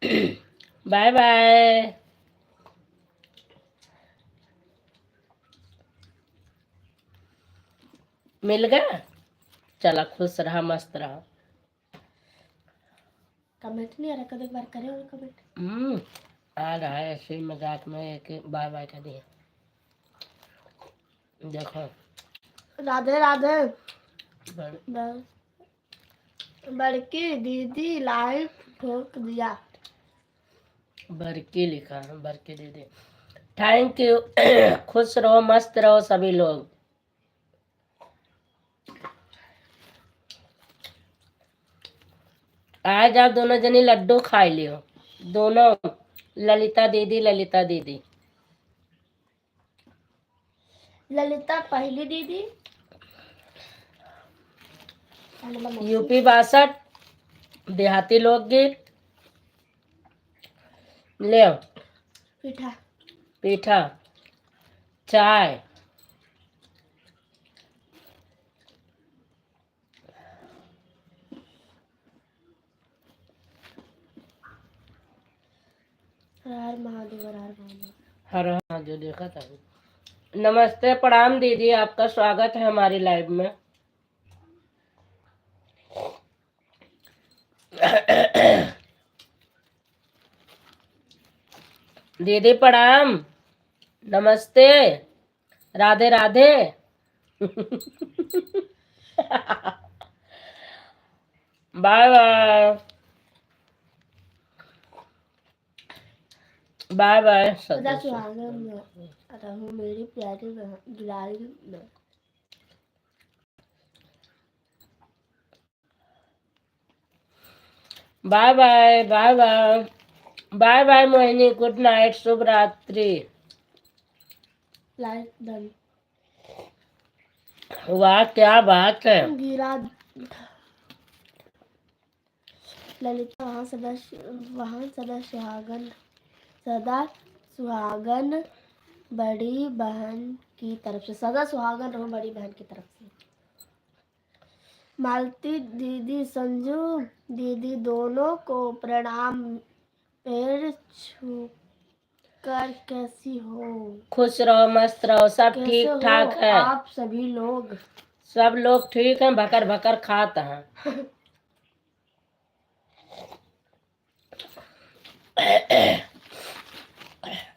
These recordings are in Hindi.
Bye bye. मिल गया। चला खुश रहा, मस्त रहा। कमेंट नहीं आ रहा, कभी एक बार करे और कमेंट। आ रहा है ऐसे ही मजाक में, एक बाय बाय कर दिए। देखो राधे राधे। बड़की दीदी लाइव ठोक दिया। बरकी लिखा है, बरकी दीदी। Thank you. खुश रहो, मस्त रहो सभी लोग। आज आप दोनों जनी लड्डू खा लियो, दोनों। ललिता दीदी, ललिता दीदी। ललिता पहली दीदी, यूपी 62 देहाती लोकगीत। ले पीठा पीठा, चाय। हर महादेव, हर महादेव। हर हर जो देखा था। नमस्ते, प्रणाम दीदी, आपका स्वागत है हमारी लाइव में। दीदी प्रणाम, नमस्ते, Radhe Radhe. Bye bye, bye bye. सदा सुहागन रहूं मेरी प्यारी दुलारी में। Bye bye, bye bye, bye bye Mohini, good night, शुभ रात्रि। Like done. वाह क्या बात है। गिरा ललिता वहाँ सदा सुहागन बड़ी बहन की तरफ से। सदा सुहागन रहो बड़ी बहन की तरफ से। मालती दीदी, संजू दीदी, दोनों को प्रणाम। पैर छू कर कैसी हो? खुश रहो, मस्त रहो, सब ठीक ठाक है। आप सभी लोग? सब लोग ठीक हैं, भकर भकर खाते हैं।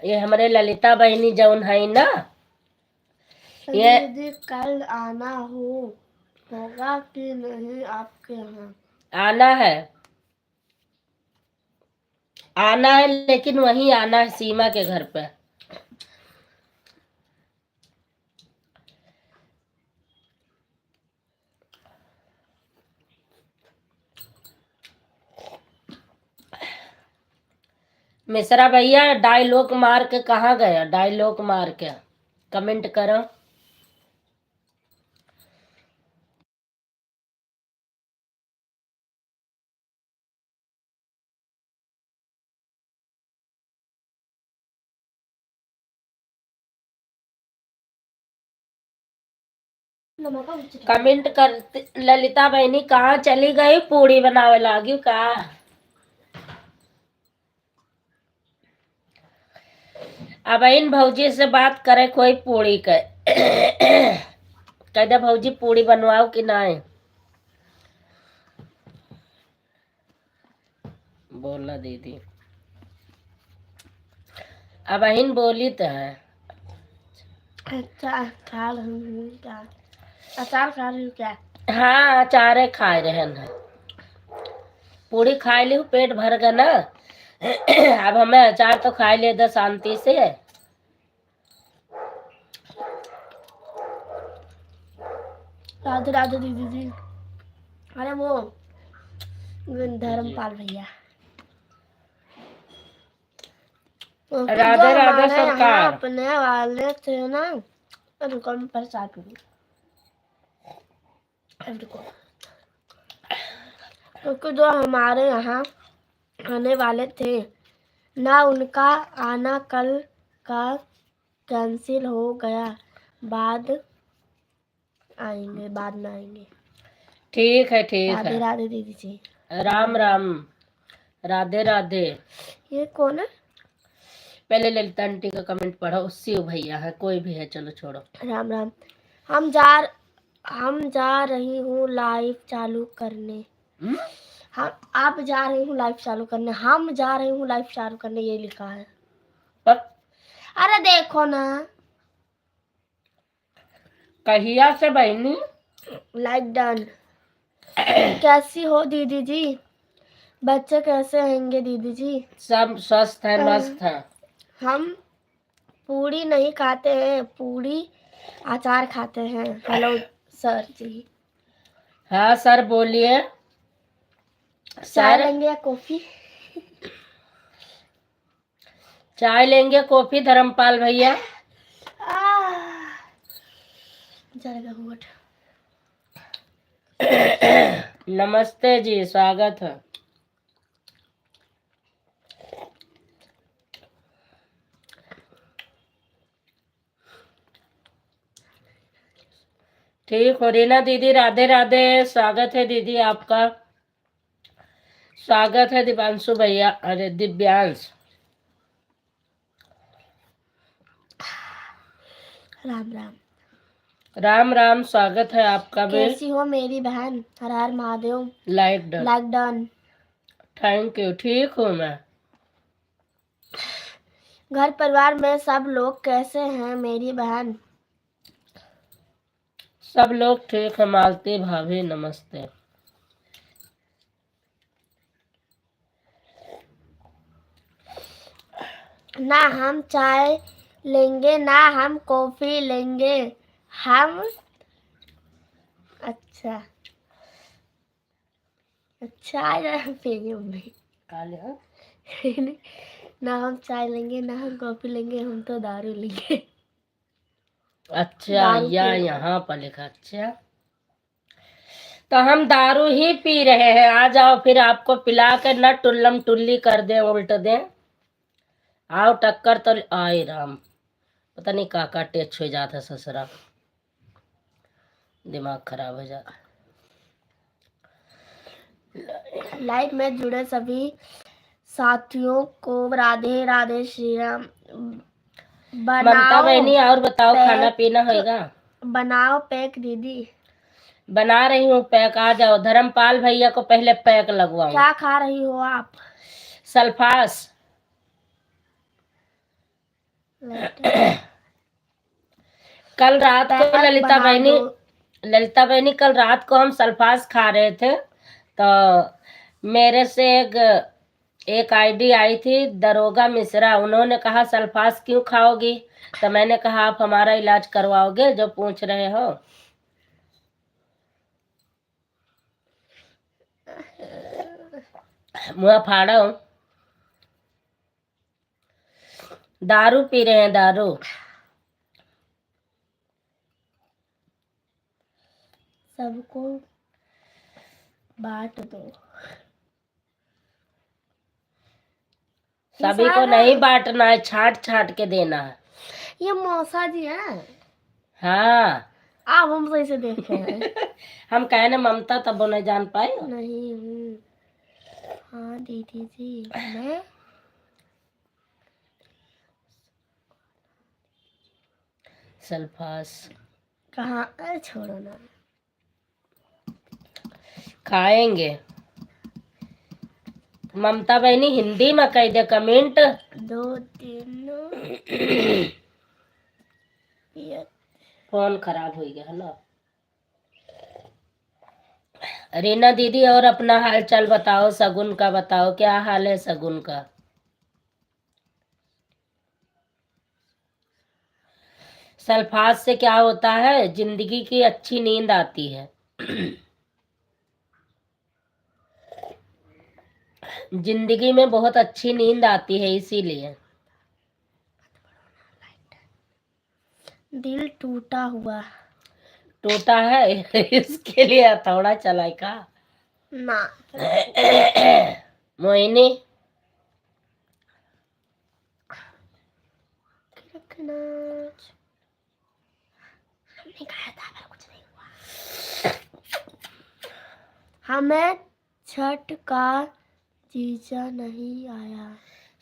ये हमारे ललिता बहनी जौन है ना, ये दीदी कल आना होगा कि नहीं आपके यहाँ? आना है, लेकिन वहीं आना है सीमा के घर पे। मिश्रा भैया डायलॉग मार के कहाँ गया? डायलॉग मार के कमेंट करो। कमेंट कर। ललिता बहनी कहाँ चली गई? पूड़ी बनावे लागी का? अब इन भौजी से बात करे कोई पूड़ी के। कह दे भौजी पूड़ी बनवाओ कि नहीं? बोलना दीदी। अब इन बोली तो है। अच्छा खा रही क्या? अचार खा रही हूँ क्या? हाँ अचारे खाए रहे हैं। पूड़ी खा ली, पेट भर गया ना। अब हमें अचार तो खा ले दो शांति से। राधे राधे दीदी जी। अरे वो धर्मपाल भैया, राधे राधे सरकार। अपने वाले थे ना, रुको मैं परेशान हूँ। क्योंकि जो हमारे यहाँ आने वाले थे ना, उनका आना कल का कैंसिल हो गया। बाद में आएंगे। ठीक है, ठीक है। राधे राधे दीदी जी। राम राम, राधे राधे। ये कौन है? पहले ललिता आंटी का कमेंट पढ़ो। शिव भैया है, कोई भी है, चलो छोड़ो। राम राम। हम जा रही हूँ लाइव चालू करने। हम्म? आप जा रही हूँ लाइव चालू करने, हम जा रही हूँ लाइव चालू करने, ये लिखा है। पर अरे देखो ना, कहिया से बहनी? Like done. कैसी हो दीदी जी? बच्चे कैसे होंगे दीदी जी? सब स्वस्थ है, मस्त है। हम पूरी नहीं खाते हैं, पूरी अचार खाते हैं। हेलो सर जी। हाँ सर बोलिए। चाय सर लेंगे या कॉफी? चाय लेंगे, कॉफी धर्मपाल भैया? जलेगा होठ। नमस्ते जी, स्वागत है। ठीक हो रीना दीदी, राधे राधे। स्वागत है दीदी आपका। स्वागत है दिवांशु भैया, अरे दिव्यांश। राम राम। राम राम, स्वागत है आपका भी। कैसी हो मेरी बहन? हर हर Mahadev. Like done. Like done. Thank you, ठीक हूँ मैं। घर परिवार में सब लोग कैसे हैं मेरी बहन? सब लोग ठीक है। मालती भाभी नमस्ते। ना हम चाय लेंगे ना हम कॉफी लेंगे, हम अच्छा पियेंगे मम्मी। काले हाँ? ना हम चाय लेंगे ना हम कॉफी लेंगे, हम तो दारू लेंगे। अच्छा, दारू या पिएंगे। यहाँ पर लिखा। अच्छा, तो हम दारू ही पी रहे हैं। आ जाओ फिर, आपको पिला कर न टुल्लम टुल्ली कर दे, उल्ट दे। आओ टक्कर तो आए राम। पता नहीं काका टेच हो जाता ससुरा, दिमाग खराब हो जाता। लाइव में जुड़े सभी साथियों को राधे राधे श्री राम। ममता बहनी और बताओ, खाना पीना होएगा? बनाओ पैक दीदी। बना रही हूँ पैक, आ जाओ। धर्मपाल भैया को पहले पैक लगवाऊं। क्या खा रही हो आप? सल्फास। कल रात को पैक बना दो। ललिता बहनी कल रात को हम सल्फास खा रहे थे, तो मेरे से एक आईडी आई थी, दरोगा मिश्रा। उन्होंने कहा सल्फास क्यों खाओगी? तो मैंने कहा आप हमारा इलाज करवाओगे जो पूछ रहे हो? मुँह फाड़ो। दारू पी रहे हैं, दारू। सबको बांट दो। सभी को नहीं बांटना है, छांट छांट के देना है। ये मौसा जी है। हाँ आप हम सही से देखे हैं। हम कहे ना ममता, तब वो नहीं जान पाए। नहीं हूँ। हाँ दीदी जी, मैं सल्फास कहाँ? अरे छोड़ो ना। खाएंगे। ममता बहनी हिंदी में कह दे कमेंट। 2 3 फोन खराब हो गया है ना। रीना दीदी और अपना हाल चाल बताओ, सगुन का बताओ, क्या हाल है सगुन का? सल्फास से क्या होता है, जिंदगी की अच्छी नींद आती है। जिंदगी में बहुत अच्छी नींद आती है, इसीलिए। दिल टूटा हुआ टूटा है इसके लिए हथौड़ा चलाई का? ना। मोहिनी रखना। हमने खाया था पर कुछ नहीं हुआ। हमें छठ का जीजा नहीं आया।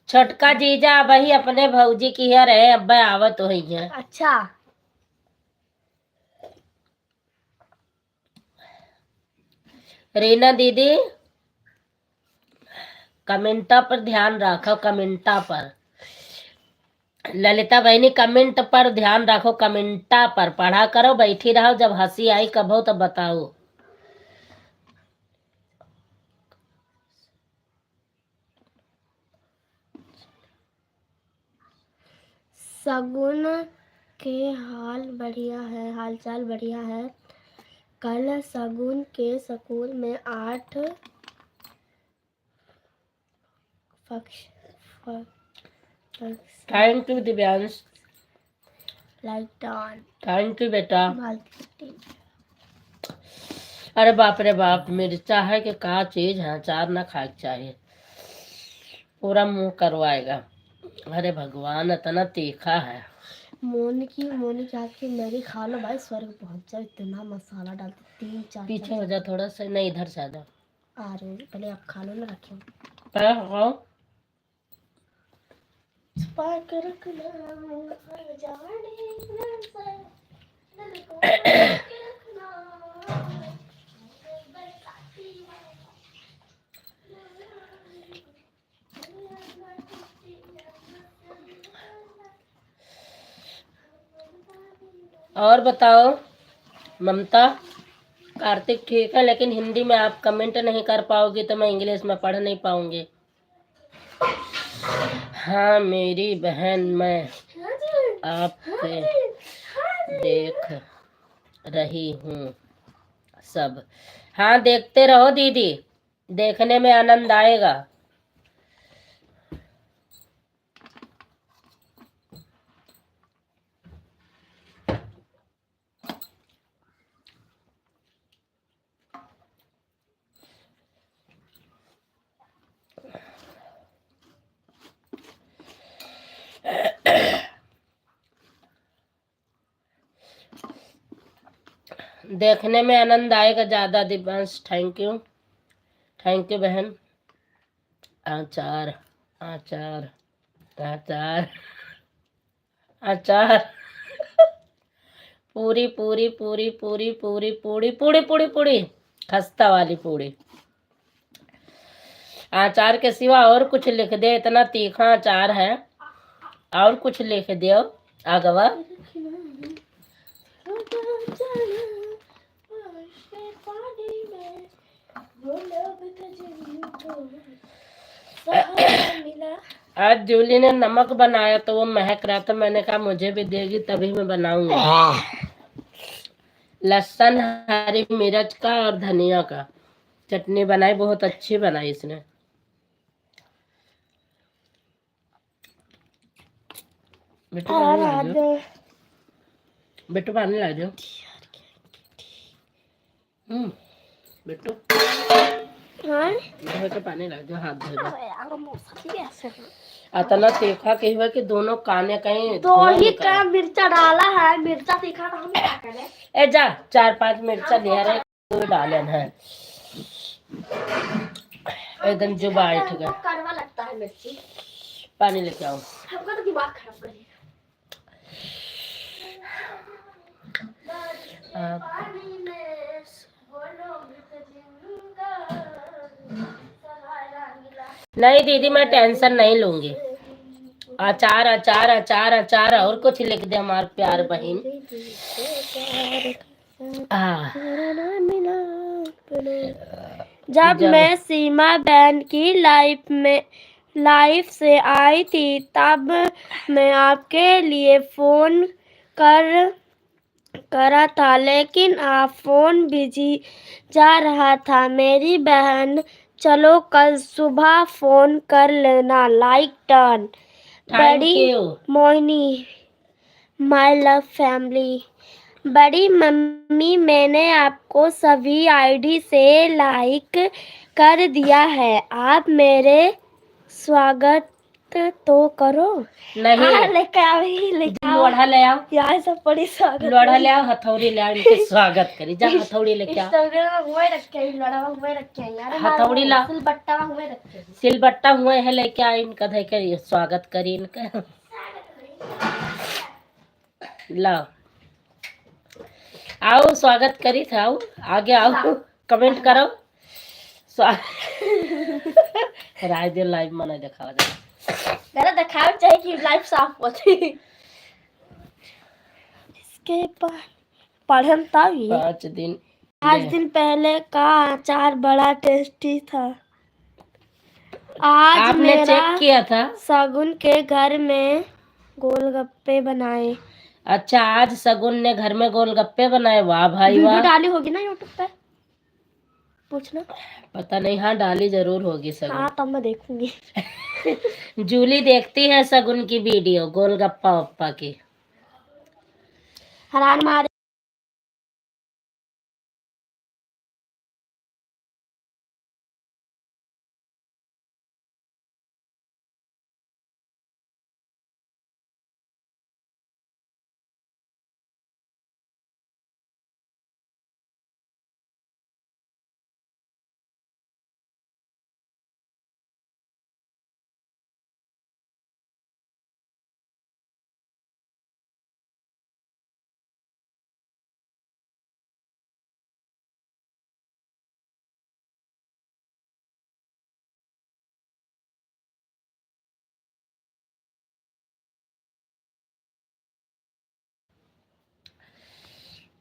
छोटका जीजा वही अपने भौजी की है रहे, अब आवत हुई है। अच्छा, रीना दीदी कमेंटा पर ध्यान रखो, कमेंटा पर। ललिता बहनी कमेंट पर ध्यान रखो, कमेंटा पर पढ़ा करो, बैठी रहो, जब हंसी आई कब हो तब बताओ। सगुन के हाल चाल बढ़िया है। कल सगुन के स्कूल में 8 thank you Divyansh, like on. Thank you बेटा। अरे बाप रे बाप, मिर्चा है कि का चीज है, अचार ना खाए चाहिए, पूरा मुंह करवाएगा। अरे भगवान इतना तीखा है। मोनी की हाथ की मैगी खा लो भाई, स्वर्ग पहुंच जाओ। इतना मसाला डालते 3-4 पीछे हो जा थोड़ा सा, नहीं इधर से आ जा। आ रहे हो, पहले आप खा लो ना, रखियो छुपा के रखना जाने से, दिल को रखना। और बताओ ममता, कार्तिक ठीक है, लेकिन हिंदी में आप कमेंट नहीं कर पाओगे तो मैं इंग्लिश में पढ़ नहीं पाऊंगी। हाँ मेरी बहन, मैं आपसे देख रही हूँ सब। हाँ देखते रहो दीदी, देखने में आनंद आएगा। देखने में आनंद आएगा ज्यादा Divyansh. Thank you, thank you बहन। आचार आचार आचार आचार पूरी पूरी पूरी पूरी पूरी पूरी पूरी पूरी पूरी खस्ता वाली पूरी। अचार के सिवा और कुछ लिख दे, इतना तीखा अचार है, और कुछ लिख दो आगवा। आज जूली ने नमक बनाया तो वो महक रहा था, मैंने कहा मुझे भी देगी तभी मैं बनाऊंगा। लहसुन, हरी मिर्च का और धनिया का चटनी बनाई, बहुत अच्छी बनाई इसने। बेटू पानी ला दो। बेटू धो के पानी ला दो, हाथ धो दो। इतना तीखा कही हुआ कि दोनों काने कहीं तो ही का मिर्चा डाला है, मिर्चा तीखा तो हम क्या करें। ए जा 4-5 मिर्चा लिया रहे, कोई डालन है एकदम जुबा उठ गया। कड़वा लगता है मिर्ची। पानी लेके आओ, हमका तो दिमाग खराब करिए। नहीं दीदी मैं टेंशन नहीं लूंगी। अचार अचार अचार अचार और कुछ लिख दे हमार प्यार बहन। जब मैं सीमा बहन की लाइफ से आई थी तब मैं आपके लिए फोन करा था, लेकिन आप फोन बिजी जा रहा था। मेरी बहन चलो कल सुबह फोन कर लेना। Like turn. बड़ी मोहिनी, माय लव फैमिली। बड़ी मम्मी, मैंने आपको सभी आईडी से लाइक कर दिया है। आप मेरे स्वागत तो करो। नहीं, लेके आओ ही, लेके आओ। लोढ़ा ले आओ, यहाँ सब बड़ी स्वागत लोढ़ा ले आओ, हथौड़ी ले आओ, इनके स्वागत करी। जा हथौड़ी लेके आओ, हुए रखे हैं, लड़ा हुए रखे हैं यार। हथौड़ी लाओ, सिलबट्टा हुए रखे हैं। सिलबट्टा हुए है, लेके आओ, इनका धै के स्वागत करी इनका। लाओ, आओ स्वागत करी था, आओ आगे आओ, कमेंट करो। राय दे लाइव मना दिखावा जा, मेरा दिखाओ चाहिए कि लाइफ साफ होती। इसके बाद पढ़न तब ये 5 दिन 5 दिन पहले का अचार बड़ा टेस्टी था। आज आपने मेरा चेक किया था? शगुन के घर में गोलगप्पे बनाए। अच्छा, आज शगुन ने घर में गोलगप्पे बनाए। वाह भाई वीडियो वाह। डाली होगी ना यूट्यूब पे, पूछना। पता नहीं, हाँ डाली जरूर होगी शगुन। हाँ तब मैं देखूंगी। जूली देखती है शगुन की वीडियो, गोलगप्पा वप्पा की। हरान मारे।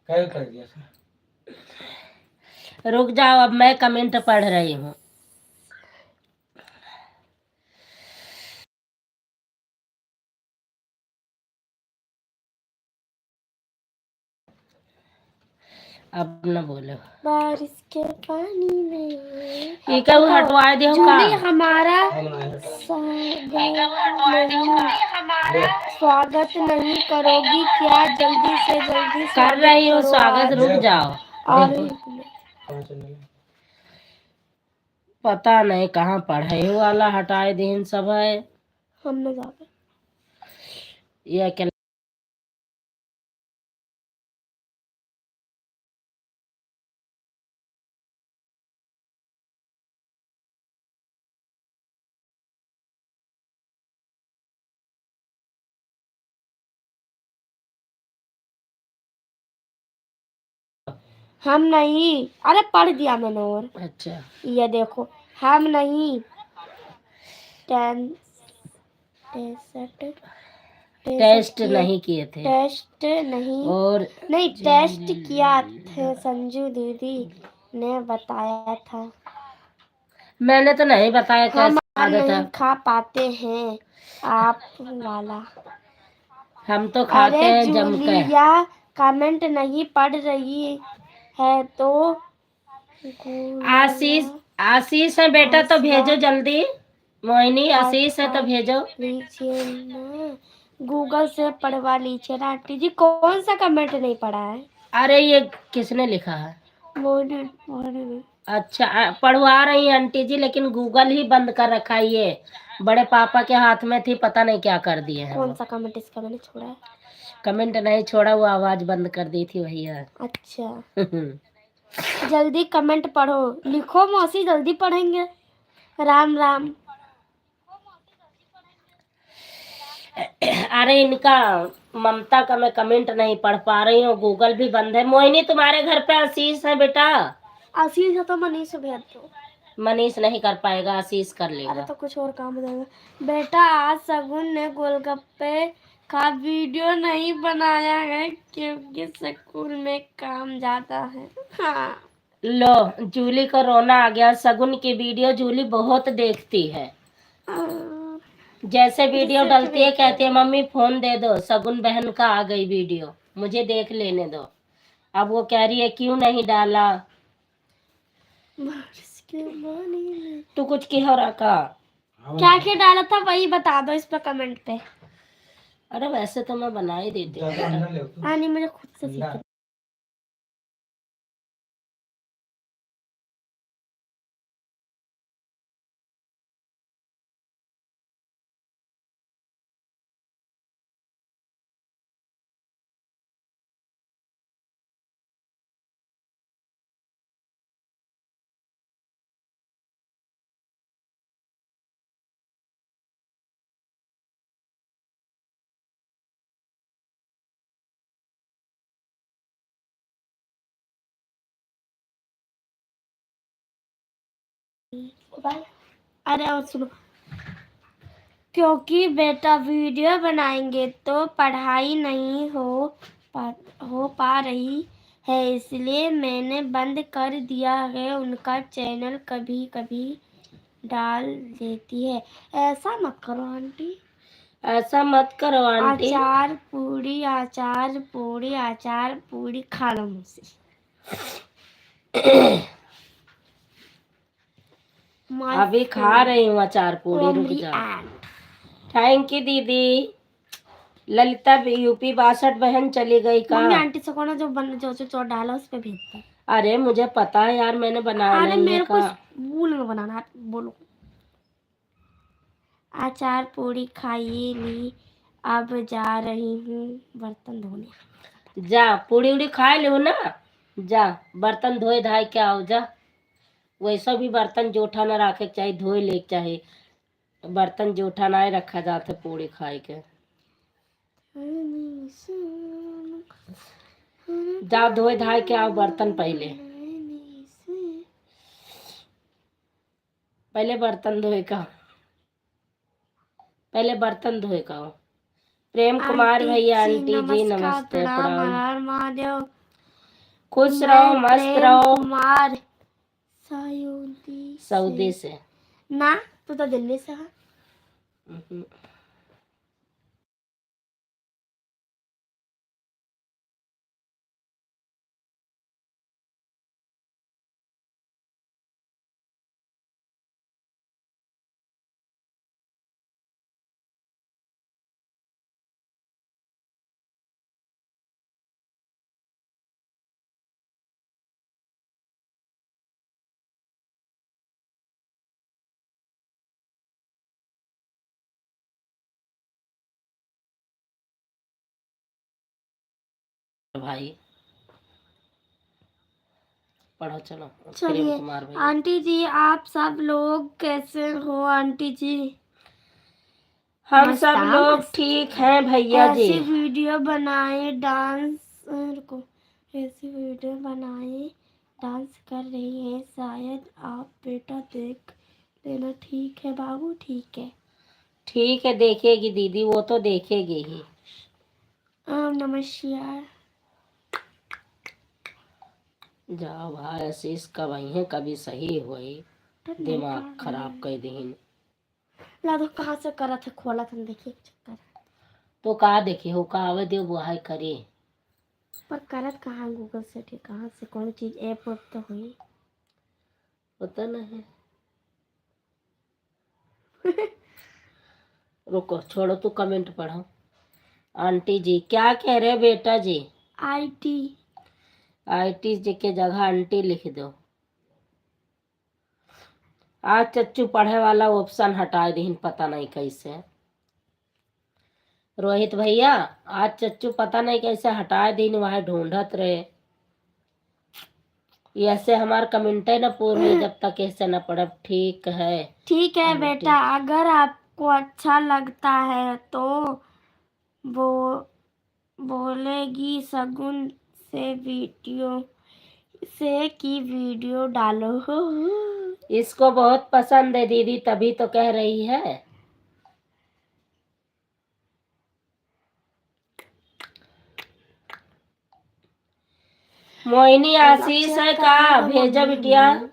कल कर दिया था। रुक जाओ, अब मैं कमेंट पढ़ रही हूँ। अब न बोलो। बारिश के पानी में ये क्या हटवा दे जूली हमारा स्वागत नहीं करोगी क्या? जल्दी से जल्दी कर रही हूँ करो स्वागत, आज। रुक जाओ। और कहाँ चले गए? पता नहीं कहाँ पढ़ाई वाला हटाए दिन सब है। हमने ज्यादा ये क्या हम नहीं, अरे पढ़ दिया मैंने। और अच्छा, ये देखो, हम नहीं टेस्ट नहीं किए थे टेस्ट नहीं और नहीं टेस्ट किया थे, संजू दीदी ने बताया था। मैंने तो नहीं बताया हम कैसा आदत नहीं है। खा पाते हैं आप वाला। हम तो खाते अरे हैं जम के। जूलिया कमेंट नहीं पढ़ रही है तो आशीष, आशीष है बेटा तो भेजो जल्दी। मोहिनी आशीष है तो भेजो। लीजिए ना, गूगल से पढ़वा लीजिए ना। आंटी जी कौन सा कमेंट नहीं पढ़ा है? अरे ये किसने लिखा है? मोने अच्छा, पढ़वा रही हैं आंटी जी, लेकिन गूगल ही बंद कर रखा है। ये बड़े पापा के हाथ में थी, पता नहीं क्या कर दिए हैं। कौन सा कमेंट इसका मैंने छोड़ा है? कमेंट नहीं छोड़ा, वो आवाज बंद कर दी थी वही है। अच्छा जल्दी कमेंट पढ़ो, लिखो मौसी, जल्दी पढ़ेंगे। राम राम। अरे इनका ममता का मैं कमेंट नहीं पढ़ पा रही हूँ, गूगल भी बंद है। मोहिनी तुम्हारे घर पे आशीष है बेटा? आशीष है तो मनीष से भेज दो। मनीष नहीं कर पाएगा, आशीष कर अरे लेगा। तो कुछ और काम हो जाएगा। बेटा आज शगुन ने गोलगप्पे का वीडियो नहीं बनाया है क्योंकि स्कूल में काम ज्यादा है। हाँ। लो, जूली को रोना आ गया। शगुन की वीडियो जूली बहुत देखती है। जैसे वीडियो डलती है कहती है मम्मी फोन दे दो, शगुन बहन का आ गई वीडियो, मुझे देख लेने दो। अब वो कह रही है क्यों नहीं डाला? तू कुछ की हो रखा? क्या क्या डाला था वही बता दो इस पर कमेंट पे। अरे वैसे तो मैं बना ही देती हूँ बेटा। हाँ नहीं, मुझे खुद से सीखना। अरे और सुनो, क्योंकि बेटा वीडियो बनाएंगे तो पढ़ाई नहीं हो पा रही है, इसलिए मैंने बंद कर दिया है। उनका चैनल कभी कभी डाल देती है। ऐसा मत करो आंटी। ऐसा मत करो आंटी। अचार पूरी अचार पूरी अचार पूरी खा लो मुझसे। अभी खा रही हूँ अचार पूरी, रुक जा। थैंक यू दीदी। ललिता यूपी 62 बहन चली गई का? मम्मी आंटी से कहो ना, जो चोट डाला उस पे भेज दो। अरे मुझे पता है यार, मैंने बनाया अरे नहीं है मेरे को का। स्कूल में बनाना है, बोलो। अचार पूरी खाई ली, अब जा रही हूँ बर्तन धोने। जा पूरी उड़ी खा लो ना, जा बर्तन धोए धाए के आओ जा। वैसा भी बर्तन जूठा ना रखे के चाहिए, धोए ले के चाहिए। बर्तन जूठा ना रखा जाता पूरी खाए के। जा धोए धाए के आओ बर्तन, पहले बर्तन धोए का, पहले बर्तन धोए का हो। प्रेम कुमार भैया, आंटी जी नमस्ते प्रणाम। महादेव। खुश रहो, मस्त रहो। कुमार सऊदी से ना, तू तो दिल्ली से है। भाई पढ़ो चलो। चलिए प्रेम कुमार भैया, आंटी जी आप सब लोग कैसे हो? आंटी जी हम सब लोग ठीक हैं भैया जी। ऐसी वीडियो बनाए डांस को, ऐसी वीडियो बनाए डांस कर रही है, शायद आप बेटा देख लेना। ठीक है बाबू, ठीक है। ठीक है, देखेगी दीदी, वो तो देखेगी ही। नमस्कार। जाओ भाई, आशीष कब आई है, कभी सही हुई, दिमाग खराब कर दीन। ला दो, कहाँ से करा था, खोला था देखिए चक्कर। तो कहा देखी हो, कहा दे वो हाय करे, पर करत कहाँ गूगल से, ठीक कहाँ से कौन चीज ऐप तो हुई पता नहीं। रुको छोड़ो, तू कमेंट पढ़ो। आंटी जी क्या कह रहे बेटा जी? आईटी आईटी जी के जगह आंटी लिख दो। आज चच्चू पढ़े वाला ऑप्शन हटा दीन, पता नहीं कैसे। रोहित भैया आज चच्चू पता नहीं कैसे हटा दीन, वह ढूंढत रहे। ऐसे हमार कमेंट है ना पूर्ण, जब तक ऐसे न पढ़े। ठीक है, ठीक है बेटा, अगर आपको अच्छा लगता है तो वो बोलेगी शगुन से वीडियो डालो। इसको बहुत पसंद है दीदी, तभी तो कह रही है। मोहिनी आशीष है का भेजा बिटिया?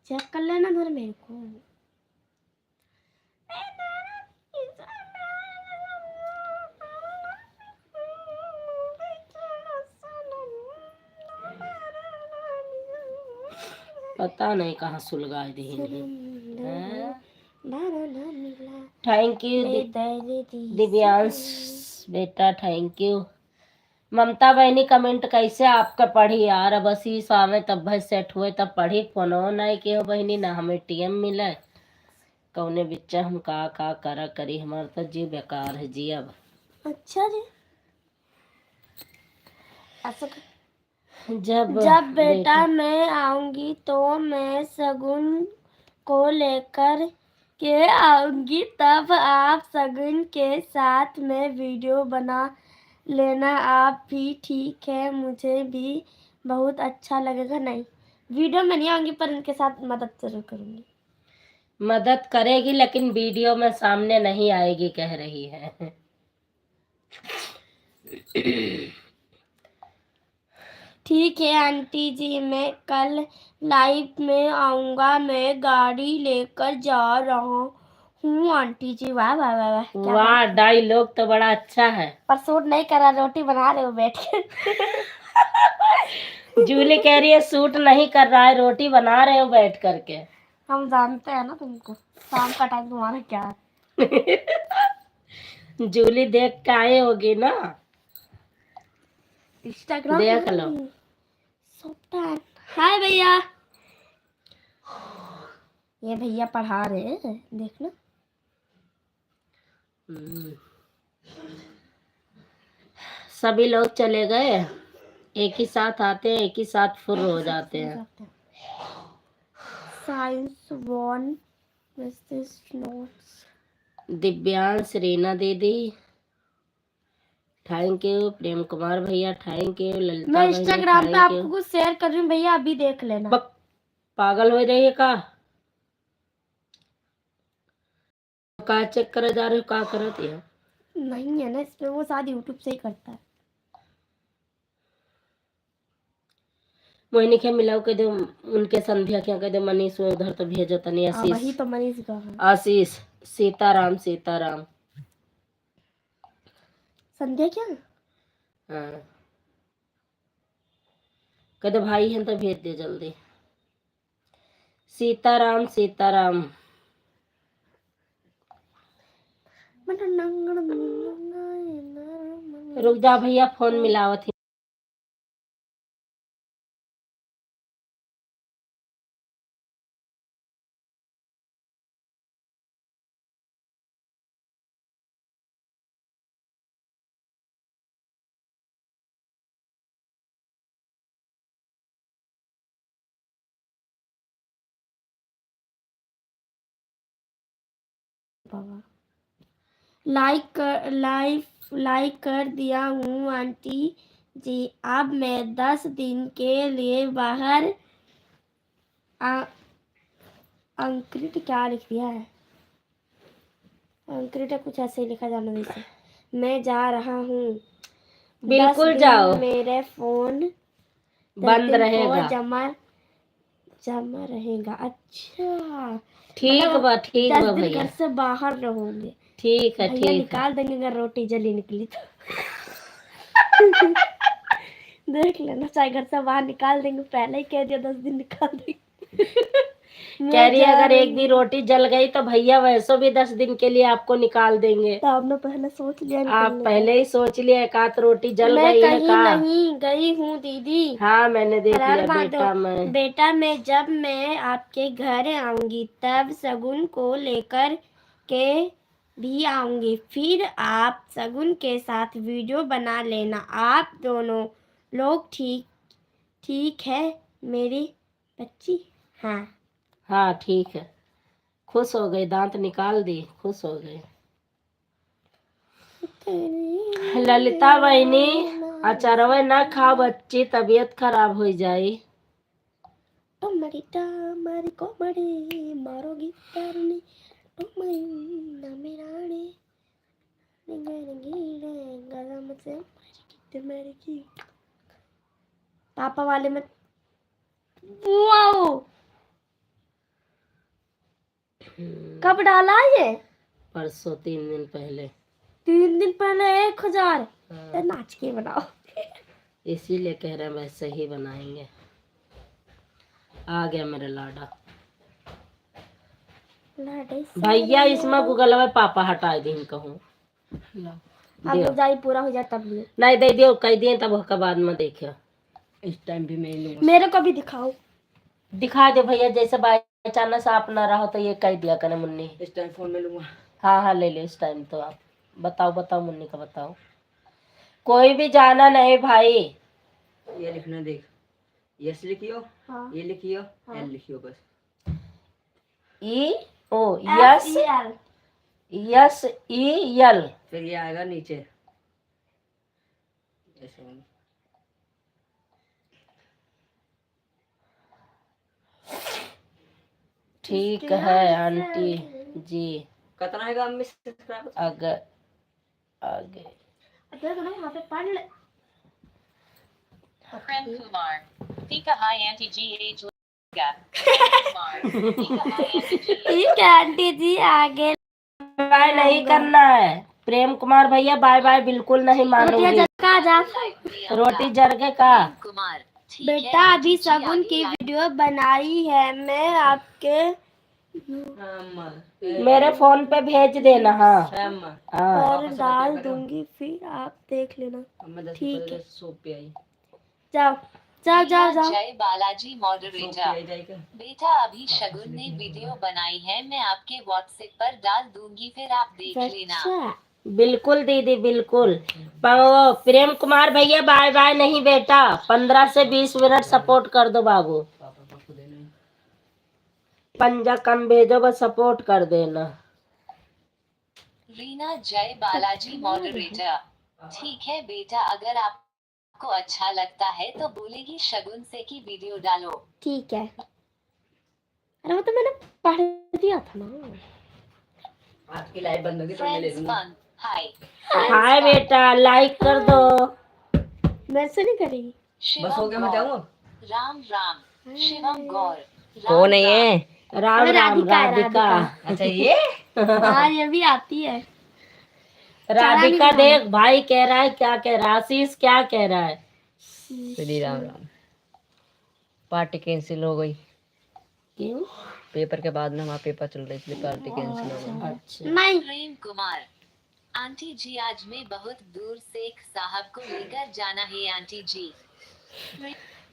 चेक कर लेना फिर मेरे को। पता नहीं कहाँ सुलगा दी। थैंक यू दिव्यांश बेटा, थैंक यू। ममता बहनी कमेंट कैसे आपका पढ़ी यार, अब असीस आवे तब भाई सेट हुए तब पढ़ी। फोनो नहीं के हो बहनी, ना हमें टीएम मिले कौने बिच्चा हम का करा करी, हमारा तो जी बेकार है जी अब। अच्छा जी, जब बेटा मैं आऊंगी तो मैं शगुन को लेकर के आऊंगी, तब आप शगुन के साथ में वीडियो बना लेना आप भी, ठीक है? मुझे भी बहुत अच्छा लगेगा। नहीं वीडियो में नहीं आऊंगी, पर इनके साथ मदद जरूर करूंगी। मदद करेगी लेकिन वीडियो में सामने नहीं आएगी, कह रही है। ठीक है आंटी जी, मैं कल लाइव में आऊंगा। मैं गाड़ी लेकर जा रहा हूँ आंटी जी। वाह वाह वाह वाह, क्या वाह, डायलॉग तो बड़ा अच्छा है। पर सूट नहीं करा, रोटी बना रहे हो बैठ के। जूली कह रही है सूट नहीं कर रहा है, रोटी बना रहे हो बैठ करके। हम जानते हैं ना तुमको, शाम का टाइम तुम्हारा क्या है। जूली देख के आए होगी ना, इंस्टाग्राम देख लो। हाय भैया, ये भैया पढ़ा रहे हैं, देख लो। सभी लोग चले गए, एक ही साथ आते हैं, एक ही साथ फुर हो जाते हैं। Science one notes. Divyansh, Reena दीदी थैंक यू, प्रेम कुमार भैया थैंक यू, ललिता मैं भैया इंस्टाग्राम पे थैंक यू। आपको कुछ शेयर कर रही हूँ भैया, अभी देख लेना। पागल हो रही है का चेक करे जा रहे हो, का करती है? नहीं है ना इसमें, वो शायद यूट्यूब से ही करता है। मोहिनी के मिलाओ के दो, उनके संध्या क्या कह दे, मनीष वो उधर तो भेजो तनी। वही आशीष, तो मनीष का है। आशीष, सीताराम, सीताराम। संध्या क्या? हाँ, कह दो भाई है तो भेज दे जल्दी। सीताराम, सीताराम। रुक जा भैया, फोन मिलावत ही। लाइक कर दिया हूँ आंटी जी। अब मैं 10 दिन के लिए बाहर। अंकृत क्या लिख दिया है? अंकृत कुछ ऐसे ही लिखा जाना वैसे। मैं जा रहा हूँ, बिल्कुल 10 दिन जाओ, मेरे फोन बंद रहेगा। जमा रहेगा। अच्छा, ठीक मतलब बा, ठीक 10 बा दिन भैया, घर से बाहर रहोगे। ठीक है, भैया ठीक है। निकाल देंगे अगर रोटी जली निकली तो। देख लेना, चाहे घर से बाहर निकाल देंगे, पहले ही कह दिया 10 दिन निकाल देंगे। कह रही है अगर एक दिन रोटी जल गई तो भैया वैसे भी 10 दिन के लिए आपको निकाल देंगे। तो आपने पहले सोच लिया आप निकलने पहले ही सोच लिया, एक आध रोटी का। जल मैं गई है कहीं का? नहीं गई हूँ दीदी। हाँ, मैंने देख हर लिया महादेव। बेटा मैं जब मैं आपके घर आऊंगी तब सगुन को लेकर के भी आऊंगी, फिर आप सगुन के साथ वीडियो बना लेना। आप दोनों लोग ठीक है मेरी बच्ची? हाँ हाँ ठीक है। खुश हो गई, दांत निकाल दी, खुश हो गई। ललिता बहनी, अचारवे ना खाओ बच्ची, तबीयत खराब हो जाई। टमरी टमरी कोमड़ी मारोगी तरनी टमरी नमिराने गरम से मरेगी। पापा वाले में वाओ, कब डाला ये? परसों, 3 दिन पहले। 3 दिन पहले 1000। हाँ, नाच के बनाओ। इसीलिए कह रहे हैं वैसे ही बनाएंगे। आ गया मेरा लाडा भैया, इसमें गूगल में पापा हटा दी कहूँ। अब रोजाई पूरा हो जाए तब लिए। नहीं दे दियो, कह दिए तब के बाद में देखियो। इस टाइम भी मैं लूंगा। मेरे को भी दिखाओ। दिखा दे भैया, जैसे बाई चांस आप ना रहो तो ये कह दिया करे मुन्नी। इस टाइम फोन में लूंगा। हाँ हाँ ले लो इस टाइम। तो आप बताओ, बताओ मुन्नी का बताओ। कोई भी जाना नहीं भाई। ये लिखना देख, यस लिखियो। हाँ। ये लिखियो। हाँ। एल लिखियो बस। E O yes, yes E L, फिर ये आएगा नीचे ऐसे। ठीक है आंटी जी। कितना है अम्मी सब्सक्राइबर? अगर आगे यहाँ पे पढ़ ले। Prem Kumar. Tika hi Auntie G age Liga. Prem Kumar. Tika hi Auntie G. ठीक है आंटी जी, आगे बाय नहीं करना है प्रेम कुमार भैया, बाय बाय बिल्कुल नहीं रोटियां मानूंगी। जका जा। रोटी जरगे का। Prem Kumar. ठीक बेटा है, अभी आंटी जी शगुन आगे की लाइक वीडियो बनाई है, मैं आपके अम्मा मेरे फोन पे भेज देना। हाँ अम्मा हाँ पर डाल दूंगी, फिर आप देख लेना। अम्मा 10 ठीक रुपए है। दे, सूप पे आई। जाओ जाओ जाओ जाओ। जय बालाजी सूप पे मॉडरेटर। आई जाएगा। बेटा अभी शगुन ने वीडियो बनाई है, मैं आपके व्हाट्सएप पर डाल दूंगी, फिर आप देख लेना। अच्छा बिल्कुल दीदी बिल्कुल। वो प्रेम कुमार भैया बाय बाय नहीं बेटा, 15 से 20 मिनट सपोर्ट कर दो बाबू। पापा को देना है। पंजा कम भेजो बस सपोर्ट कर देना। रीना जय बालाजी मॉडरेटर। ठीक है बेटा, अगर आपको अच्छा लगता है तो बोलेगी शगुन से कि वीडियो डालो। ठीक है। अरे वो तो मैंने पढ़ दिया था ना। आज की लाइव बंद होगी तो मैं ले फ्रेंड्स लूंगा। फन हाय। हाय बेटा लाइक कर दो। मेरे से नहीं करेगी। बस हो गया, मैं जाऊँ अब? राम राम शिवम गौर। कौन है ये? राम अरे राम राधिका है, राधिका। अच्छा ये हाँ ये भी आती है। राधिका देख भाई कह रहा है, क्या कह रहा है आशीष, क्या कह रहा है। श्री राम राम। पार्टी कैंसिल हो गई क्यों? पेपर के बाद में, हमारा पेपर चल रहा है इसलिए पार्टी कैंसिल हो गई। अच्छा नहीं प्रेम कुमार। आंटी जी आज मैं बहुत दूर से एक साहब को लेकर जाना है आंटी जी।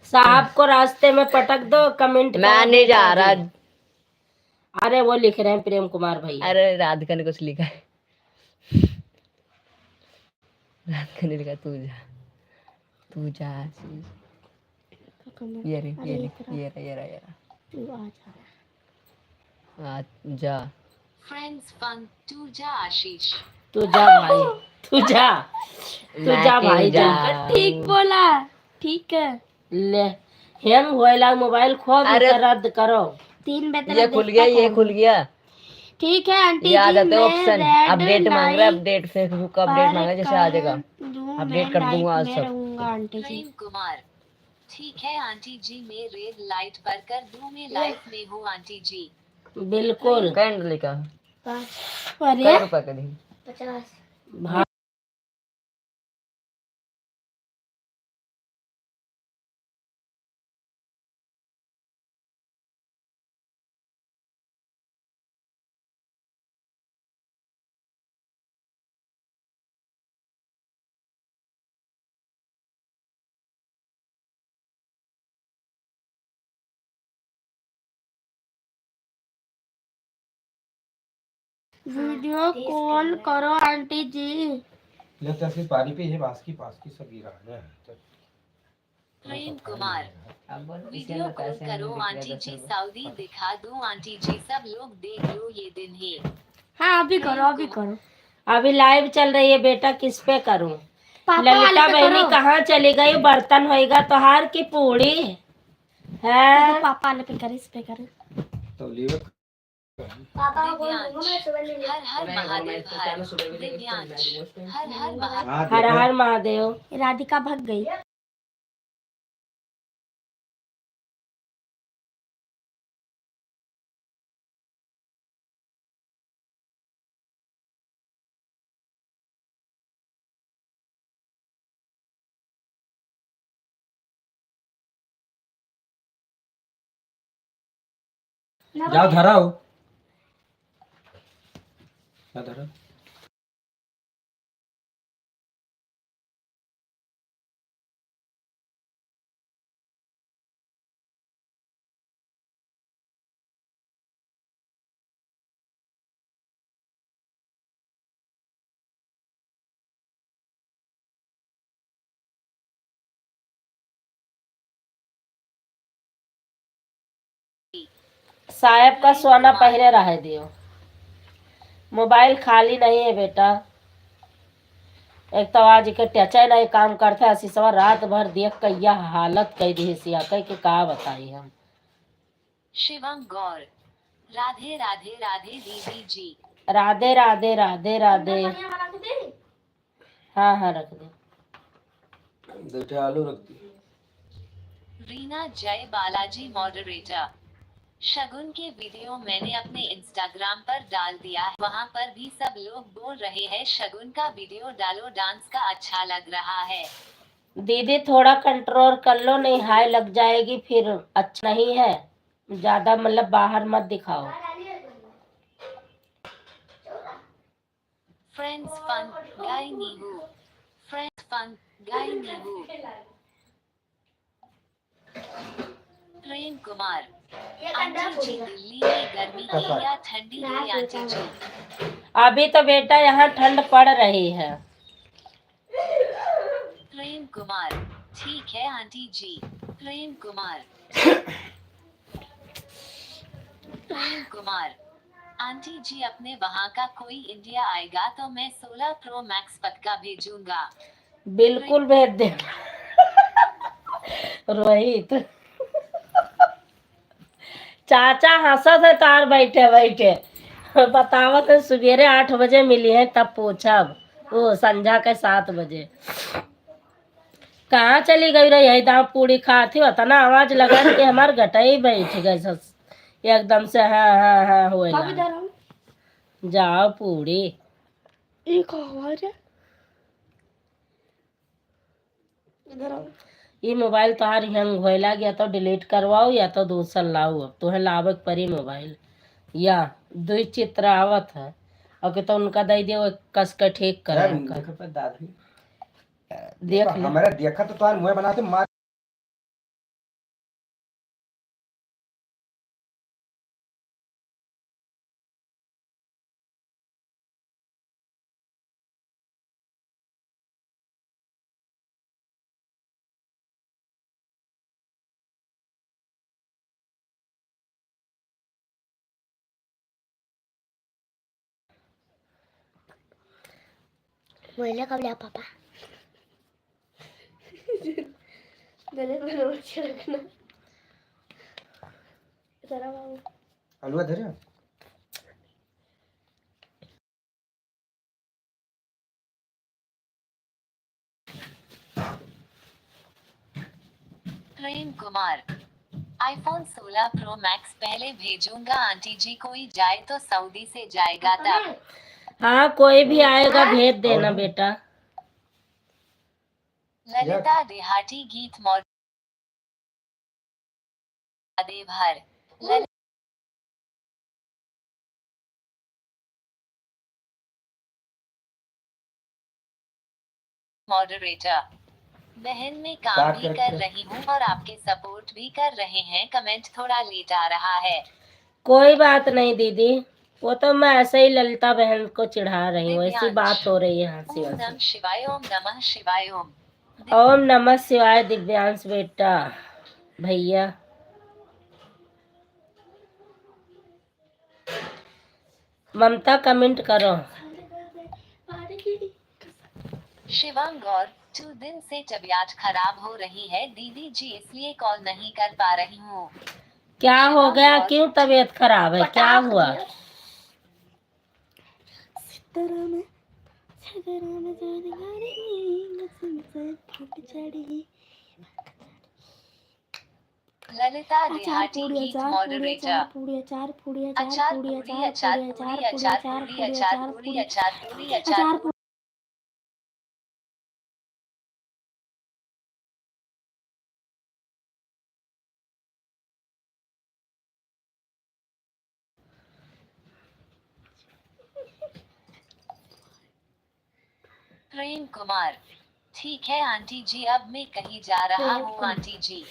साहब को रास्ते में पटक दो, कमेंट मैं करो नहीं जा बेटा रहा। जी। अरे वो लिख रहे हैं प्रेम कुमार भैया। अरे राधिका ने कुछ लिखा है। राधिका ने लिखा तू जा, तू जा आशीष। ये रे ये रे ये रे ये रे ये रे। तू आ जा। जा। फ्रेंड्स फन तू जा आशीष। तू जा भाई, तू जा, तू जा मैं भाई क्यों जा। जाऊं? ठीक बोला। ठीक है। ले हैंग होएला मोबाइल खो भी अरे तो रद्द करो। 3 बजे ये खुल गया, ये खुल गया। ठीक है आंटी ये आ जी, जाते मैं ऑप्शन रेड अपडेट मांग रहा है, लाइट अपडेट फेसबुक का अपडेट मांगा है, जैसे आ जाएगा दूं, अपडेट मैं कर दूंगा आज लाइट में सब। रहूंगा आंटी जी। प्रेम कुमार। ठीक है आंटी जी, मैं रेड लाइट पर कर दूं, मैं लाइफ में हूँ आंटी जी। बिल्कुल कैंडल का अरे कै रुपए का दी? 50। भा- वीडियो कॉल करो आंटी जी। लगता है पानी पे ये पास की सब गिरा है। प्रेम कुमार। अब बोल, इसके वीडियो अंदर कॉल पैसे करो नहीं दिख रहे आंटी 10 जी, रुपए। सऊदी दिखा दूं आंटी जी, सब लोग देख लो ये दिन है। हाँ अभी करो अभी करो। अभी लाइव चल रही है बेटा, किस पे करूं? पापा वाले ललिता पे बहनी करो। कहाँ चली गई? बर्तन होएगा तो हार की पूड़ी है। पापा वाले पे करे, इस पे करे। तो लीवर दिव्यांश। हर हर महादेव हर। दिव्यांश। हर हर महादेव। हाँ हर देखो, हर महादेव। राधिका भाग गई। जाओ धराओ, क्या धरा? साहेब का सोना पहले रह दियो। मोबाइल खाली नहीं है बेटा। एक तो आज के टचे नहीं काम करते, आशीषवा रात भर देख के यह हालत कह दी सिया कह के का बताई हम। शिवम गौर। राधे राधे राधे दीदी जी। राधे राधे राधे राधे। हाँ हाँ रख दे। बेटे आलू रख दी। रीना जय बालाजी मॉडरेटर। शगुन के वीडियो मैंने अपने इंस्टाग्राम पर डाल दिया है, वहाँ पर भी सब लोग बोल रहे हैं शगुन का वीडियो डालो, डांस का अच्छा लग रहा है। दीदी थोड़ा कंट्रोल कर लो, नहीं हाई लग जाएगी फिर अच्छा नहीं है। ज्यादा मतलब बाहर मत दिखाओ। Friends fun guy Neehu. Friends fun guy Neehu. Prem Kumar. Aunty ji Delhi में गर्मी है या ठंडी है आंटी जी? अभी तो बेटा यहाँ ठंड पड़ रही है। प्रेम कुमार। ठीक है आंटी जी। प्रेम कुमार। प्रेम कुमार। आंटी जी अपने वहाँ का कोई इंडिया आएगा तो मैं 16 प्रो मैक्स पक्का भेजूंगा। बिल्कुल भेज दे। रोहित चाचा हंसत है तार बैठे बैठे। बतावत है सवेरे 8 बजे मिली है तब पूछा, वो संध्या के 7 बजे कहाँ चली गई रही है, दाम पूरी खाती हो तना आवाज लगा कि हमार गटाई बैठ गए सस एकदम से। हाँ हाँ हाँ हो जाओ पूरी। एक आवाज है इधर आओ। ये मोबाइल तोहार हैंग होए लग, या तो डिलीट करवाओ या तो दूसरा लाओ। अब तुम्हें लावे के परी मोबाइल, या दो चित्र आवत है और तो उनका दे दियो कस के ठीक यार कर देख पे दादी देख ले। हमारा देखा तो तुम्हारे मुंह बनाते मार। बोले कब लिया पापा गले में नोच रखना जरा बाबू। हलवा धरे Prem Kumar. IPhone 16 pro max पहले भेजूंगा आंटी जी, कोई जाए तो सऊदी से जाएगा तब। हाँ कोई भी आएगा भेज देना बेटा। ललिता देहाती गीत देवहर। मॉडरेटर। बहन में काम भी कर रही हूँ और आपके सपोर्ट भी कर रहे हैं, कमेंट थोड़ा लेट आ रहा है। कोई बात नहीं दीदी, वो तो मैं ऐसे ही ललिता बहन को चिढ़ा रही हूँ, ऐसी बात हो रही है हंसी ओम नमः हंसी। शिवाय। ओम नमः शिवाय। ओम ओम नमः शिवाय दिव्यांश बेटा भैया। ममता कमेंट करो। शिवांग गौर। 2 दिन से तबीयत खराब हो रही है दीदी जी, इसलिए कॉल नहीं कर पा रही हूँ। क्या हो गया, क्यों तबीयत खराब है, क्या हुआ? ललिता देहाती गीत मॉडरेटर। अचार पूरी अचार पूरी अचार पूरी अचार पूरी अचार पूरी अचार पूरी अचार। प्रेम कुमार। ठीक है आंटी जी, अब मैं कहीं जा रहा हूँ आंटी जी।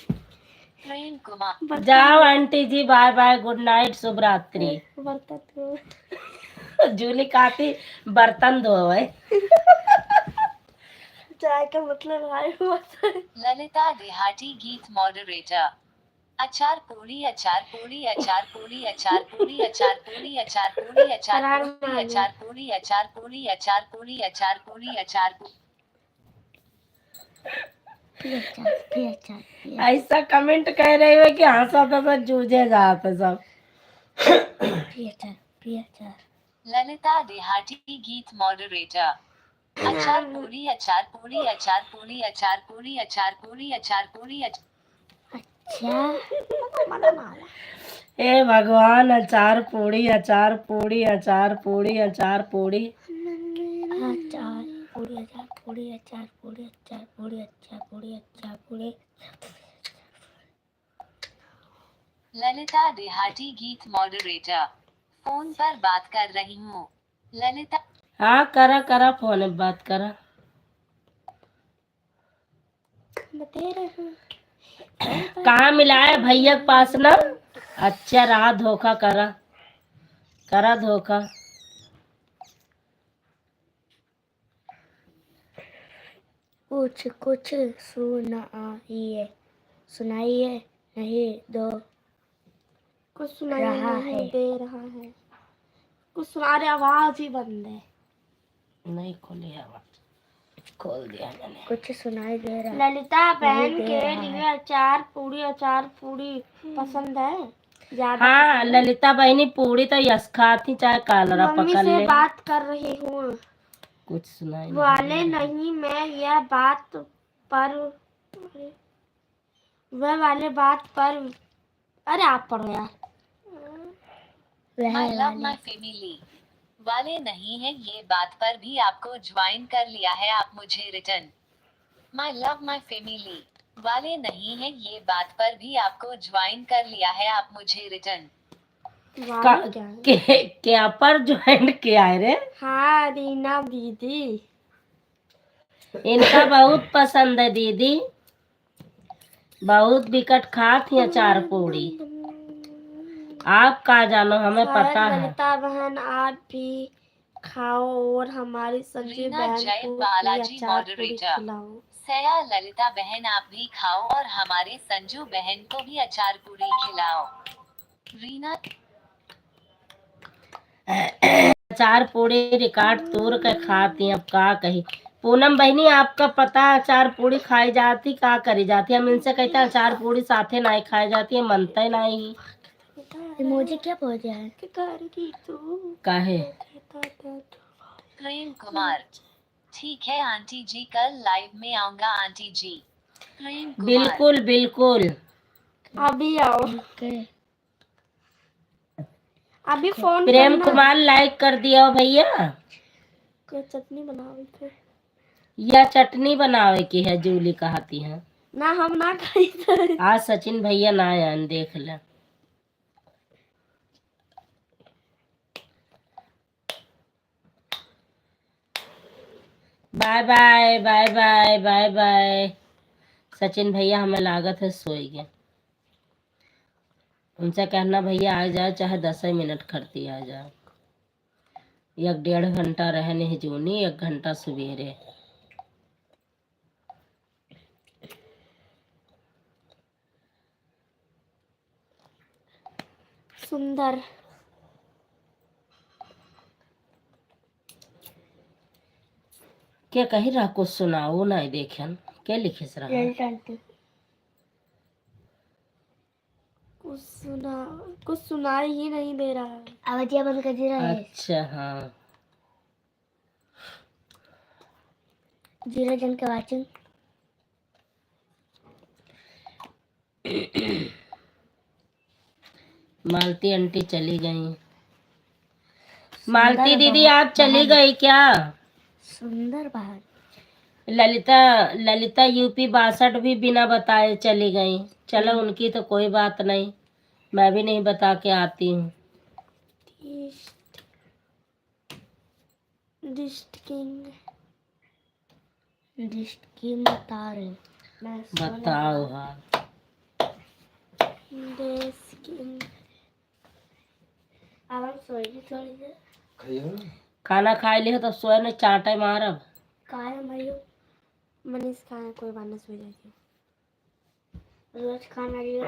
प्रेम कुमार। जाओ आंटी जी, बाय बाय, गुड नाइट, शुभ रात्रि। जूली काफी बर्तन धोए। चाय का मतलब आए हुआ ललिता देहाती गीत मॉडरेटर। अचार पूरी अचार पूरी अचार पूरी अचार पूरी अचार पूरी अचार पूरी अचार पूरी अचार पूरी अचार पूरी अचार पूरी अचार पूरी अचार। ऐसा कमेंट कह रहे हो कि हंसा तो सब जूझे जाते सब। ललिता देहाती गीत मॉडरेटर। अचार पूरी अचार पूरी अचार पूरी अचार पूरी अचार पूरी अचार पूरी हे भगवान, अचार पूड़ी अचार पूड़ी अचार पूड़ी अचार पूड़ी। अचार पूरी अचार पूरी अचार पूरी अचार पूरी अचार पूरी अचार पूरी। ललिता देहाती गीत मॉडरेटर। फोन पर बात कर रही हूँ। ललिता। हाँ, करा करा, फोन में बात करा। बता रही हूँ। कहाँ मिला है भैया के पास ना? अच्छा रहा, धोखा करा करा धोखा। कुछ कुछ सुनाइए सुनाइए नहीं दो कुछ सुनाई नहीं दे रहा है। कुछ सुना रहे, आवाज ही बंद है। नहीं खोली आवाज, खोल दिया मैंने। कुछ सुनाई दे रहा है। ललिता बहन के लिए अचार पूरी पसंद है ज्यादा। हाँ, ललिता बहनी पूड़ी तो यस खाती, चाहे कालरा मम्मी पकड़ से ले। बात कर रही हूँ। कुछ सुनाई वाले नहीं, मैं यह बात पर वह वाले बात पर। अरे आप पढ़ो यार। माई लव माई फैमिली वाले नहीं है, ये बात पर भी आपको ज्वाइन कर लिया है आप मुझे return. My love my family वाले नहीं है, ये बात पर भी आपको ज्वाइन कर लिया है आप मुझे रिटर्न। क्या पर ज्वाइन किया है रे? हाँ, रीना दीदी। इनका बहुत पसंद है दीदी, बहुत बिकट खाती अचार पूड़ी। आप का जानो, हमें पता है। ललिता बहन आप भी खाओ और हमारी संजू रीना बहन जय को भी बालाजी अचार पूरी मॉडरेटर। खिलाओ। सया ललिता बहन आप भी खाओ और हमारे संजू बहन को भी अचार पूरी खिलाओ। रीना। अचार पूड़ी रिकॉर्ड तोड़ के खाती, अब का कही। पूनम बहनी आपका पता अचार पूड़ी खाई जाती, का करी जाती। हम इनसे कहते हैं अचार पूड़ी साथे नहीं खाई जाती है, मनता ही नहीं। मुझे क्या बोल रहा है काहे? प्रेम कुमार। ठीक है आंटी जी, कल लाइव में आऊंगा आंटी जी। प्रेम कुमार। बिल्कुल बिल्कुल, अभी आओ। अभी फोन प्रेम करना। कुमार लाइक कर दिया हो भैया। क्या चटनी बनावे थे? या चटनी बनावे की है, जूली कहती है ना हम ना खाई थे। आज सचिन भैया ना आए, देख ले। Bye bye bye bye bye bye. Sachin भैया हमें लागत है सोई गए। उनसे कहना भैया आ जाए, चाहे 10 मिनट खड़ती आ जाए। 1-1.5 घंटा रहने जूनी, 1 घंटा सवेरे। सुंदर। क्या कही रहा, कुछ सुनाओ नहीं देखन, क्या लिखिस रहा? कुछ सुनाई ही नहीं दे रहा है। आवाज़ बंद कर दे रहा है। अच्छा हाँ, जीरो जन के वाचिंग। मालती आंटी चली गई। मालती दीदी आप चली गई क्या? सुंदर बाहर। ललिता ललिता यूपी 62 भी बिना बताए चली गई। चलो उनकी तो कोई बात नहीं, मैं भी नहीं बता के आती हूँ। डिस्ट किंग बता रहे। बताओ हाल। खाना खा लियो तो सोए ने चाटे मारब। मनीष खाना कोई बात नहीं, सो जाएगी। रोज खाना लियो।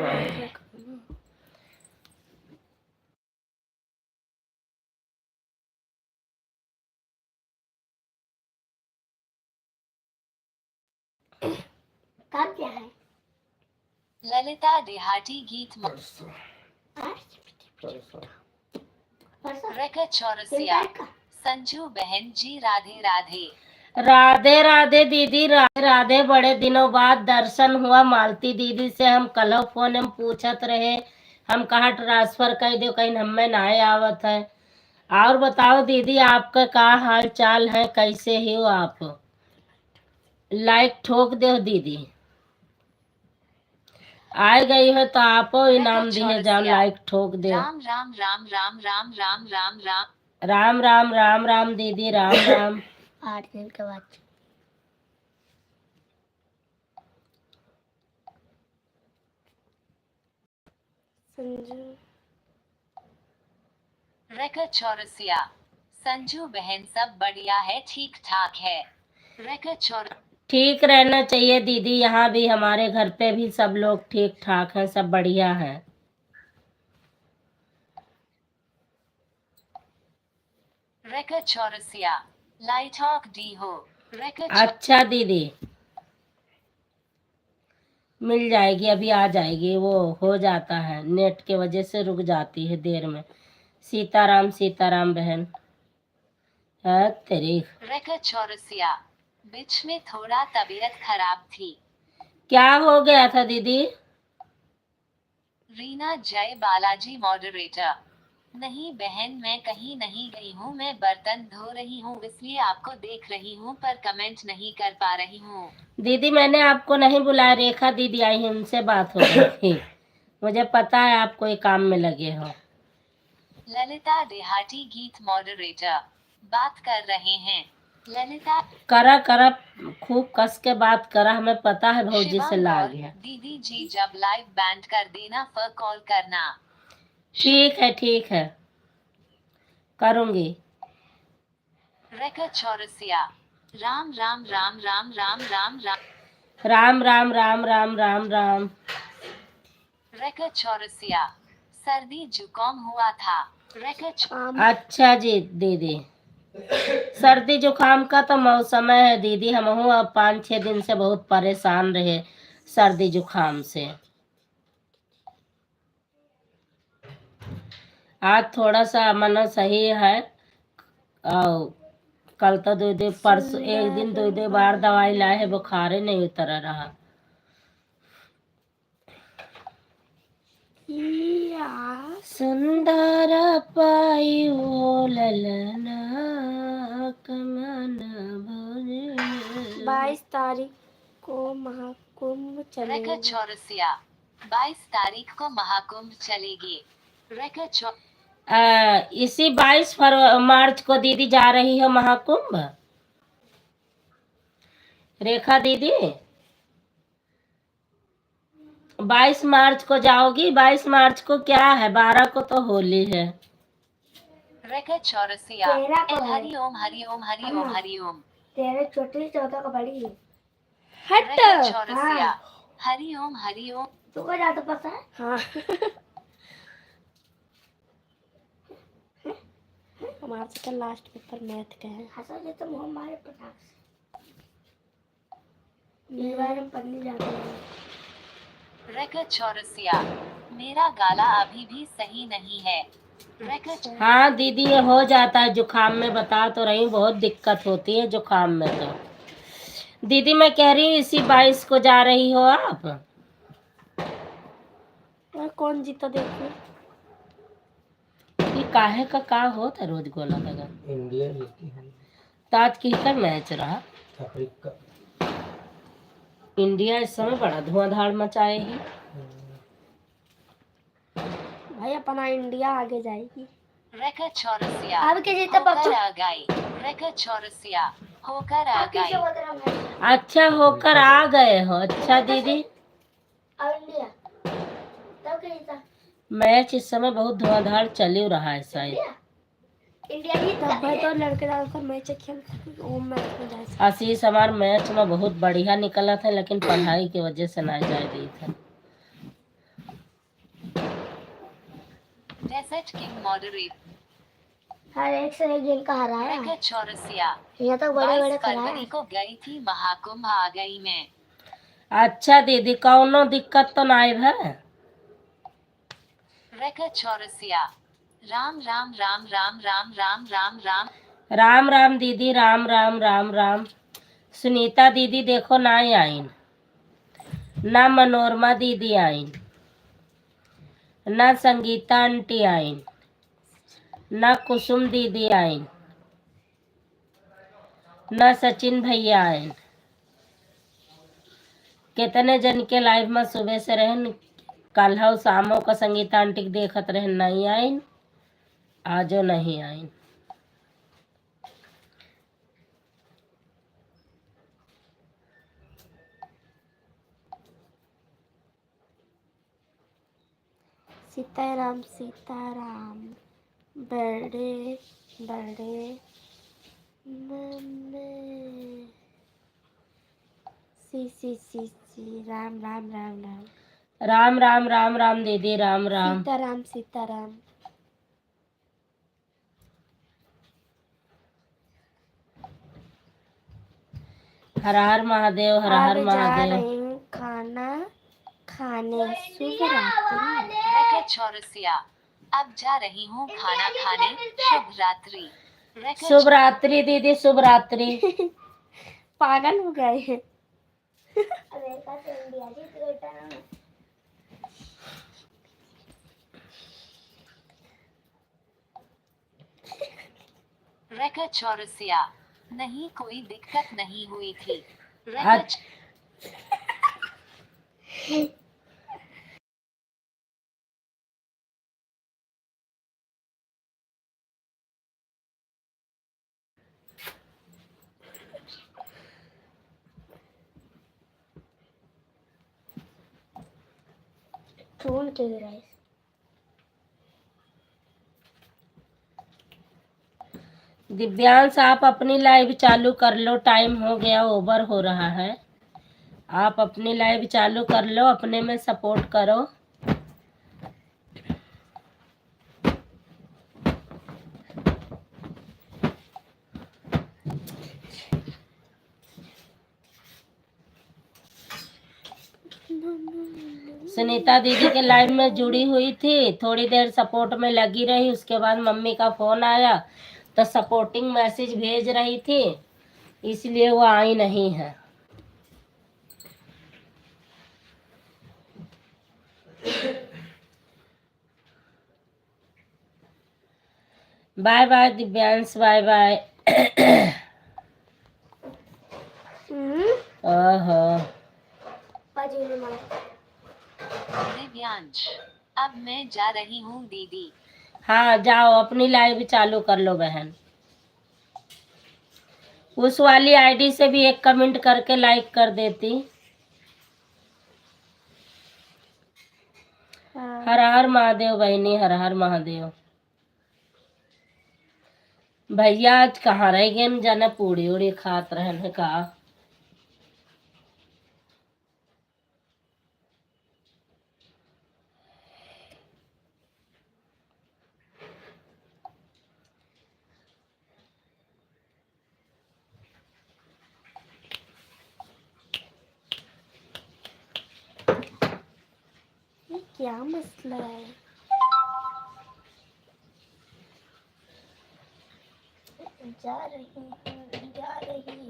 काम क्या है? ललिता देहाती गीत रेखा चौरसिया, संजू बहन जी राधे राधे। राधे राधे दीदी, राधे राधे। बड़े दिनों बाद दर्शन हुआ। मालती दीदी से हम कल फोन में पूछत रहे, हम कहा ट्रांसफर कर दो, कहीं हमें ना आवत है। और बताओ दीदी, आपका क्या हाल चाल है, कैसे हो आप? लाइक ठोक दो दीदी। आ गई हो तो आपो इनाम दिए जाओ, लाइक ठोक दो। राम राम राम राम राम राम राम राम। राम राम राम राम दीदी, राम राम। 8 दिन के बाद संजू रेखा चौरसिया, संजू बहन सब बढ़िया है, ठीक ठाक है। रेखा चौर ठीक रहना चाहिए दीदी, यहाँ भी हमारे घर पे भी सब लोग ठीक ठाक हैं, सब बढ़िया है। रेखा चौरसिया, लाइट ऑफ डी हो। रेखा अच्छा दीदी, मिल जाएगी, अभी आ जाएगी। वो हो जाता है, नेट के वजह से रुक जाती है देर में। सीताराम सीताराम बहन है तेरी। रेखा चौरसिया, बीच में थोड़ा तबीयत खराब थी। क्या हो गया था दीदी? रीना जय बालाजी मॉडरेटर। नहीं बहन, मैं कहीं नहीं गई हूँ, मैं बर्तन धो रही हूँ, इसलिए आपको देख रही हूँ पर कमेंट नहीं कर पा रही हूँ। दीदी मैंने आपको नहीं बुलाया, रेखा दीदी आई है, उनसे बात हो गई थी। मुझे पता है आप कोई काम में लगे हो। ललिता देहाती गीत मॉडरेटर बात कर रहे हैं। ललिता करा करा, खूब कस के बात करा, हमें पता है भौजी से शिवांग लाग और गया। दीदी जी जब लाइव बैंड कर देना फिर कॉल करना। ठीक है, करूंगी। रेखा चौरसिया, राम राम राम राम राम राम राम। राम राम राम राम राम राम। रेखा चौरसिया, सर्दी जुकाम हुआ था। रेखा अच्छा जी दीदी, सर्दी जुकाम का तो मौसम है दीदी, हम अब 5-6 दिन से बहुत परेशान रहे सर्दी जुकाम से। आज थोड़ा सा मन सही है। और कल तो दो परसों एक दिन दो बार दवाई लाए है, बुखार ही नहीं उतर रहा। सुंदर पाई वो ललना कमन भोरे। 22 तारीख को महाकुंभ रेखा चलेगा। चौरसिया, 22 तारीख को महाकुंभ चलेगी। रेखा इसी 22 मार्च को दीदी जा रही है महाकुंभ। रेखा दीदी 22 मार्च को जाओगी? 22 मार्च को क्या है, 12 को तो होली है। रेखा चौरसिया, 13 को है। हरिओम हरिओम हरिओम हरिओम। 13 छोटी 14 को बड़ी। रेखा चौरसिया, हरिओम हरिओम। तुमको ज्यादा पता है? हाँ। हमारा तो लास्ट पेपर मैथ का है। हंसा जे तुम हमारे पटाख से ये बार हम पढ़ने जाते हैं। रेखा चौरसिया, मेरा गला अभी भी सही नहीं है। रेखा हाँ दीदी, ये हो जाता है जुकाम में, बता तो रही हूँ, बहुत दिक्कत होती है जुकाम में। तो दीदी मैं कह रही हूँ इसी 22 को जा रही हो आप? और कौन जीता देखो। ये काहे का होता रोज गोला लगा। इंडिया जीती है, ताज की का मैच रहा। अफ्रीका। इंडिया इस समय बड़ा धुआंधार मचाएगी। भाई अपना इंडिया आगे जाएगी। रेखा चौरसिया, अब के जीता होकर आ गई। रेखा चौरसिया, होकर आ गई। अच्छा होकर आ गए हो। अच्छा दीदी, और इंडिया तब के जीता। मैच इस समय बहुत धुआंधार चल ही रहा है शायद। इंडिया जीता। भाई तो लड़के डालकर मैच खेल वो मैच में जाए। आशीष हमार मैच में बहुत बढ़िया निकला था, लेकिन पढ़ाई की वजह से ना जा रही था। Desert king moderate. हर एक से एक गेम का हरा है। रेखा चौरसिया, ये तो बड़े 22 खड़ा फरवरी है। को गई थी महाकुंभ, आ गई मैं। अच्छा दीदी, कौनो दिक्कत तो नहीं है? रेखा चौरसिया। राम राम राम राम राम राम राम राम। राम राम दीदी, राम राम राम राम। सुनीता दीदी देखो ना ही आईन, ना मनोरमा दीदी आईन, ना संगीता आंटी आईन, ना कुसुम दीदी आईन, ना सचिन भैया आईन। कितने जन के लाइव में सुबह से रहन, कल हो शामों का संगीता आंटी के देखत रहन, नहीं आईन, आजो नहीं आईन। सीताराम सीताराम, बड़े बड़े मम्मी, सी राम राम राम राम। राम राम राम राम दीदी, राम राम। सीताराम सीताराम। हर हर महादेव, हर हर अब जा महादेव। रही हूँ खाना खाने। शुभ रात्रि। रेखा चौरसिया। अब जा रही हूँ खाना खाने। शुभ रात्रि। रेखा शुभ रात्रि दीदी, शुभ रात्रि। पागल हो गए हैं। रेखा चौरसिया। नहीं, कोई दिक्कत नहीं हुई थी। रेखा आज फोन क्यों गिरा है? दिव्यांश आप अपनी लाइव चालू कर लो, टाइम हो गया, ओवर हो रहा है। आप अपनी लाइव चालू कर लो, अपने में सपोर्ट करो। सुनीता दीदी के लाइव में जुड़ी हुई थी, थोड़ी देर सपोर्ट में लगी रही, उसके बाद मम्मी का फोन आया तो सपोर्टिंग मैसेज भेज रही थी, इसलिए वो आई नहीं है। Bye bye Divyansh, bye bye. ओहो, दिव्यांश। अब मैं जा रही हूँ दीदी। हाँ जाओ, अपनी लाइव चालू कर लो बहन। उस वाली आईडी से भी एक कमेंट करके लाइक कर देती। हर हर महादेव बहनी, हर हर महादेव। भैया आज कहाँ रह गए, जाने पूड़ी उड़ी खात रहने का। ये क्या मसला है? जा रही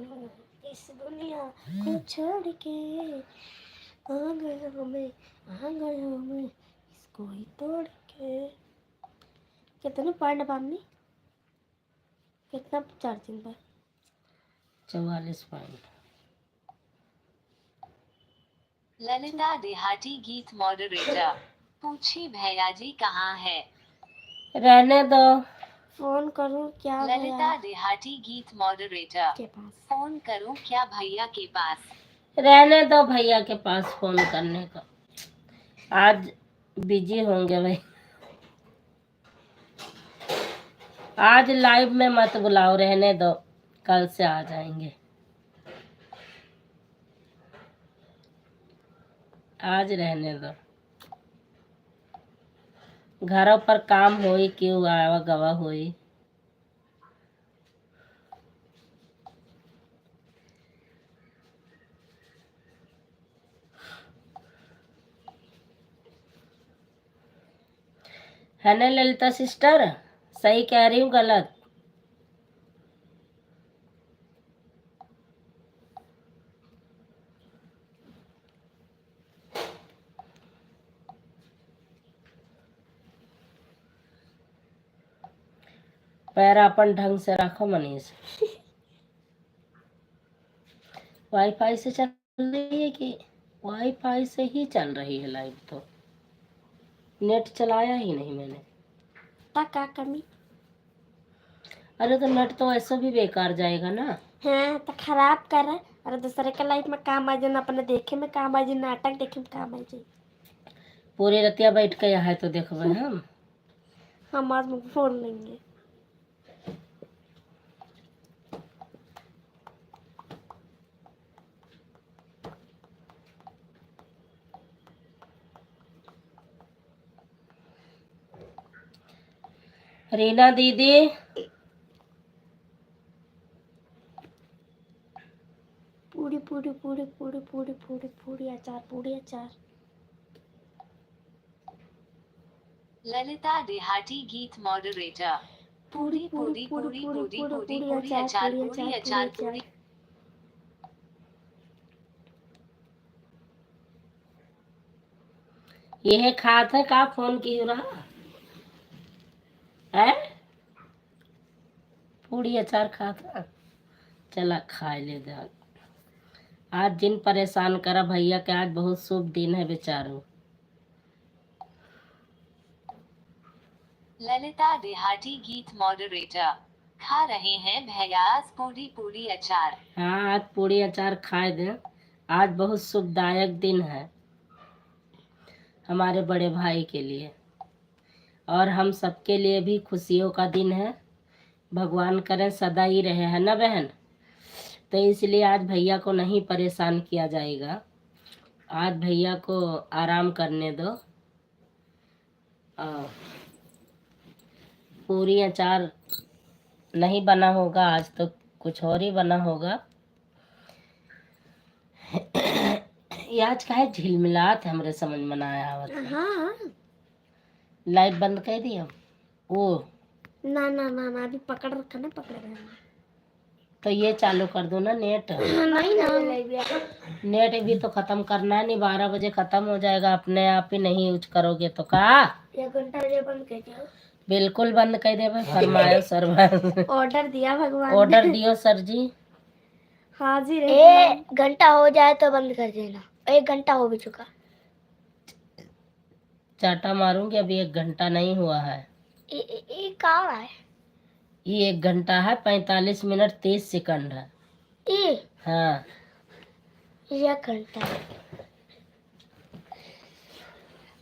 हूँ इस दुनिया को छोड़ के, आ गया मैं इसको ही तोड़ के। कितने पॉइंट पामनी? कितना चार्जिंग पर? 44 पॉइंट। ललिता देहाती गीत मॉडरेटर। पूछी भैया जी कहाँ है? रहने दो। फोन करूँ क्या ललिता भैया देहाती गीत मॉडरेटर। के पास? फोन करूँ क्या भैया के पास? रहने दो भैया के पास फोन करने का, आज बिजी होंगे भाई। आज लाइव में मत बुलाओ, रहने दो, कल से आ जाएंगे। आज रहने दो, घरों पर काम होई, क्यों आवा गवा होई। है ना ललिता सिस्टर? सही कह रही हूँ गलत? पैर अपन ढंग से रखो मनीष। वाईफाई से चल रही है कि वाईफाई से ही चल रही है लाइव? तो नेट चलाया ही नहीं मैंने। क्या कमी? अरे तो नेट तो ऐसा भी बेकार जाएगा ना। हाँ तो खराब कर रहा है। अरे दूसरे के लाइफ में काम आ जाए, अपने देखे में काम आ जाए, नाटक देखे में काम आ जाए। पूरी रतिया बैठ के यहाँ तो देखबे हम आज मुझे फोन लेंगे। रीना दीदी पूरी पूरी पूरी पूरी पूरी पूरी पूरी अचार, पूरी अचार। ललिता देहाती गीत मॉडरेटर। पूरी पूरी पूरी पूरी पूरी पूरी अचार, पूरी अचार, पूरी। यह खात है का फोन की हो रहा है? पूरी अचार खाता। चला खा ले जा। आज जिन परेशान करा भैया के, आज बहुत शुभ दिन है बेचारों। ललिता देहाती गीत मॉडरेटर। खा रहे हैं भैया आज पूरी पूरी अचार। हाँ आज पूरी अचार खाए दे। आज बहुत शुभदायक दिन है हमारे बड़े भाई के लिए, और हम सबके लिए भी खुशियों का दिन है। भगवान करें सदा ही रहे, है ना बहन? तो इसलिए आज भैया को नहीं परेशान किया जाएगा। आज भैया को आराम करने दो। पूरी अचार नहीं बना होगा आज, तो कुछ और ही बना होगा। ये आज का है झिलमिलात, हमरे समझ में ना आया आवत। हाँ लाइट बंद कर दिया वो। ना ना ना ना, अभी पकड़ रखा ना, पकड़ रहा है। तो ये चालू कर दो ना नेट। नहीं ना, नेट भी तो खत्म करना है, नहीं 12 बजे खत्म हो जाएगा। अपने आप ही नहीं यूज करोगे तो का? 1 घंटा पहले बंद कर दिया। बिल्कुल बंद कर दे भाई। फरमायो सर। ऑर्डर दिया भगवान ऑर्डर दियो सर जी। हाजिर है। 1 घंटा हो जाए तो बंद कर देना। 1 घंटा हो भी चुका। चाटा मारूंगी, अभी 1 घंटा नहीं हुआ है। ये कहाँ है? ये 1 घंटा है 45 मिनट 30 सेकंड है। ये हाँ 1 घंटा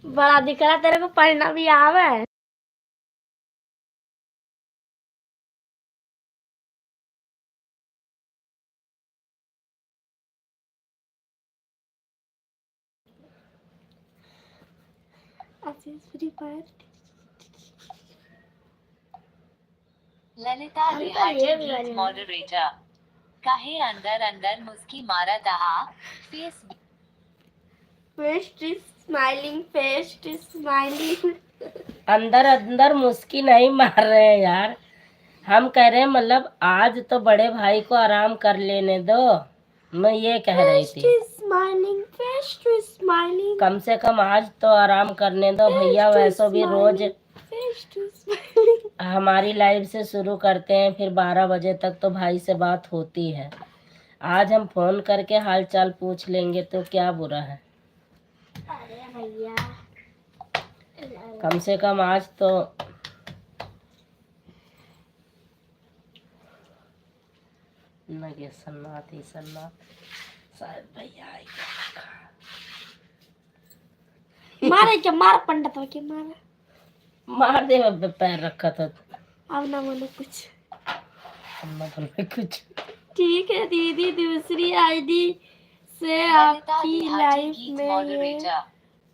बड़ा दिख रहा तेरे को, पढ़ना भी आवे। फ्री फायर ललिता देहाती गीत मॉडरेटर। काहे अंदर अंदर मुस्की मारा दहा face. Fest smiling, fest smiling. अंदर अंदर मुस्की नहीं मार रहे हैं यार। हम कह रहे हैं मतलब आज तो बड़े भाई को आराम कर लेने दो। मैं ये कह रही थी स्माइलिंग, फेस्ट स्माइलिंग। कम से कम आज तो आराम करने दो भैया। वैसे भी रोज फेस्ट स्माइलिंग। हमारी लाइव से शुरू करते हैं, फिर 12 बजे तक तो भाई से बात होती है। आज हम फोन करके हाल चाल पूछ लेंगे तो क्या बुरा है? अरे भैया कम से कम आज तो नगे सन्नाथ ही सन्नाथ। शायद भैया आएगा। मारे क्या? मार पंडित हो के मारा। मार दे अब पैर रखा था। अब ना बोलो कुछ। अब ना बोले कुछ। ठीक है दीदी, दूसरी आईडी से ललिता आपकी देहाती लाइफ गीत में ये मॉडरेटर।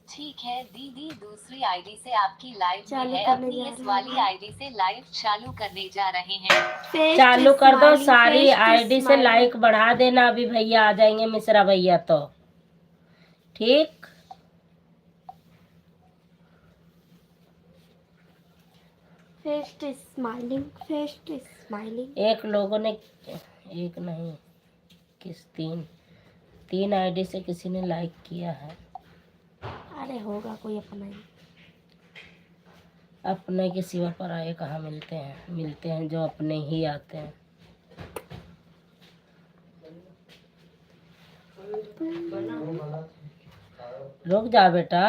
ठीक है दीदी, दूसरी आईडी से आपकी लाइव चालू में है। करने अपनी जा इस रहे वाली हैं। आईडी से लाइव चालू करने जा रहे हैं। फेस्ट चालू कर दो स्माइलिंग, सारी फेस्ट आईडी से स्माइलिंग। लाइक बढ़ा देना। अभी भैया आ जाएंगे, मिश्रा भैया तो ठीक। Fest smiling, fest smiling. एक लोगों ने, एक नहीं तीन आईडी से किसी ने लाइक किया है। अरे होगा कोई अपना ही। अपने के सिवा पराये कहाँ मिलते हैं जो अपने ही आते हैं। रुक जा बेटा।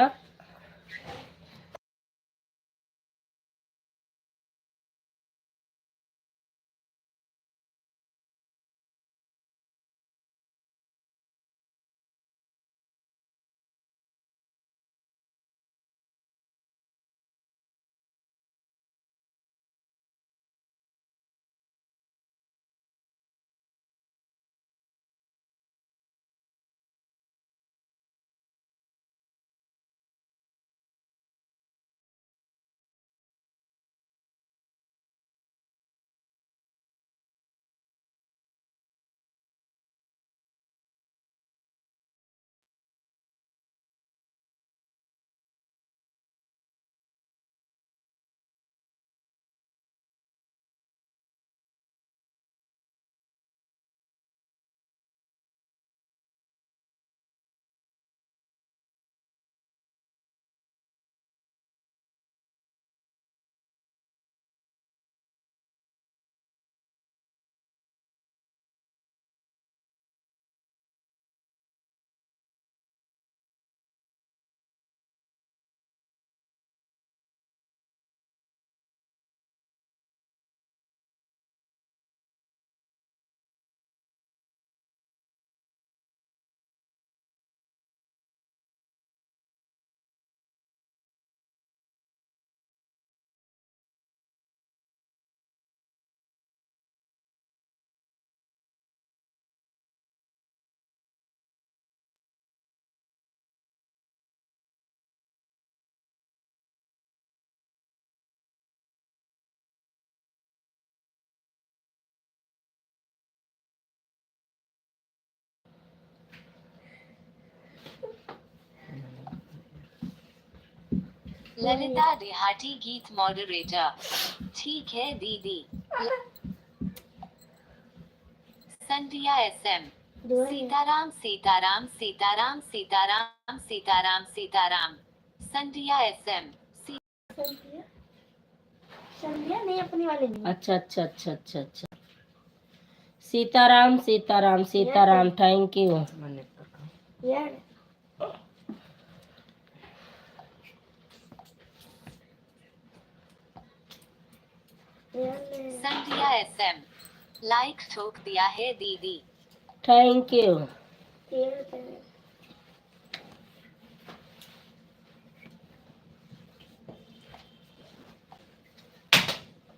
ललिता देहाती गीत मॉडरेटर। ठीक है दीदी। संध्या SM। सीताराम सीताराम सीताराम सीताराम सीताराम सीताराम। संध्या SM। संध्या नहीं, अपनी वाली नहीं। अच्छा। Sitaram Sitaram Sitaram, thank you. यार संध्या SM। लाइक ठोक दिया है दीदी। Thank you.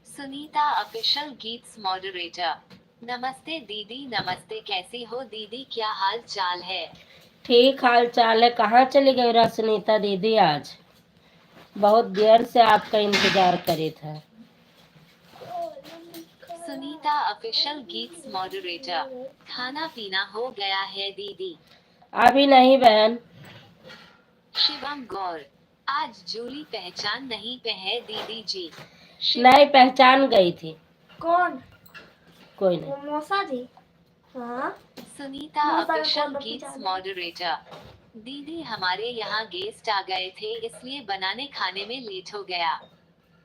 Sunita official Geets moderator. नमस्ते दीदी, नमस्ते, कैसी हो दीदी, क्या हाल चाल है? ठीक हाल चाल है। कहाँ चली गई सुनीता दीदी? आज बहुत देर से आपका इंतजार करे था। Sunita official Geets moderator. खाना पीना हो गया है दीदी? अभी नहीं बहन। शिवम गौर। आज जूली पहचान नहीं पे है दीदी जी। नहीं पहचान गई थी। कौन? कोई नहीं। वो मौसा जी। हाँ। सुनीता मौसा का ऑफिशियल कौन गीत्स पहचान? मॉडरेटर। दीदी हमारे यहाँ गेस्ट आ गए थे, इसलिए बनाने खाने में लेट हो गया।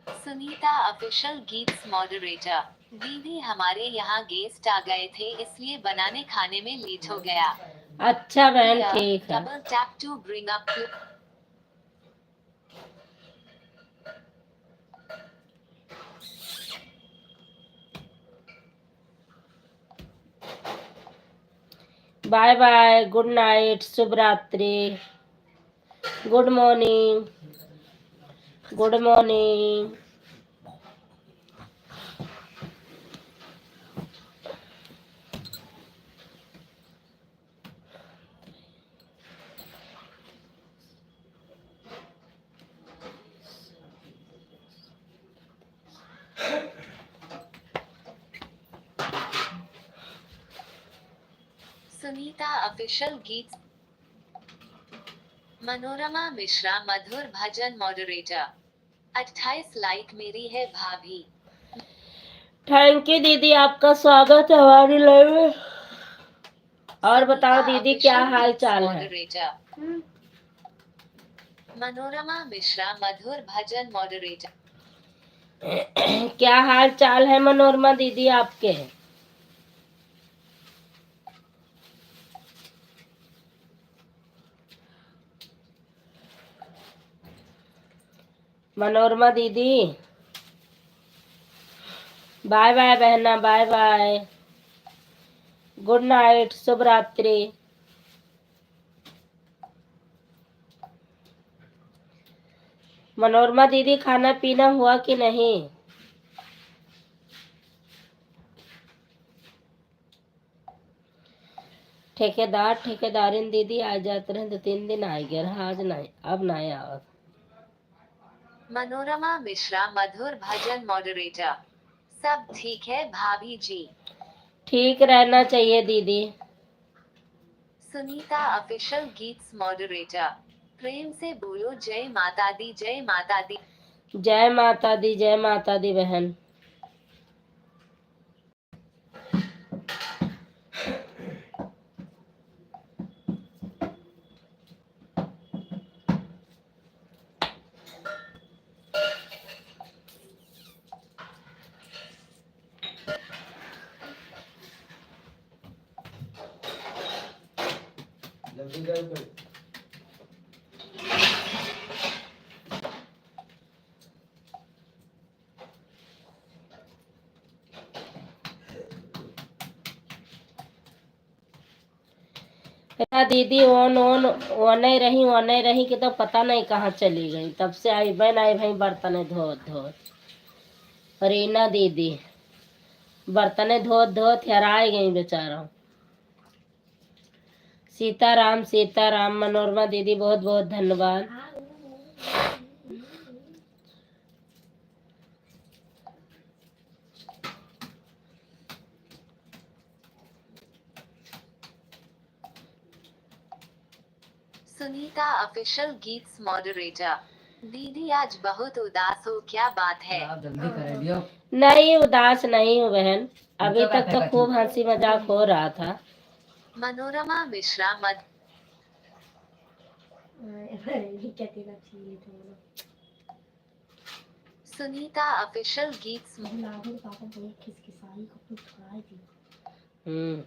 Sunita official Geets moderator. दीदी हमारे यहाँ गेस्ट आ गए थे, इसलिए बनाने खाने में लेट हो गया। अच्छा बहन ठीक है। Double tap to bring up. Bye bye, good night, शुभ रात्रि, good morning, good morning. Sunita official Geet. Manorama Mishra Madhur Bhajan moderator. 28 like मेरी है भाभी। थैंक यू दीदी, आपका स्वागत है हमारी लाइव में। और बताओ सुनीता दीदी, क्या official हाल Geeks चाल है? moderator। मनोरमा मिश्रा मधुर भजन मॉडरेटर। क्या हाल चाल है मनोरमा दीदी आपके? मनोरमा दीदी, बाय बाय बहना, बाय बाय, गुड नाइट, शुभ रात्रि। मनोरमा दीदी, खाना पीना हुआ कि नहीं? ठेकेदार ठेकेदारिन दीदी आ जाते रहे, 2-3 दिन आ गया, आज नहीं, अब नहीं आओ। मनोरमा मिश्रा मधुर भजन मॉडरेटर। सब ठीक है भाभी जी। ठीक रहना चाहिए दीदी। Sunita official Geets moderator. प्रेम से बोलो जय माता दी, जय माता दी। जय माता दी, जय माता दी बहन। जल्दी जाओ कोई। ना दीदी, वो नहीं रही, वो नहीं रही कि तो पता नहीं कहाँ चली गई। तब से आई बहन, आई भाई बर्तन धोत धोत। रीना दीदी बर्तन धोत धोत हराई गई बेचारा। सीताराम सीताराम। मनोरमा दीदी, बहुत बहुत धन्यवाद। Sunita official Geets moderator. दीदी आज बहुत उदास हो, क्या बात है? आप जल्दी कर दियो। नहीं, उदास नहीं हूँ बहन, अभी तो तक तो क्या खूब हंसी मजाक हो रहा था। मनोरमा मिश्रा मध सुनीता ऑफिशियल गीट्स हम्म।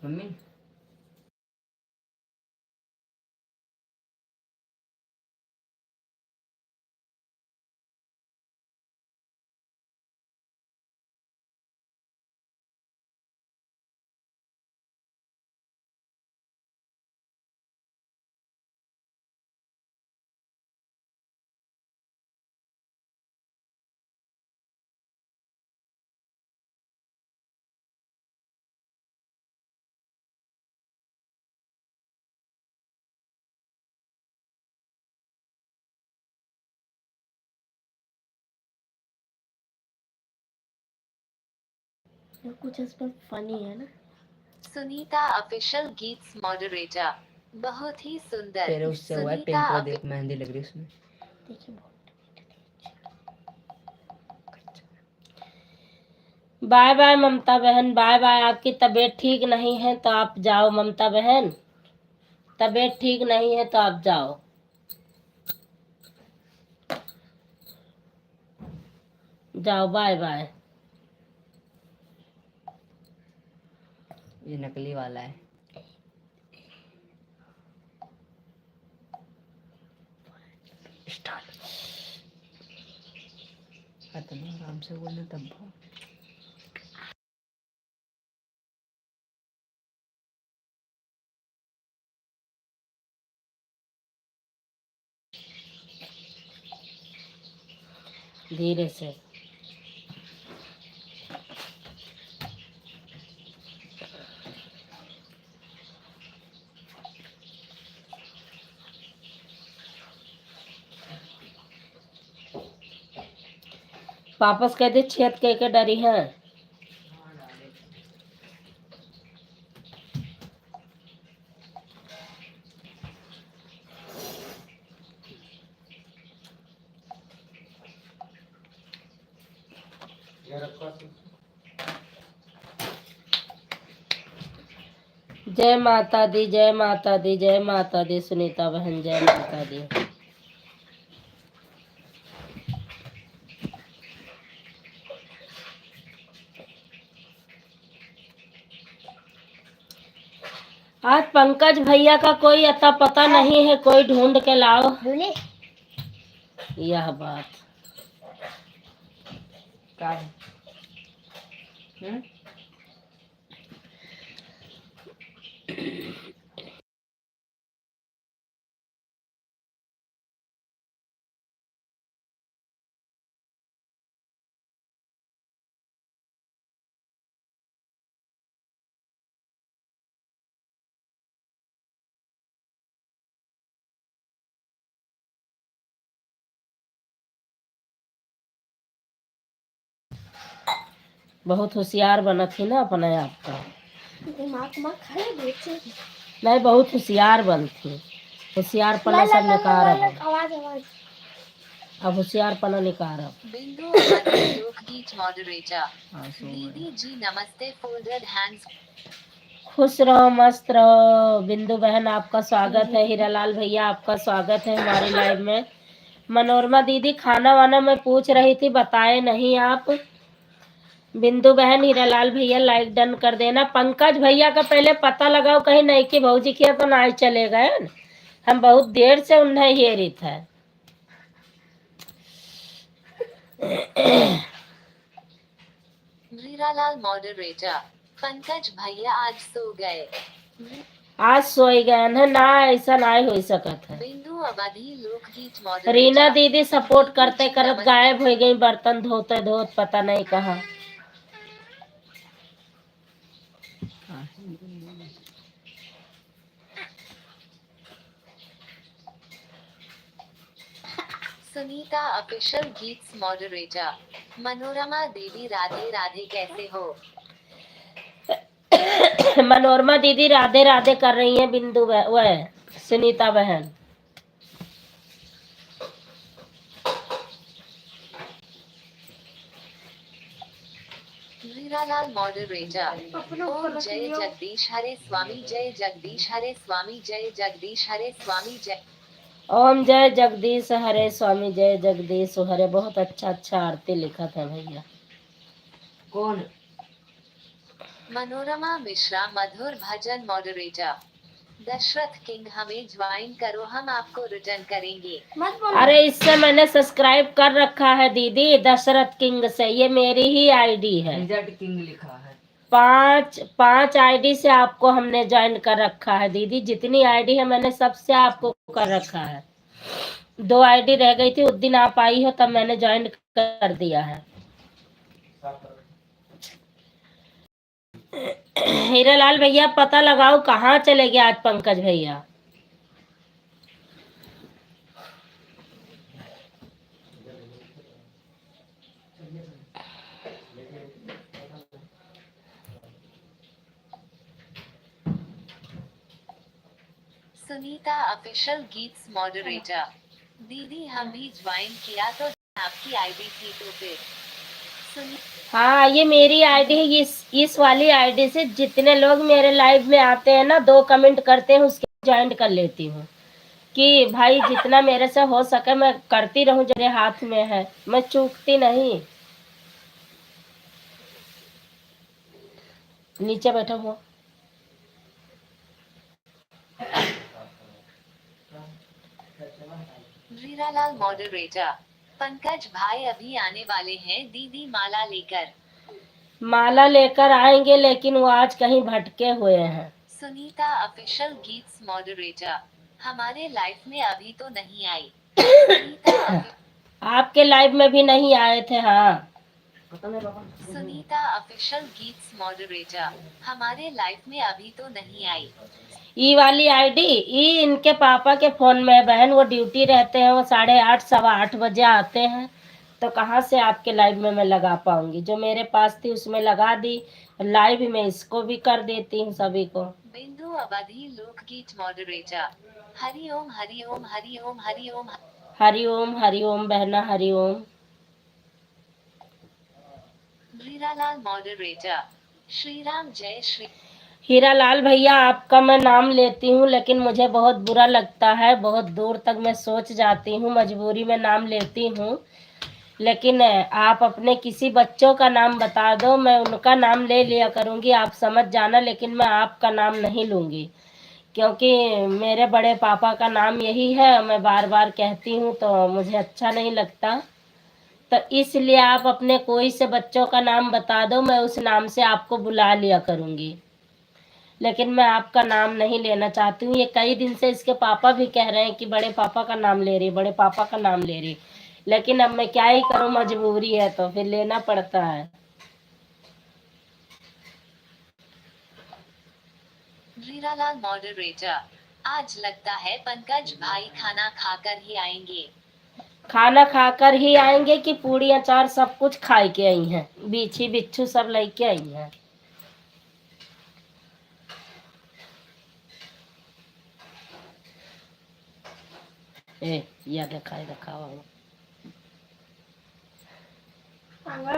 मम्मी कुछ इस पर फनी है ना। Sunita official Geets moderator. बहुत ही सुंदर। तेरे उससे हुआ है, सुनीता पिंक को ऑफि- देख, मेहंदी लग रही है उसमें। देखिए बाय बाय ममता बहन, बाय बाय। आपकी तबीयत ठीक नहीं है तो आप जाओ ममता बहन, तबीयत ठीक नहीं है तो आप जाओ। जाओ, बाय बाय। ये नकली वाला है। स्टार्ट। आराम से बोलना तब। धीरे से। वापस कह दे, छेद कह के डरी है। जय माता दी, जय माता दी, जय माता दी सुनीता बहन, जय माता दी। आज पंकज भैया का कोई अता पता नहीं है, कोई ढूंढ के लाओ। यह बात का है? बहुत होशियार बना थी ना अपने आप का। दिमाग में खड़े बेचे नहीं, बहुत होशियार बन थी। होशियार पना सब निकार आवाज आवाज अब होशियार पना निकार। बिंदु अवधि लोकगीत मॉडरेटर। दीदी जी नमस्ते। Folded hands. खुश रहो, मस्त रहो। बिंदु बहन आपका स्वागत है। हीरालाल भैया आपका स्वागत है हमारी लाइव में। मनोरमा दीदी खाना वाना मैं पूछ रही थी, बताए नहीं आप। बिंदु बहन, हीरालाल भैया लाइक डन कर देना। पंकज भैया का पहले पता लगाओ, कहीं नहीं कि भौजी किया तो ना चले गए। हम बहुत देर से उन्हें हेरी था। हीरालाल मॉडरेटर। पंकज भैया आज सो गए। आज सोई गए हैं ना, ऐसा ना हो सकत है। बिंदु अवधि लोकगीत मॉडरेटर। रीना दीदी सपोर्ट करते करत गायब हो गई, बर्तन धोते धोत पता नहीं कहाँ। Sunita official Geets moderator. मनोरमा देवी राधे राधे कैसे हो? मनोरमा दीदी राधे राधे कर रही हैं। बिंदु वह सुनीता बहन। हीरालाल मॉडरेटर। ओम जय जगदीश हरे स्वामी, जय जगदीश हरे स्वामी, जय जगदीश हरे स्वामी, जय। ओम जय जगदीश हरे स्वामी, जय जगदीश हरे। बहुत अच्छा आरती लिखा था भैया। कौन? मनोरमा मिश्रा मधुर भजन मॉडरेटर। दशरथ किंग हमें ज्वाइन करो, हम आपको रिटर्न करेंगे। अरे इससे मैंने सब्सक्राइब कर रखा है दीदी, दशरथ किंग से। ये मेरी ही आईडी है। रिजल्ट किंग लिखा है। पांच आईडी से आपको हमने ज्वाइन कर रखा है दीदी। जितनी आईडी है मैंने सबसे आपको कर रखा है। 2 आईडी रह गई थी, उस दिन आप आई हो तब मैंने ज्वाइन कर दिया है। हीरालाल भैया पता लगाओ कहाँ चले गए आज पंकज भैया। Sunita official Geets moderator. दीदी हम भी ज्वाइन किया तो आपकी आईडी थी तो फिर। हाँ, ये मेरी आईडी है। इस वाली आईडी से जितने लोग मेरे लाइव में आते हैं ना, 2 कमेंट करते हैं, उसके ज्वाइन कर लेती हूँ कि भाई जितना मेरे से हो सके मैं करती रहूं। जो मेरे हाथ में है मैं चूकती नहीं। नीचे बैठा हुआ। हीरालाल मॉडरेटर। पंकज भाई अभी आने वाले हैं दीदी माला लेकर। माला लेकर आएंगे, लेकिन वो आज कहीं भटके हुए हैं। Sunita official Geets moderator. हमारे लाइफ में अभी तो नहीं आई। सुनीता आपके लाइव में भी नहीं आए थे। हाँ, सुनीता ऑफिशियल गीत्स मॉडरेटर। हमारे लाइफ में अभी तो नहीं आई। ई वाली आईडी इनके पापा के फोन में है बहन। वो ड्यूटी रहते हैं, वो 8:30 8:15 बजे आते हैं, तो कहाँ से आपके लाइव में मैं लगा पाऊंगी। जो मेरे पास थी उसमें लगा दी, लाइव में इसको भी कर देती हूँ सभी को। बिंदु अवधि लोकगीत मॉडरेटर। हरिओम हरिओम हरिओम हरिओम। हरिओम हरिओम बहना, हरिओम। हीरालाल मॉडरेटर। श्री राम जय श्री। हीरालाल भैया, आपका मैं नाम लेती हूँ लेकिन मुझे बहुत बुरा लगता है, बहुत दूर तक मैं सोच जाती हूँ, मजबूरी में नाम लेती हूँ। लेकिन आप अपने किसी बच्चों का नाम बता दो, मैं उनका नाम ले लिया करूँगी, आप समझ जाना, लेकिन मैं आपका नाम नहीं लूँगी, क्योंकि मेरे बड़े पापा का नाम यही है, मैं बार बार कहती हूँ तो मुझे अच्छा नहीं लगता। तो इसलिए आप अपने कोई से बच्चों का नाम बता दो, मैं उस नाम से आपको बुला लिया करूँगी, लेकिन मैं आपका नाम नहीं लेना चाहती हूँ। ये कई दिन से इसके पापा भी कह रहे हैं कि बड़े पापा का नाम ले रही, बड़े पापा का नाम ले रही, लेकिन अब मैं क्या ही करूँ, मजबूरी है तो फिर लेना पड़ता है। हीरालाल मॉडरेटर। आज लगता है पंकज भाई खाना खाकर ही आएंगे। खाना खाकर ही आएंगे कि पूड़ी अचार सब कुछ खाई के आई हैं, बीछी बिच्छू सब लेके आई हैं। या दिखाई दिखावा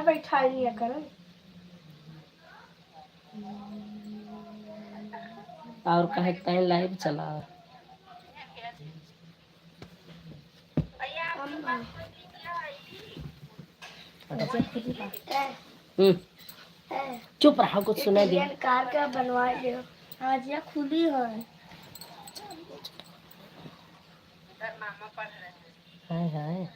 बैठा लिया करो। और कहे कहीं लाइव चला। चुप रहो, कुछ सुना दिया। कार का बनवा लियो, आज यह खुली है। हाय हाय।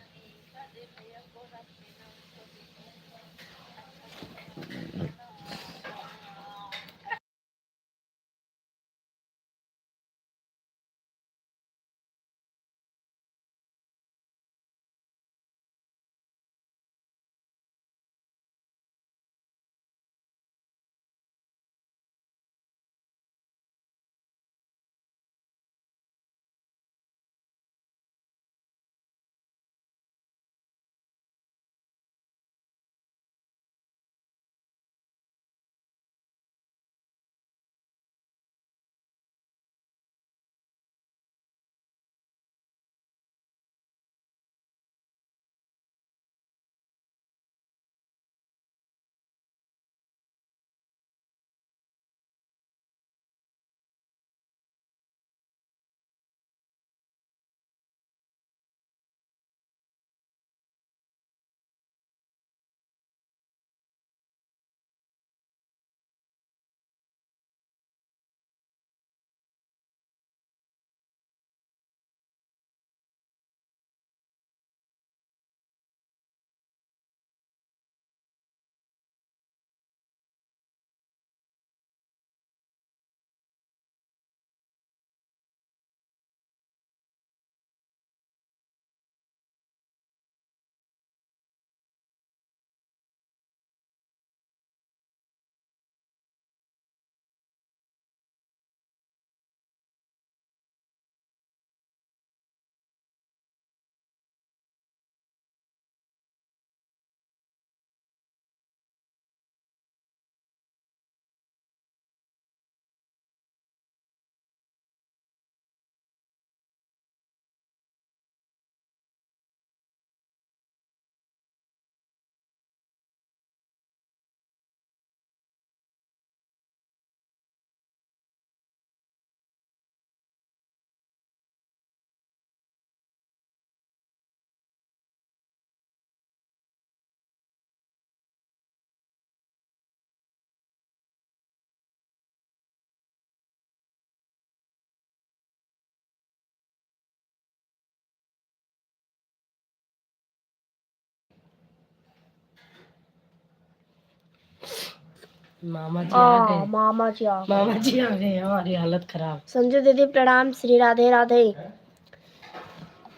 मामा जी आ गए। मामा जी आ गए। मामा जी आ गए, हमारी हालत खराब। संजू दीदी प्रणाम, श्री राधे राधे।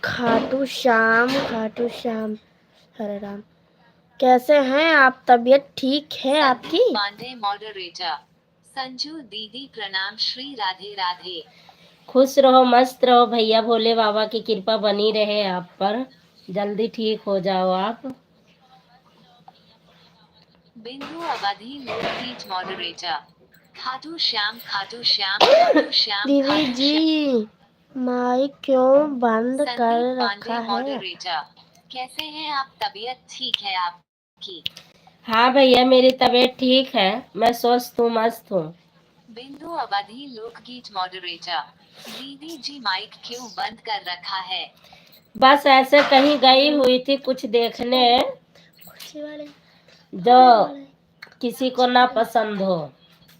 खाटू श्याम हरे राम। कैसे हैं आप, तबीयत ठीक है आपकी? संदीप पांडे मॉडरेटर। संजू दीदी प्रणाम, श्री राधे राधे। खुश रहो, मस्त रहो भैया, भोले बाबा की कृपा बनी रहे आप पर, जल्दी ठीक हो जाओ आप। बिंदु अवधि मूलपीठ मॉडरेटर। खाटू श्याम खाटू श्याम खाटू श्याम दीदी खाटू जी माइक क्यों बंद संदीप कर पांडे रखा है? मॉडरेटर। कैसे हैं आप, तबीयत ठीक है आपकी? हाँ भैया, मेरी तबीयत ठीक है, मैं स्वस्थ हूँ, मस्त हूँ। बिंदु अवधि लोकगीत मॉडरेटर। दीदी जी माइक क्यों बंद कर रखा है? बस ऐसे कहीं गई हुई थी कुछ देखने, खुशी वाले जो किसी को ना पसंद हो,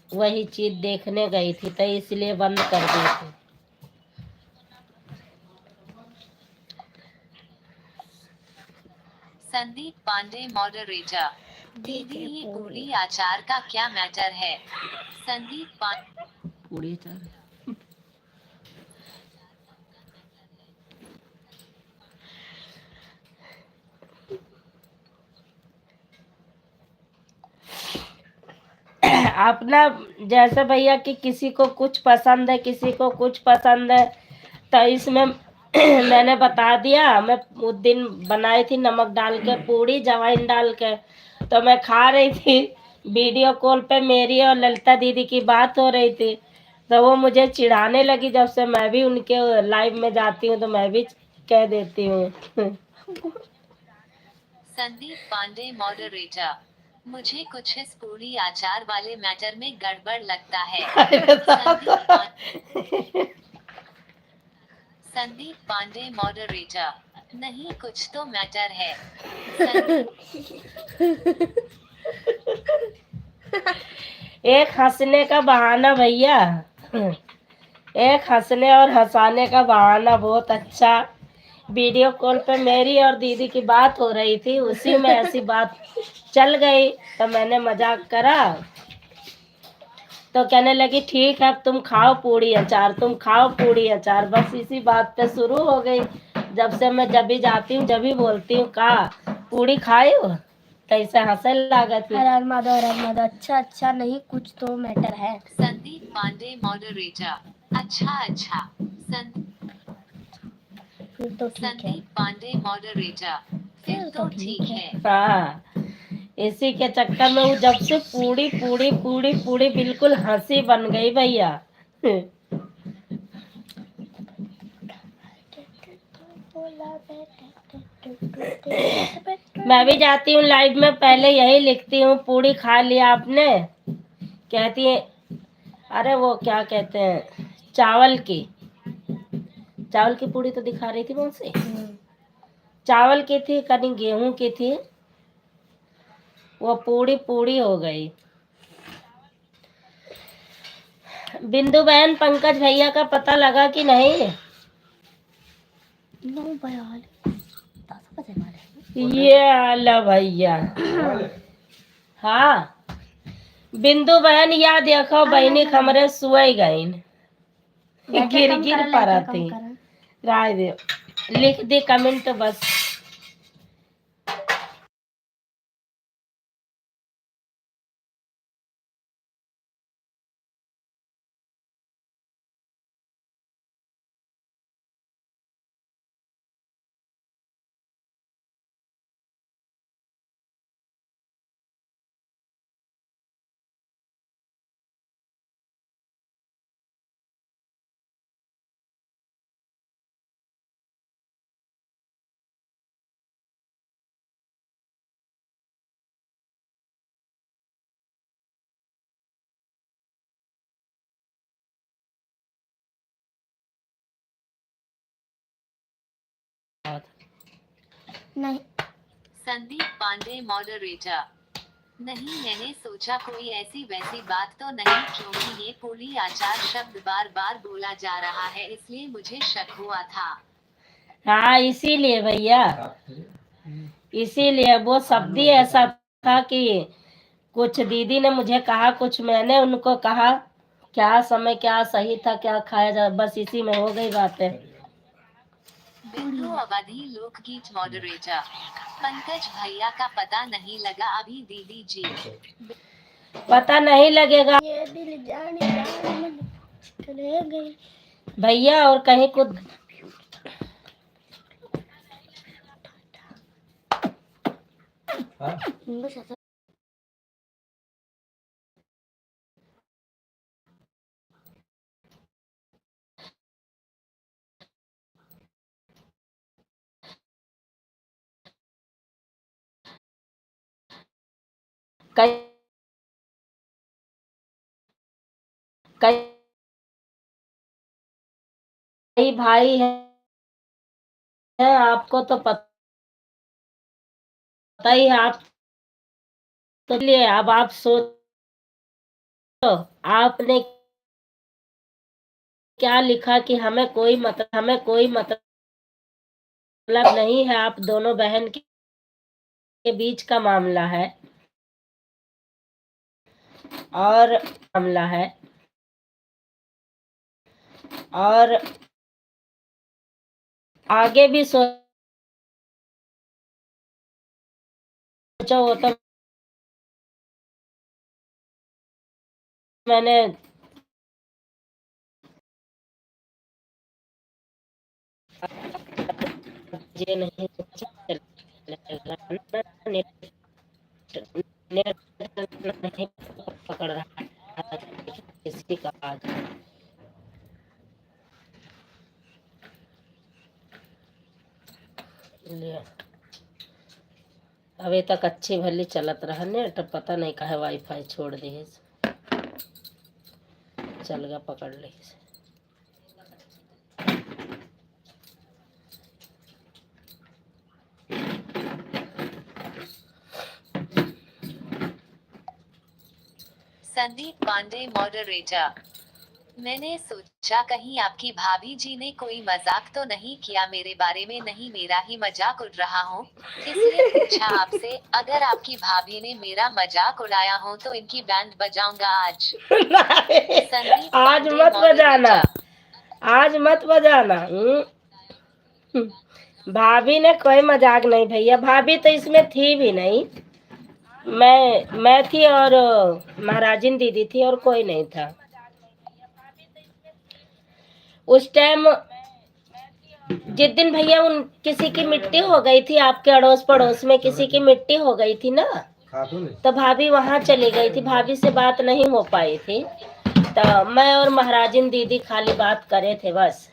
वही चीज देखने गई थी, तो इसलिए बंद कर दी थी। संदीप पांडे मॉडरेटर। दीदी ये पूरी आचार का क्या मैटर है? संदीप पांडे। पूरी चार अपना जैसे भैया कि किसी को कुछ पसंद है, किसी को कुछ पसंद है, तो इसमें मैंने बता दिया। मैं उस दिन बनाई थी नमक डाल के पूड़ी, जवाइन डाल के, तो मैं खा रही थी। वीडियो कॉल पे मेरी और ललिता दीदी की बात हो रही थी, तो वो मुझे चिढ़ाने लगी। जब से मैं भी उनके लाइव में जाती हूँ तो मैं भी कह देती हूँ। संदीप पांडे मॉडरेटर। मुझे कुछ इस पूरी आचार वाले मैटर में गड़बड़ लगता है। संदीप पांडे मॉडरेटर। नहीं, कुछ तो मैटर है। एक हंसने का बहाना भैया, एक हंसने और हंसाने का बहाना बहुत अच्छा। वीडियो कॉल पे मेरी और दीदी की बात हो रही थी, उसी में ऐसी बात चल गई, तो मैंने मजाक करा, तो कहने लगी ठीक है अब तुम खाओ पूड़ी अचार, तुम खाओ पूड़ी अचार। बस इसी बात पे शुरू हो गई। जब से मैं जब भी जाती हूँ जब भी बोलती हूँ का पूड़ी खाई हो, तो ऐसे हंसे लागत है। हर माधव अच्छा अच्छा नहीं कुछ तो मैटर है। संदीप पांडे मॉडरेटर। अच्छा। फिर तो ठीक है। संदीप पांडे मॉडरेटर। फिर तो ठीक है। हाँ, इसी के चक्कर में वो जब से पूड़ी पूड़ी पूड़ी पूड़ी बिल्कुल हंसी बन गई भैया। मैं भी जाती हूँ लाइव में, पहले यही लिखती हूँ पूड़ी खा लिया आपने, कहती है अरे वो क्या कहते हैं, चावल की पूड़ी तो दिखा रही थी कौन सी, चावल की थी कहीं गेहूं की थी, वो पूड़ी पूड़ी हो गई। बिंदु बहन पंकज भैया का पता लगा कि नहीं? ये आला भैया। हाँ बिंदु बहन या देखो बहनी खमरे सुई गईन, गिर गिर पड़ा थी। राय दे लिख दी कमेंट बस। नहीं संदीप पांडे मॉडरेटर। नहीं, मैंने सोचा कोई ऐसी वैसी बात तो नहीं, क्योंकि ये पूरी आचार शब्द बार बार बोला जा रहा है, इसलिए मुझे शक हुआ था। हाँ इसीलिए भैया, इसीलिए वो शब्द ही ऐसा था कि कुछ दीदी ने मुझे कहा, कुछ मैंने उनको कहा, क्या समय क्या सही था क्या खाया जा, बस इसी में हो गई बातें। बिंदु अवधि लोकगीत मॉडरेटर। पंकज भैया का पता नहीं लगा अभी दीदी जी। पता नहीं लगेगा ये दिल जाने चले गई भैया, और कहीं कुछ हाँ? कई कई भाई हैं, आपको तो पता ही है। आप तो लिए अब आप सोचो, आपने क्या लिखा कि हमें कोई मतलब नहीं है, आप दोनों बहन के बीच का मामला है और मामला है और आगे भी सोचो, वो तो मैंने ये नहीं नेट नहीं पकड़ रहा है किसी का आज। अभी तक अच्छी भली चलत रहा नेट, पता नहीं काहे वाईफाई छोड़ दी है, चल गया पकड़ ली। संदीप पांडे मॉडरेटर, मैंने सोचा कहीं आपकी भाभी जी ने कोई मजाक तो नहीं किया मेरे बारे में। नहीं, मेरा ही मजाक उड़ रहा हूँ, इसलिए पूछा आपसे। अगर आपकी भाभी ने मेरा मजाक उड़ाया हो तो इनकी बैंड बजाऊंगा आज। संदीप आज पांडे मत बजाना, मॉडरेटर। आज मत बजाना। भाभी ने कोई मजाक नहीं भैया, भाभी तो इसमें थी भी नहीं। मैं थी और महाराजिन दीदी थी और कोई नहीं था उस टाइम। जिस दिन भैया उन किसी की मिट्टी हो गई थी, आपके अड़ोस पड़ोस में किसी की मिट्टी हो गई थी ना, तो भाभी वहां चली गई थी, भाभी से बात नहीं हो पाई थी, तो मैं और महाराजिन दीदी खाली बात करे थे बस।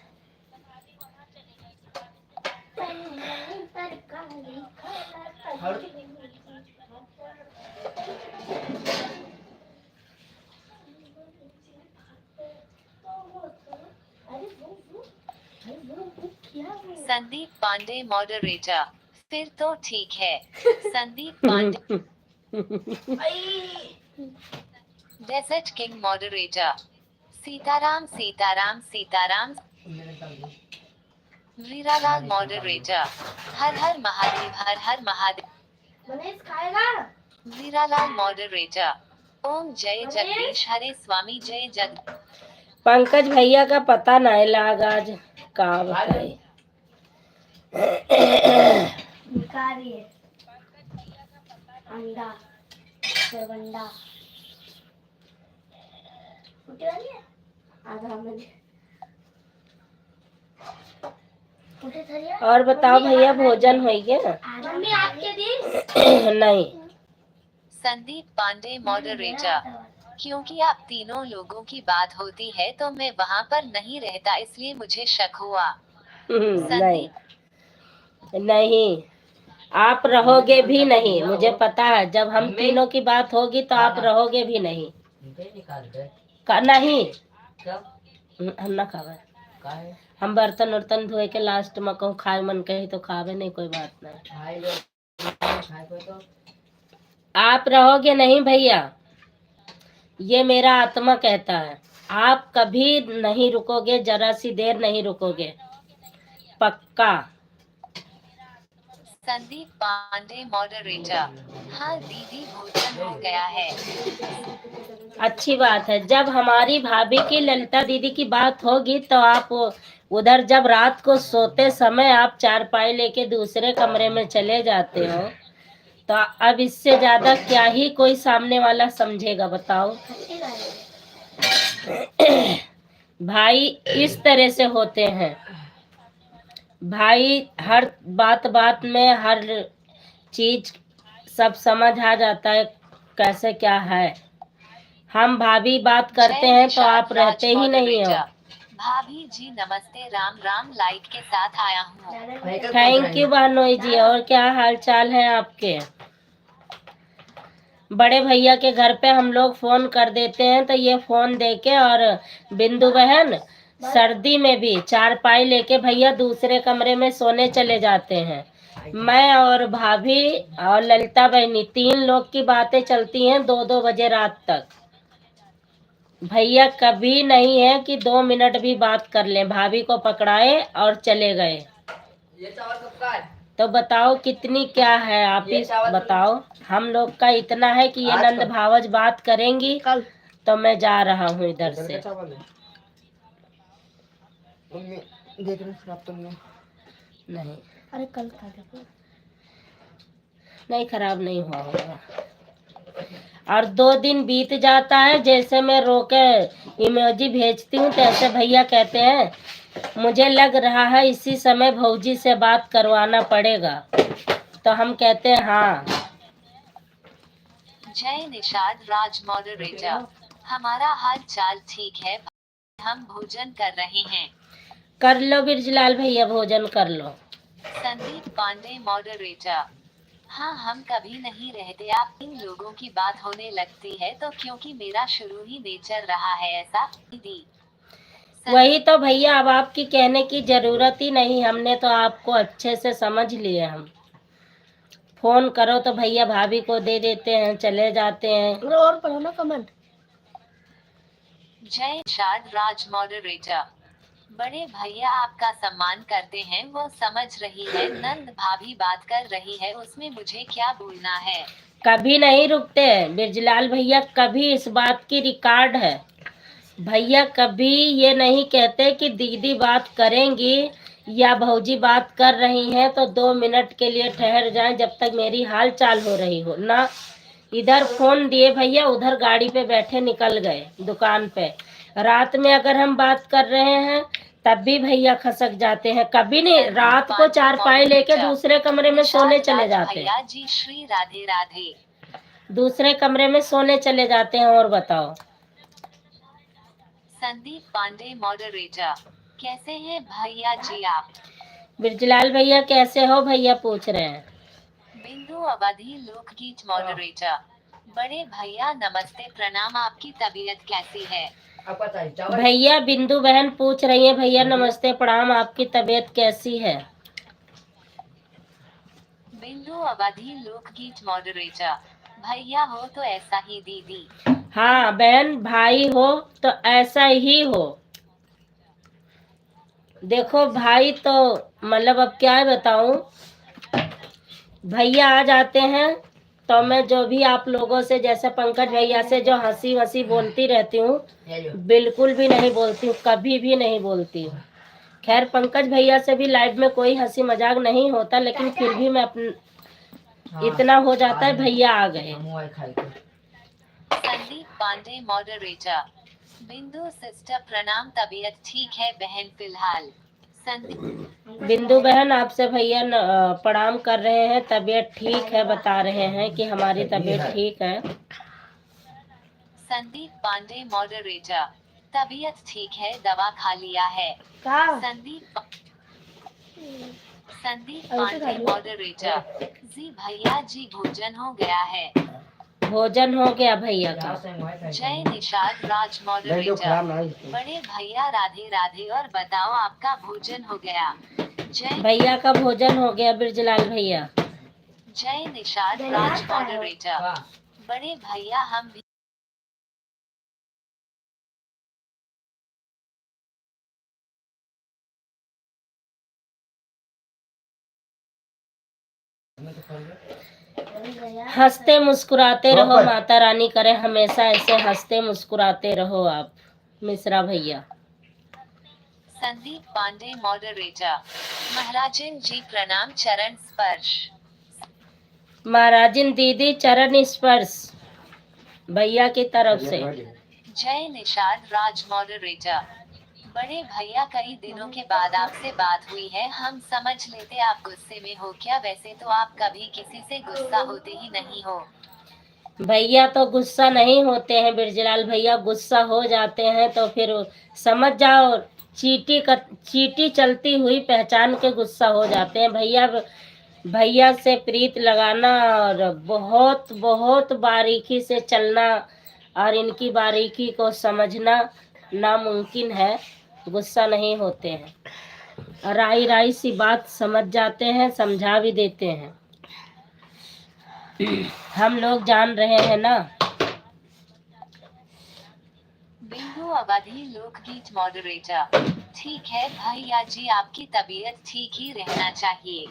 संदीप पांडे मॉडरेटर, फिर तो ठीक है। Sandeep Pandey desert king moderator. Sitaram Sitaram Sitaram. Viralal moderator, हर हर महादेव हर हर महादेव। वीरालाल मॉडरेटर, ओम जय जगदीश हरे स्वामी जय जग। पंकज भैया का पता नहीं लाग आज का बताए। अंडा अंडा और बताओ भैया, भोजन हो गया? मम्मी आपके दी नहीं। संदीप पांडे मॉडरेटर, क्योंकि आप तीनों लोगों की बात होती है तो मैं वहाँ पर नहीं रहता, इसलिए मुझे शक हुआ। नहीं नहीं, आप रहोगे भी नहीं, मुझे पता है। जब हम तीनों की बात होगी तो आप रहोगे भी नहीं। नहीं हम ना खावे, हम बर्तन वर्तन धोए के लास्ट में कहूँ खाए मन कही तो खावे, नहीं कोई बात नहीं। आप रहोगे नहीं भैया, ये मेरा आत्मा कहता है। आप कभी नहीं रुकोगे, जरा सी देर नहीं रुकोगे, पक्का। संदीप पांडे मॉडरेटर, हाँ दीदी भोजन हो गया है। अच्छी बात है। जब हमारी भाभी की ललिता दीदी की बात होगी तो आप उधर, जब रात को सोते समय आप चारपाई लेके दूसरे कमरे में चले जाते हो, तो अब इससे ज्यादा क्या ही कोई सामने वाला समझेगा बताओ। भाई इस तरह से होते हैं, भाई हर बात बात में हर चीज सब समझ आ जाता है कैसे क्या है। हम भाभी बात करते हैं तो आप रहते ही नहीं हो। भाभी जी नमस्ते, राम राम, लाइट के साथ आया हूँ। थैंक यू बहनोई जी। और क्या हाल चाल है आपके? बड़े भैया के घर पे हम लोग फोन कर देते हैं तो ये फोन देके, और बिंदु बहन सर्दी में भी चारपाई लेके भैया दूसरे कमरे में सोने चले जाते हैं। मैं और भाभी और ललिता बहनी 3 लोग की बातें चलती हैं 2-2 बजे रात तक। भैया कभी नहीं है कि 2 मिनट भी बात कर लें, भाभी को पकड़ाए और चले गए। ये चावल कब का है? तो बताओ कितनी क्या है, आप ही बताओ। हम लोग का इतना है कि ये आज नंद कब? भावज बात करेंगी कल तो मैं जा रहा हूँ इधर कल का से। चावल है। मम्मी देख रहे खराब तो नहीं नहीं अरे कल खा लो। नहीं, खराब नहीं हुआ होगा। और 2 दिन बीत जाता है, जैसे मैं रोके इमोजी भेजती हूँ तैसे भैया कहते हैं मुझे लग रहा है इसी समय भौजी से बात करवाना पड़ेगा। तो हम कहते हैं हाँ। जय निषाद राज मॉडरेटर, हमारा हाल चाल ठीक है, हम भोजन कर रहे हैं। कर लो बिरजलाल भैया, भोजन कर लो। संदीप पांडे मॉडरेटर, हाँ हम कभी नहीं रहते, आप इन लोगों की बात होने लगती है तो क्योंकि मेरा शुरू ही नेचर रहा है ऐसा। दीदी वही तो भैया, अब आपकी कहने की जरूरत ही नहीं, हमने तो आपको अच्छे से समझ लिए। हम फोन करो तो भैया भाभी को दे देते हैं, चले जाते हैं। और पढ़ो ना कमेंट। जय निषाद राज मॉडरेटर, बड़े भैया आपका सम्मान करते हैं, वो समझ रही है, नंद भाभी बात कर रही है, उसमें मुझे क्या बोलना है। कभी नहीं रुकते बिरजलाल भैया, कभी इस बात की रिकॉर्ड है। भैया कभी ये नहीं कहते कि दीदी बात करेंगी या भौजी बात कर रही हैं तो 2 मिनट के लिए ठहर जाएं जब तक मेरी हाल चाल हो रही हो ना। इधर फोन दिए भैया, उधर गाड़ी पे बैठे निकल गए दुकान पे। रात में अगर हम बात कर रहे हैं तब भी भैया खसक जाते हैं। कभी नहीं, रात को चारपाई लेके दूसरे कमरे में सोने चले जाते हैं। भैया जी श्री राधे राधे। दूसरे कमरे में सोने चले जाते हैं। और बताओ। संदीप पांडे मॉडरेटर, कैसे हैं भैया जी आप। बिरजलाल भैया कैसे हो भैया पूछ रहे हैं। बिंदु अवधि लोकगीत मॉडरेटर, बड़े भैया नमस्ते प्रणाम, आपकी तबीयत कैसी है। आपका चाहिए चावल? भैया बिंदु बहन पूछ रही है भैया नमस्ते प्रणाम, आपकी तबीयत कैसी है। बिंदु अवधि लोकगीत मॉडरेटर, भैया हो तो ऐसा ही दीदी। हाँ बहन, भाई हो तो ऐसा ही हो। देखो भाई तो मतलब अब क्या बताऊं, भैया आ जाते हैं तो मैं जो भी आप लोगों से, जैसे पंकज भैया से जो हंसी वसी बोलती रहती हूँ, बिल्कुल भी नहीं बोलती हूँ, कभी भी नहीं बोलती हूँ। खैर पंकज भैया से भी लाइव में कोई हंसी मजाक नहीं होता, लेकिन फिर भी मैं इतना हो जाता है भैया आ गए। संदीप पांडे मॉडरेटर, बिंदु सिस्टर प्रणाम, तबीयत ठीक है बहन फिलहाल। संदीप बिंदु बहन आपसे भैया प्रणाम कर रहे हैं, तबीयत ठीक है, बता रहे हैं कि हमारी तबीयत ठीक है। संदीप पांडे मॉडरेटर, तबीयत ठीक है, दवा खा लिया है। संदीप पांडे मॉडरेटर, जी भैया जी भोजन हो गया है। भोजन हो गया भैया का। जय निषाद राज मॉडरेटर, बड़े भैया राधे राधे, और बताओ आपका भोजन हो गया। जय भैया का भोजन हो गया बिरजलाल भैया। जय निषाद राज मॉडरेटर, बड़े भैया हम भी हंसते मुस्कुराते रहो, माता रानी करे हमेशा ऐसे हंसते मुस्कुराते रहो आप मिश्रा भैया। संदीप पांडे मॉडरेटर, महाराजन जी प्रणाम, चरण स्पर्श। महाराजिन दीदी चरण स्पर्श भैया की तरफ से। जय निषाद राज मॉडरेटर, बड़े भैया कई दिनों के बाद आपसे बात हुई है, हम समझ लेते आप गुस्से में हो क्या, वैसे तो आप कभी किसी से गुस्सा होते ही नहीं हो। भैया तो गुस्सा नहीं होते हैं बिरजलाल भैया, गुस्सा हो जाते हैं तो फिर समझ जाओ चीटी चलती हुई पहचान के गुस्सा हो जाते हैं भैया। भैया से प्रीत लगाना और बहुत बहुत बारीकी से चलना और इनकी बारीकी को समझना नामुमकिन है। गुस्सा नहीं होते हैं, राई राई सी बात समझ जाते हैं, समझा भी देते हैं। हम लोग जान रहे हैं ना। बिंदु अवधि लोकगीत मॉडरेटर। ठीक है भैया जी, आपकी तबीयत ठीक ही रहना चाहिए।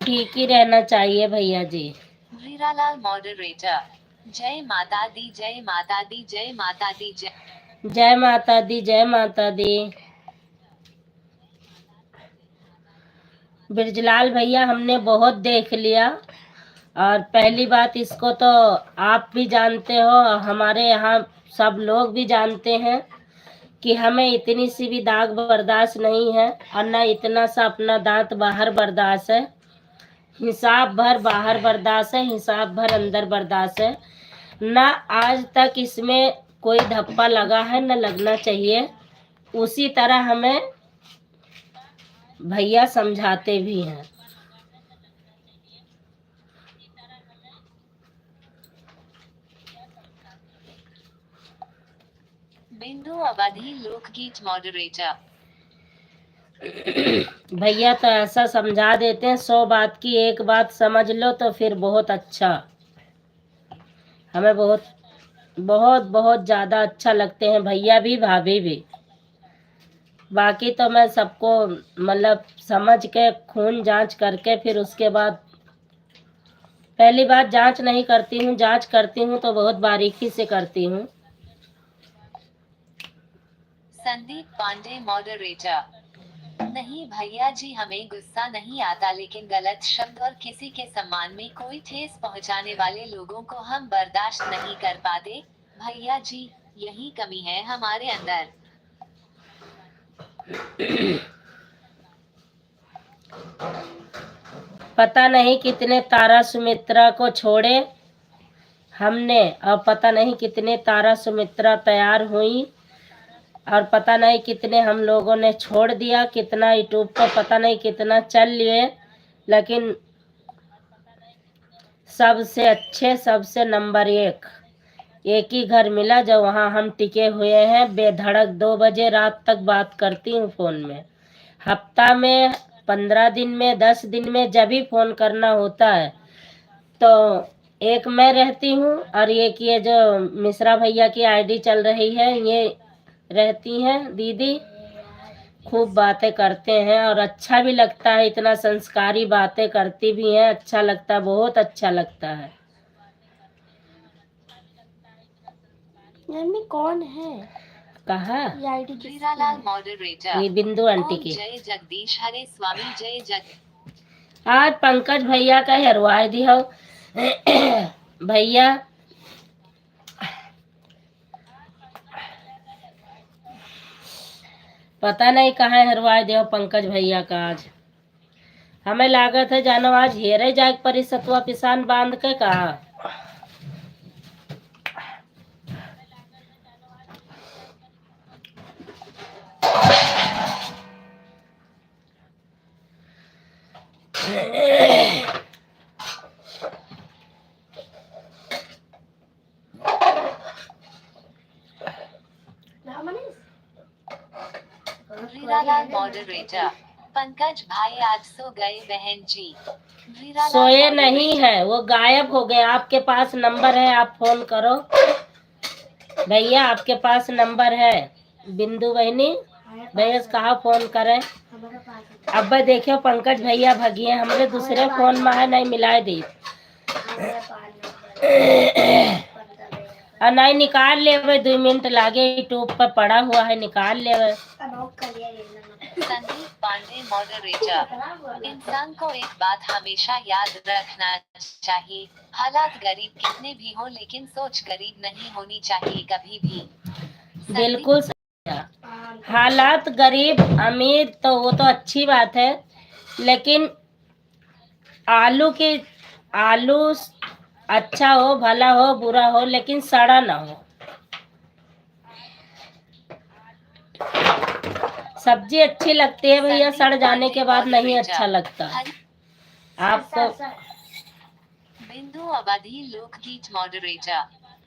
ठीक ही रहना चाहिए भैया जी। वीरालाल मॉडरेटर। जय माता दी, जय माता दी, जय माता दी, जय जय माता दी, जय माता दी। बिरजलाल भैया, हमने बहुत देख लिया, और पहली बात इसको तो आप भी जानते हो, हमारे यहाँ सब लोग भी जानते हैं कि हमें इतनी सी भी दाग बर्दाश्त नहीं है, और न इतना सा अपना दांत बाहर बर्दाश्त है। हिसाब भर बाहर बर्दाश्त है, हिसाब भर अंदर बर्दाश्त है। न आज तक इसमें कोई धप्पा लगा है, न लगना चाहिए। उसी तरह हमें भैया समझाते भी हैं। बिंदु अवधि लोकगीत मॉडरेटर। भैया तो ऐसा समझा देते हैं, 100 बात की एक बात समझ लो तो फिर बहुत अच्छा। हमें बहुत बहुत बहुत ज़्यादा अच्छा लगते हैं भैया भी, भाभी भी। बाकी तो मैं सबको मतलब समझ के खून जांच करके फिर उसके बाद, पहली बात जांच नहीं करती हूँ, जांच करती हूँ तो बहुत बारीकी से करती हूँ। संदीप पांडे मॉडरेटर। नहीं भैया जी, हमें गुस्सा नहीं आता, लेकिन गलत शब्द और किसी के सम्मान में कोई ठेस पहुंचाने वाले लोगों को हम बर्दाश्त नहीं कर पाते। भैया जी, यही कमी है हमारे अंदर। पता नहीं कितने तारा सुमित्रा को छोड़े हमने, और पता नहीं कितने तारा सुमित्रा तैयार हुई, और पता नहीं कितने हम लोगों ने छोड़ दिया, कितना यूट्यूब पर पता नहीं कितना चल लिए, लेकिन सबसे अच्छे, सबसे नंबर एक ही घर मिला जो वहाँ हम टिके हुए हैं। बेधड़क 2 बजे रात तक बात करती हूँ फ़ोन में। हफ्ता में, 15 दिन में, 10 दिन में जब भी फ़ोन करना होता है तो एक मैं रहती हूँ, और एक ये जो मिश्रा भैया की आईडी चल रही है, ये रहती हैं दीदी। खूब बातें करते हैं और अच्छा भी लगता है, इतना संस्कारी बातें करती भी हैं, अच्छा लगता है, बहुत अच्छा लगता है। मम्मी कौन है? कहा? ये आईडी वीरालाल मॉडरेटर। ये बिंदु आंटी ओम की। जय जगदीश हरे स्वामी, जय जग। आज पंकज भैया का हरवाई दी हो भैया। पता नहीं कहाँ हरवाई दे पंकज भैया का आज। हमें लागत है जानो आज हेरे जाग परी सतुआ पिसान बांध के कहा। वीरालाल मॉडरेटर। पंकज भाई आज सो गए बहन जी। वीरालाल सोए मॉडरेटर। नहीं है, वो गायब हो गए। आपके पास नंबर है, आप फोन करो भैया, आपके पास नंबर है। बिंदु बहनी भैया से कहा फोन करें। अब देखियो पंकज भैया भगिए, हमरे दूसरे फोन में है, नहीं मिलाए दी। और नहीं निकाल ले, 2 मिनट लागे, यूट्यूब पर पड़ा हुआ है, निकाल ले। संदीप पांडे मॉडरेटर। इंसान को एक बात हमेशा याद रखना चाहिए, हालात गरीब कितने भी हो, लेकिन सोच गरीब नहीं होनी चाहिए कभी भी। बिल्कुल सही। हालात गरीब अमीर तो वो तो अच्छी बात है, लेकिन आलू अच्छा हो, भला हो, बुरा हो, लेकिन सड़ा ना हो। सब्जी अच्छी लगती है भैया, सड़ जाने के बाद नहीं अच्छा लगता। आपको बिंदु अवधि लोकगीत मॉडरेटर।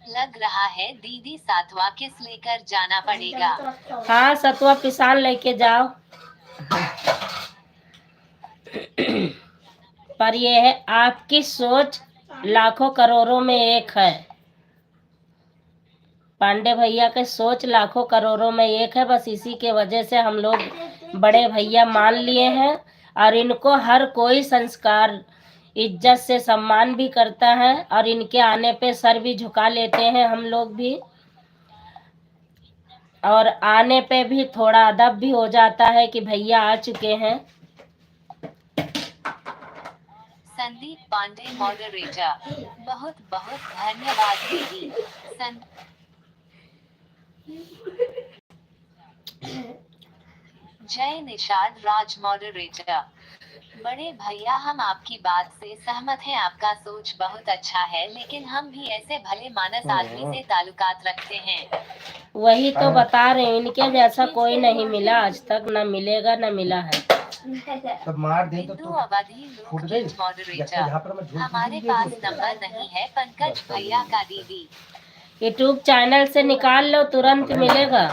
लग रहा है दीदी सातवा किस लेकर जाना पड़ेगा। हाँ, सतुआ पिसान लेके जाओ। पर यह है आपकी सोच लाखों करोड़ों में एक है। पांडे भैया के सोच लाखों करोड़ों में एक है। बस इसी के वजह से हम लोग बड़े भैया मान लिए हैं और इनको हर कोई संस्कार इज्जत से सम्मान भी करता है और इनके आने पे सर भी झुका लेते हैं हम लोग भी, और आने पे भी थोड़ा अदब भी हो जाता है कि भैया आ चुके हैं। संदीप पांडे मॉडरेटर। बहुत बहुत धन्यवाद दीदी। जय निषाद राज मॉडरेटर। बड़े भैया हम आपकी बात से सहमत हैं, आपका सोच बहुत अच्छा है, लेकिन हम भी ऐसे भले मानस आदमी से ताल्लुकात रखते हैं। वही तो बता रहे हैं, इनके जैसा कोई नहीं मिला आज तक, न मिलेगा न मिला है। तब मार दे तो बिंदु अवधि फूट गई। लोकगीत मॉडरेटर। जहाँ पर मैं झूठ हमारे बोली पास ये नंबर नहीं है पंकज भैया का दीदी। यूट्यूब चैनल से निकाल लो, तुरंत मिलेगा।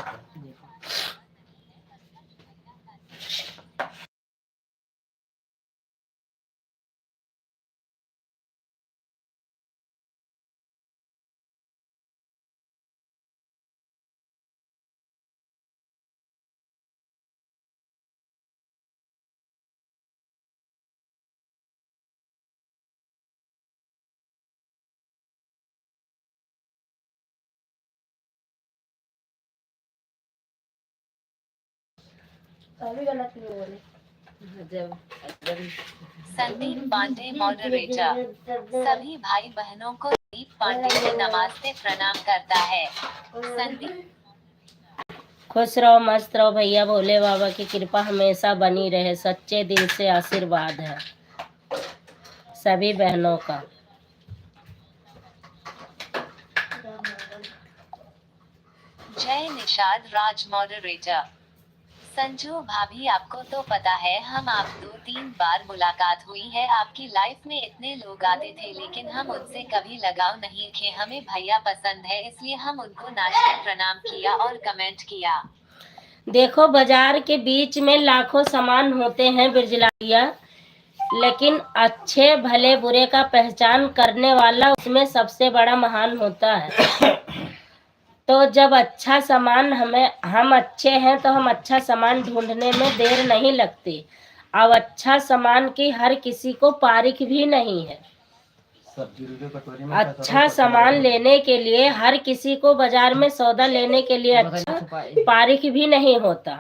संदीप पांडे मॉडरेटर। सभी भाई बहनों को संदीप पांडे से नमस्ते प्रणाम करता है। संदीप खुश रहो, मस्त रहो भैया। भोले बाबा की कृपा हमेशा बनी रहे। सच्चे दिल से आशीर्वाद है सभी बहनों का। जय निषाद राज मॉडरेटर। संजू भाभी आपको तो पता है हम आप 2-3 बार मुलाकात हुई है, आपकी लाइफ में इतने लोग आते थे लेकिन हम उनसे कभी लगाव नहीं थे। हमें भैया पसंद है इसलिए हम उनको नाश्ते प्रणाम किया और कमेंट किया। देखो, बाजार के बीच में लाखों सामान होते हैं बिरजलाइया, लेकिन अच्छे भले बुरे का पहचान करने वाला उसमें सबसे बड़ा महान होता है। तो जब अच्छा सामान हम अच्छे हैं तो हम अच्छा सामान ढूंढने में देर नहीं लगती। अब अच्छा सामान की हर किसी को पारिख भी नहीं है। अच्छा सामान लेने के लिए हर किसी को बाजार में सौदा लेने के लिए अच्छा पारिख भी नहीं होता।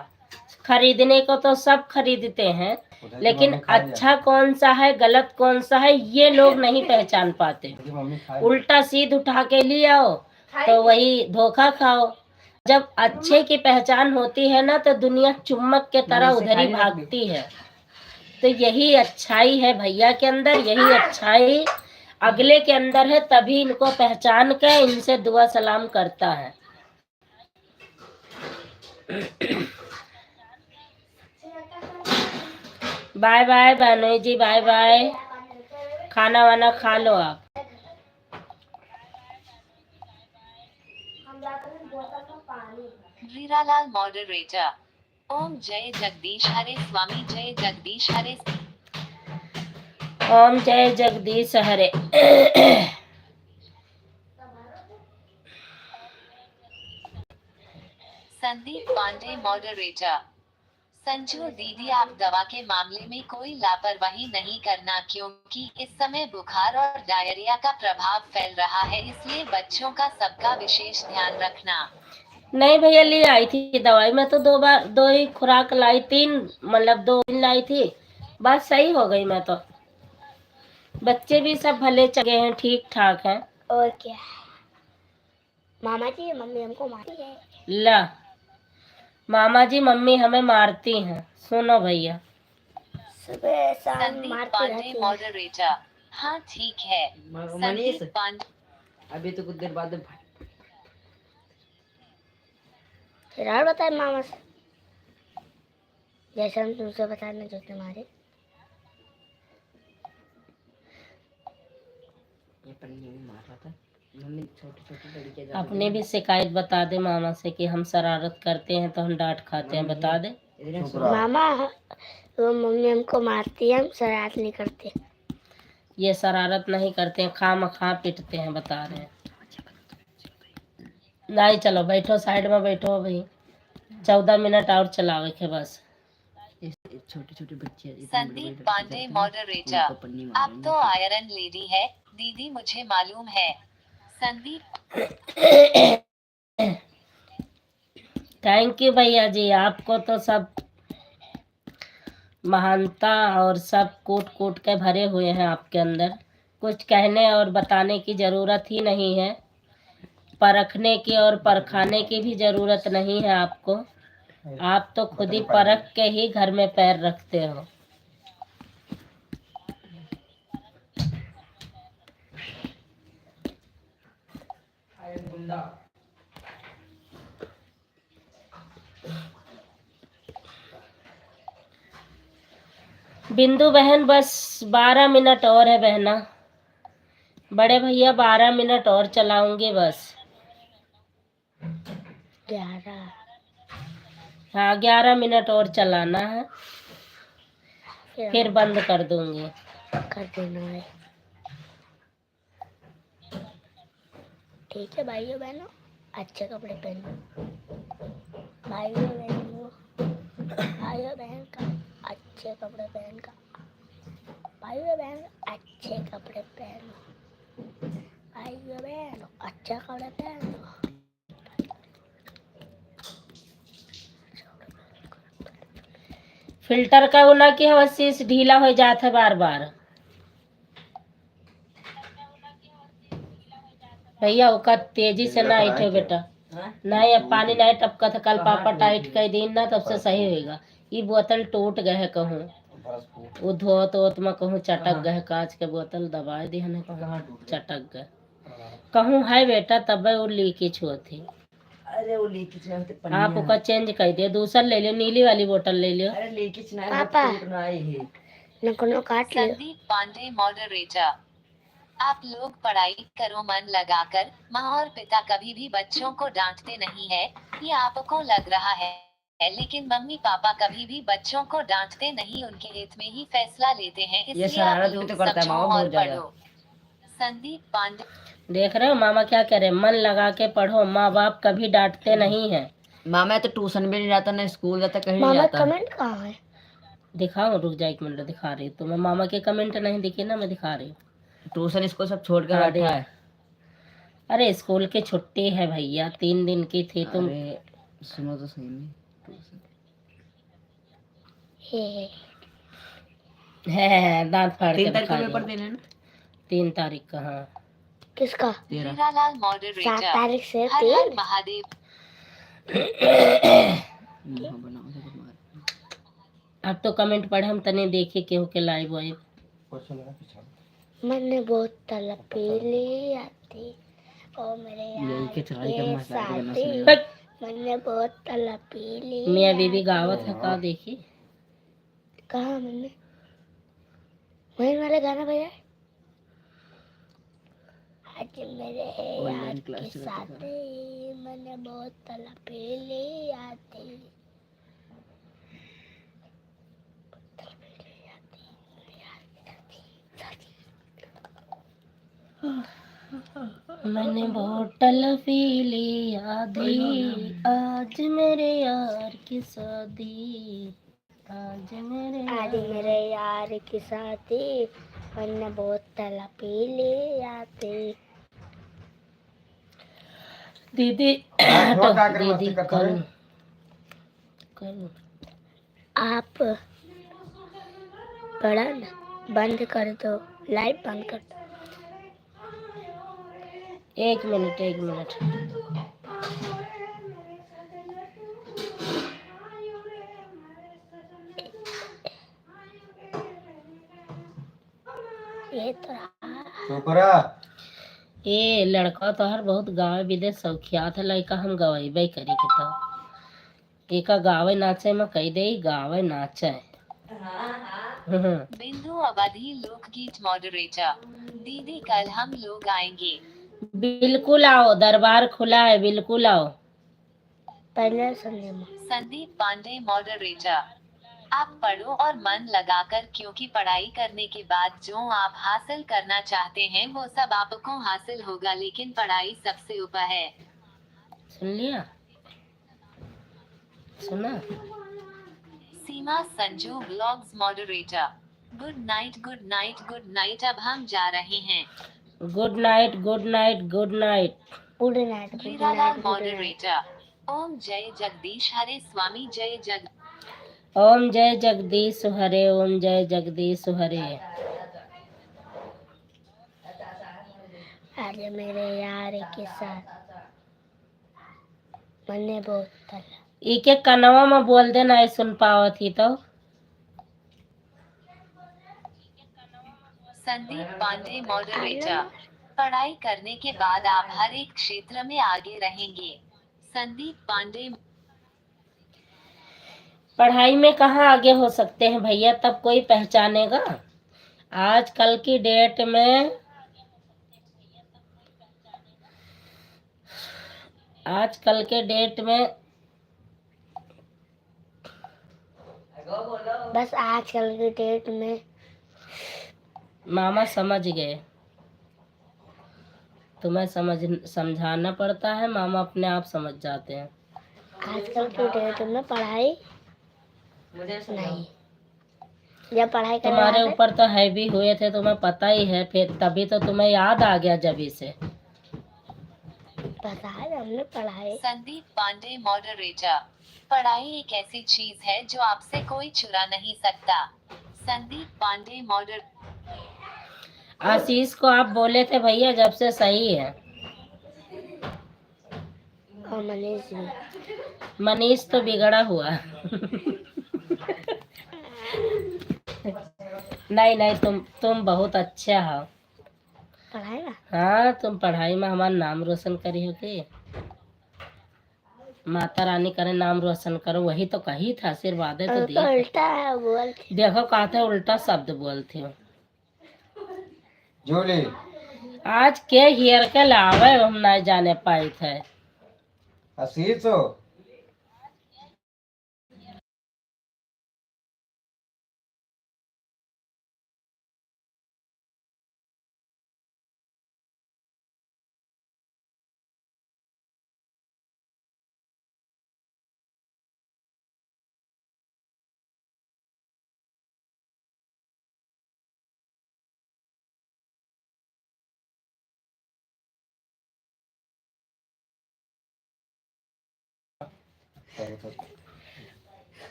खरीदने को तो सब खरीदते हैं, लेकिन अच्छा कौन सा है गलत कौन सा है ये लोग नहीं पहचान पाते। उल्टा सीध उठा के ले आओ तो वही धोखा खाओ। जब अच्छे की पहचान होती है ना तो दुनिया चुम्बक के तरह उधर ही भागती है। तो यही अच्छाई है भैया के अंदर, यही अच्छाई अगले के अंदर है, तभी इनको पहचान के इनसे दुआ सलाम करता है। बाय बाय बहनोई जी, बाय बाय। खाना वाना खा लो आप। वीरालाल मॉडरेटर। ओम जय जगदीश हरे स्वामी। जय जगदीश हरे। ओम जय जगदीश हरे। संदीप पांडे मॉडरेटर। संजू दीदी आप दवा के मामले में कोई लापरवाही नहीं करना, क्योंकि इस समय बुखार और डायरिया का प्रभाव फैल रहा है, इसलिए बच्चों का सबका विशेष ध्यान रखना। नहीं भैया, ले आई थी दवाई। मैं तो 2 ही खुराक लाई, 3 मतलब 2 दिन लाई थी, बस सही हो गई मैं तो। बच्चे भी सब भले चले हैं, ठीक ठाक हैं। और क्या है मामा जी, मम्मी हमको मारती है। ला, मामा जी मम्मी हमें मारती हैं। सुनो भैया, सुबह शाम संदीप मारती पांडे रहती है। मॉडरेटर। हाँ ठीक है। मनीष संदीप पांडे। अभी तो कुछ देर बाद फिर और बताए मामा से, जैसे हम तुमसे बताने जो तुम्हारे। पन्नी में मार रहा था। मम्मी छोटी छोटी लड़कियां अपनी भी शिकायत बता दे मामा से कि हम शरारत करते हैं तो हम डांट खाते हैं, बता दे। मामा वो मम्मी हमको मारती है, हम शरारत नहीं करते। ये शरारत नहीं करते हैं, खामखा पिटते हैं, बता रहे हैं। नहीं चलो बैठो, साइड में बैठो भाई, 14 मिनट और चलावे के बस। छोटी छोटी बच्चियां संदीप पांडे मॉडरेटर, अब तो आयरन लेडी है दीदी, मुझे मालूम है। संदीप थैंक यू भैया जी, आपको तो सब महानता और सब कूट कूट के भरे हुए हैं आपके अंदर। कुछ कहने और बताने की ज़रूरत ही नहीं है, परखने की और परखाने की भी ज़रूरत नहीं है आपको। आप तो खुद ही परख के ही घर में पैर रखते हो। बिंदु बहन बस 12 मिनट और है बहना। बड़े भैया 12 मिनट और चलाऊंगे बस। 11 हाँ 11 मिनट और चलाना है, फिर बंद कर दूंगी। कर देना है। ठीक है भाइयों बहनों, अच्छे कपड़े पहनो। भाइयों बहनों, भाइयों बहन का अच्छे कपड़े पहन का, भाइयों बहन अच्छे कपड़े पहनो, भाइयों बहनों अच्छे कपड़े पहनो। फिल्टर का उना की हवसी से ढीला हो जाता है बार बार। भैया ओका तेजी से ना इठो बेटा, नहीं अब पानी नहीं टपका था, कल पापा टाइट कर दिन ना तब से सही होएगा। ये बोतल टूट गए है कहूँ, वो धोत में कहूँ चटक गए, कांच के बोतल दबा दी है, कहूँ चटक गए कहूँ है बेटा, तब वो लीकेज होती। अरे वो लीकेज ना होते आप ओका चेंज कर दियो, दूसरा ले लियो, नीली वाली बोतल ले लियो। अरे लीकेज ना पापा टूटना है। नकुनो काट लियो। संदीप पांडे मॉडरेटर, आप लोग पढ़ाई करो मन लगाकर, माँ और पिता कभी भी बच्चों को डांटते नहीं है, ये आपको लग रहा है, लेकिन मम्मी पापा कभी भी बच्चों को डांटते नहीं, उनके हित में ही फैसला लेते हैं, इसलिए शरारत आप भी लोग तो करता है समझो मामा और बहुत ज्यादा। पढ़ो। संदीप पांडे, देख रहे हो मामा क्या कह रहे हैं, मन लगा के पढ़ो, माँ बाप कभी डांटते नहीं है। मामा तो ट्यूशन भी नहीं जाता, ना स्कूल जाता, कहीं नहीं मामा जाता। कमेंट कहाँ है? दिखाओ, रुक जा 1 मिनट, दिखा रही हूँ तुम्हें। मामा के कमेंट नहीं दिखे ना, मैं दिखा रही हूँ। ट्यूशन इसको सब छोड़ कर हाँ, बैठा है। अरे स्कूल की छुट्टी है भैया, 3 दिन की थी। तुम अरे सुनो तो सही में, है दांत फाड़ के 3 तारीख दिखा को पेपर रही हूँ। देना है ना? 3 तारीख का, हाँ। किसका? 13। हीरालाल 7 मॉडरेटर, तारीख से हर हर 3। महादेव। अब तो कमेंट पढ़े हम तने देखे केहू के लाइव वाइव। मैंने बहुत तलपी ली आती ओ मेरे यार के साथी, मैंने बहुत तलपी ली। मियाँ बीबी गावत है का देखी। कहाँ मैंने वही वाले गाना भैया, आज मेरे यार के साथी मैंने बहुत तलपी ली आती। मैंने बोतल पी ली आधी, आज मेरे यार की शादी, आज मेरे यार की शादी, मैंने बहुत तलपी ली आती। दीदी दीदी कल आप पढ़न बंद कर दो, लाइव बंद कर दो। 1 मिनट 1 मिनट। ये तो ये लड़का तो हर बहुत गावे विदेश सौखियात है, लड़का हम गवाई करी के तो एक गावे नाचे में कही दे, गावे नाचे। बिंदु अवधि लोकगीत मॉडरेटर। दीदी कल हम लोग आएंगे। बिल्कुल आओ, दरबार खुला है, बिल्कुल आओ। पहले सिनेमा। संदीप पांडे मॉडरेटर। आप पढ़ो और मन लगाकर, क्योंकि पढ़ाई करने के बाद जो आप हासिल करना चाहते हैं वो सब आपको हासिल होगा, लेकिन पढ़ाई सबसे ऊपर है। सुन लिया, सुना। Seema Sanju blogs moderator. Good night good night good night. अब हम जा रहे हैं। Good night, good night, good night. Good night, good Hiralal night, good night. Moderator. ओम जय जगदीश हरे स्वामी जय जग। ओम जय जगदीश हरे, ओम जय जगदीश हरे। अरे मेरे यार के साथ मैंने बहुत तला। इके कनवा में बोल देना, है सुन पावत ही तो। संदीप पांडे मॉडरेटर। पढ़ाई करने के बाद आप हर एक क्षेत्र में आगे रहेंगे। संदीप पांडे। पढ़ाई में कहाँ आगे हो सकते हैं भैया, तब कोई पहचानेगा। आजकल की डेट में, आजकल के डेट में बस आजकल की डेट में मामा समझ गए। तुम्हें समझाना पड़ता है, मामा अपने आप समझ जाते हैं। आजकल की डेट में पढ़ाई नहीं। जब पढ़ाई कर तुम्हारे ऊपर तो हैवी हुए थे, तुम्हें पता ही है, फिर तभी तो तुम्हें याद आ गया जब से। पता है हमने पढ़ाई। संदीप पांडे मॉडरेटर। पढ़ाई एक ऐसी चीज है जो आपसे कोई चुरा नहीं सकता। संदीप पांडे मॉडर। आशीष को आप बोले थे भैया जब से सही है। और मनीष जी। मनीष तो बिगड़ा हुआ। नहीं नहीं, तुम बहुत अच्छा हो। पढ़ाई ना। हाँ, तुम पढ़ाई में हमारा नाम रोशन करी हो के। माता रानी करे नाम रोशन करो, वही तो कही था, आशीर्वाद तो दी। उल्टा है बोल। देखो कहते उल्टा शब्द बोलते हो। जोली आज के हियर के लावे हम ना जाने पाए थे। आशीष हो।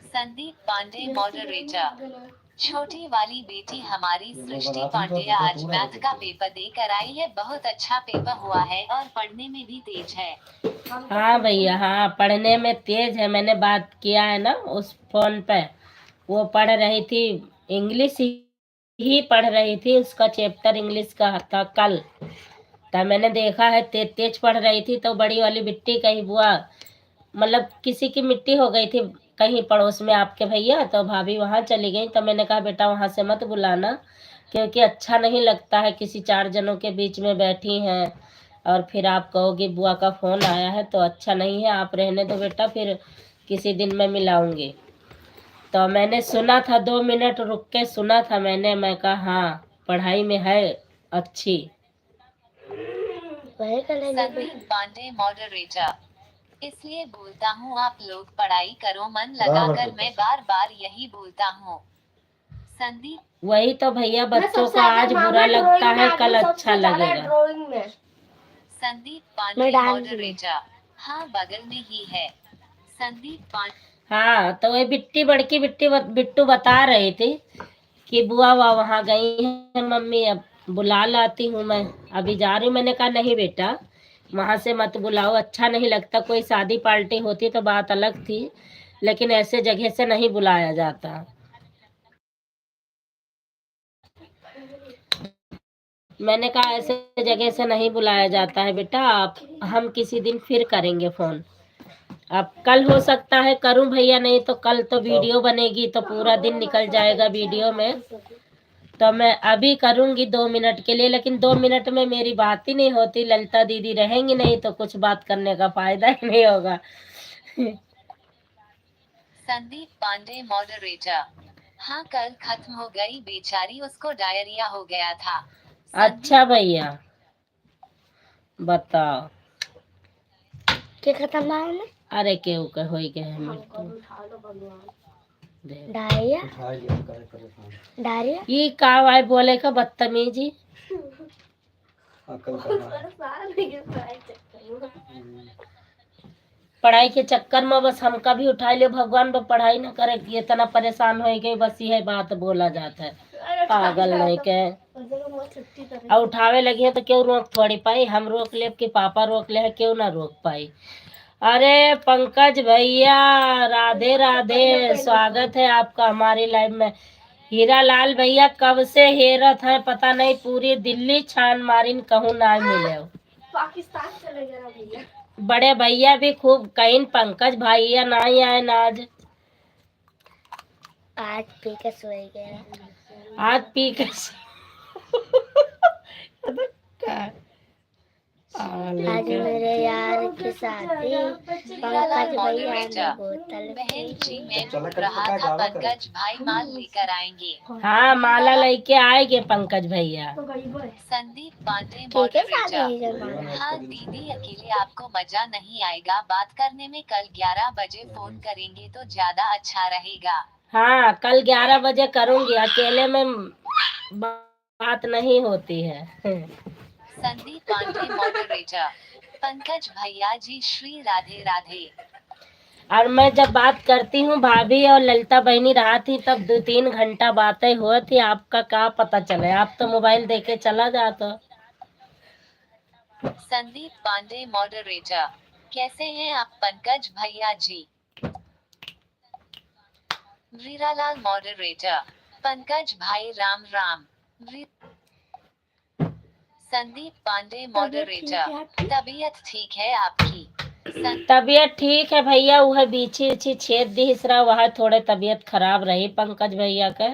संदीप पांडे मॉडरेटर। छोटी वाली बेटी हमारी सृष्टि पांडे आज मैथ का पेपर देकर आई है। बहुत अच्छा पेपर हुआ है और पढ़ने में भी तेज है। हाँ भैया, हाँ पढ़ने में तेज है। मैंने बात किया है ना उस फोन पे, वो पढ़ रही थी, इंग्लिश ही पढ़ रही थी, उसका चैप्टर इंग्लिश का था कल। तो मैंने देखा है तेज तेज पढ़ रही थी। तो बड़ी वाली बिट्टी कहीं बुआ, मतलब किसी की मिट्टी हो गई थी कहीं पड़ोस में आपके भैया, तो भाभी वहाँ चली गई। तो मैंने कहा बेटा वहाँ से मत बुलाना, क्योंकि अच्छा नहीं लगता है, किसी 4 जनों के बीच में बैठी हैं और फिर आप कहोगे बुआ का फ़ोन आया है, तो अच्छा नहीं है। आप रहने दो बेटा, फिर किसी दिन मैं मिलाऊंगी। तो मैंने सुना था, 2 मिनट रुक के सुना था मैंने। मैं कहा हाँ पढ़ाई में है अच्छी। संदीप पांडे मॉडरेटर। इसलिए बोलता हूँ आप लोग पढ़ाई करो मन लगाकर, मैं बार बार यही बोलता हूँ। संदीप। वही तो भैया, बच्चों को आज बुरा लगता है, कल अच्छा लगेगा। ड्राइंग में संदीप पांडे मॉडरेटर। हाँ बगल में ही है। संदीप पांडे। हाँ, तो वही बिट्टी, बड़की बिट्टू बता रही थी कि बुआ वहाँ गई है मम्मी, अब बुला लाती हूँ मैं, अभी जा रही हूँ। मैंने कहा नहीं बेटा, वहाँ से मत बुलाओ, अच्छा नहीं लगता। कोई शादी पार्टी होती तो बात अलग थी, लेकिन ऐसे जगह से नहीं बुलाया जाता। मैंने कहा ऐसे जगह से नहीं बुलाया जाता है बेटा, आप हम किसी दिन फिर करेंगे फ़ोन। अब कल हो सकता है करूं भैया, नहीं तो कल तो वीडियो बनेगी तो पूरा दिन निकल जाएगा वीडियो में। तो मैं अभी करूंगी 2 मिनट के लिए, लेकिन 2 मिनट में मेरी बात ही नहीं होती। ललिता दीदी रहेंगी नहीं तो कुछ बात करने का फायदा ही नहीं होगा। संदीप पांडे मॉडरेटर। हाँ कल खत्म हो गई बेचारी, उसको डायरिया हो गया था। अच्छा भैया बताओ। क्या खत्म ना है? अरे केहू के हो गए मिट्टी। डायरिया उठा लिया करे परेशान। डायरिया ये का भाई बोले का बदतमीजी। अकल करना पढ़ाई के चक्कर में बस हमका भी उठा लियो भगवान, वो पढ़ाई न करे कि इतना परेशान हो गई, बस यह बात बोला जाता है। पागल नहीं के और उठावे लगी है तो क्यों रोक थोड़ी पाई, हम रोक ले कि पापा रोक ले है, क्यों ना रोक पाई। अरे पंकज भैया राधे राधे, स्वागत है आपका हमारी लाइव में। हीरा लाल भैया कब से हेरत है पता नहीं, पूरी दिल्ली छान मारिन कहूँ ना मिले। पाकिस्तान चले गए भैया। बड़े भैया भी खूब कहीं, पंकज भैया ना ही आए ना आज पी के सोए गया। आज पी के आज मेरे यार की शादी, पंकज भैया ने बोतल बहन जी मैं ढूंढ रहा था पंकज भाई माल लेकर आएंगे। हाँ माला लेके आएंगे पंकज भैया। संदीप पांडे ठीक है शादी है मॉडरेटर। जब हाँ दीदी अकेले आपको मजा नहीं आएगा बात करने में, कल 11 बजे फोन करेंगे तो ज्यादा अच्छा रहेगा। हाँ कल 11 बजे करूंगी, अकेले में बात नहीं होती है। संदीप पांडे मॉडरेटर। पंकज भैया जी श्री राधे राधे। और मैं जब बात करती हूँ भाभी और ललिता बहनी रहा थी तब 2-3 घंटा बातें हुआ थी, आपका क्या पता चले, आप तो मोबाइल देके चला जाता। संदीप पांडे मॉडरेटर। कैसे हैं आप पंकज भैया जी? वीरालाल मॉडरेटर। पंकज भाई राम राम। संदीप पांडे मॉडरेटर। तबीयत ठीक है आपकी? तबीयत ठीक है भैया, वह बीछी उछी छेद दिख रहा, वह थोड़े तबीयत खराब रही पंकज भैया के।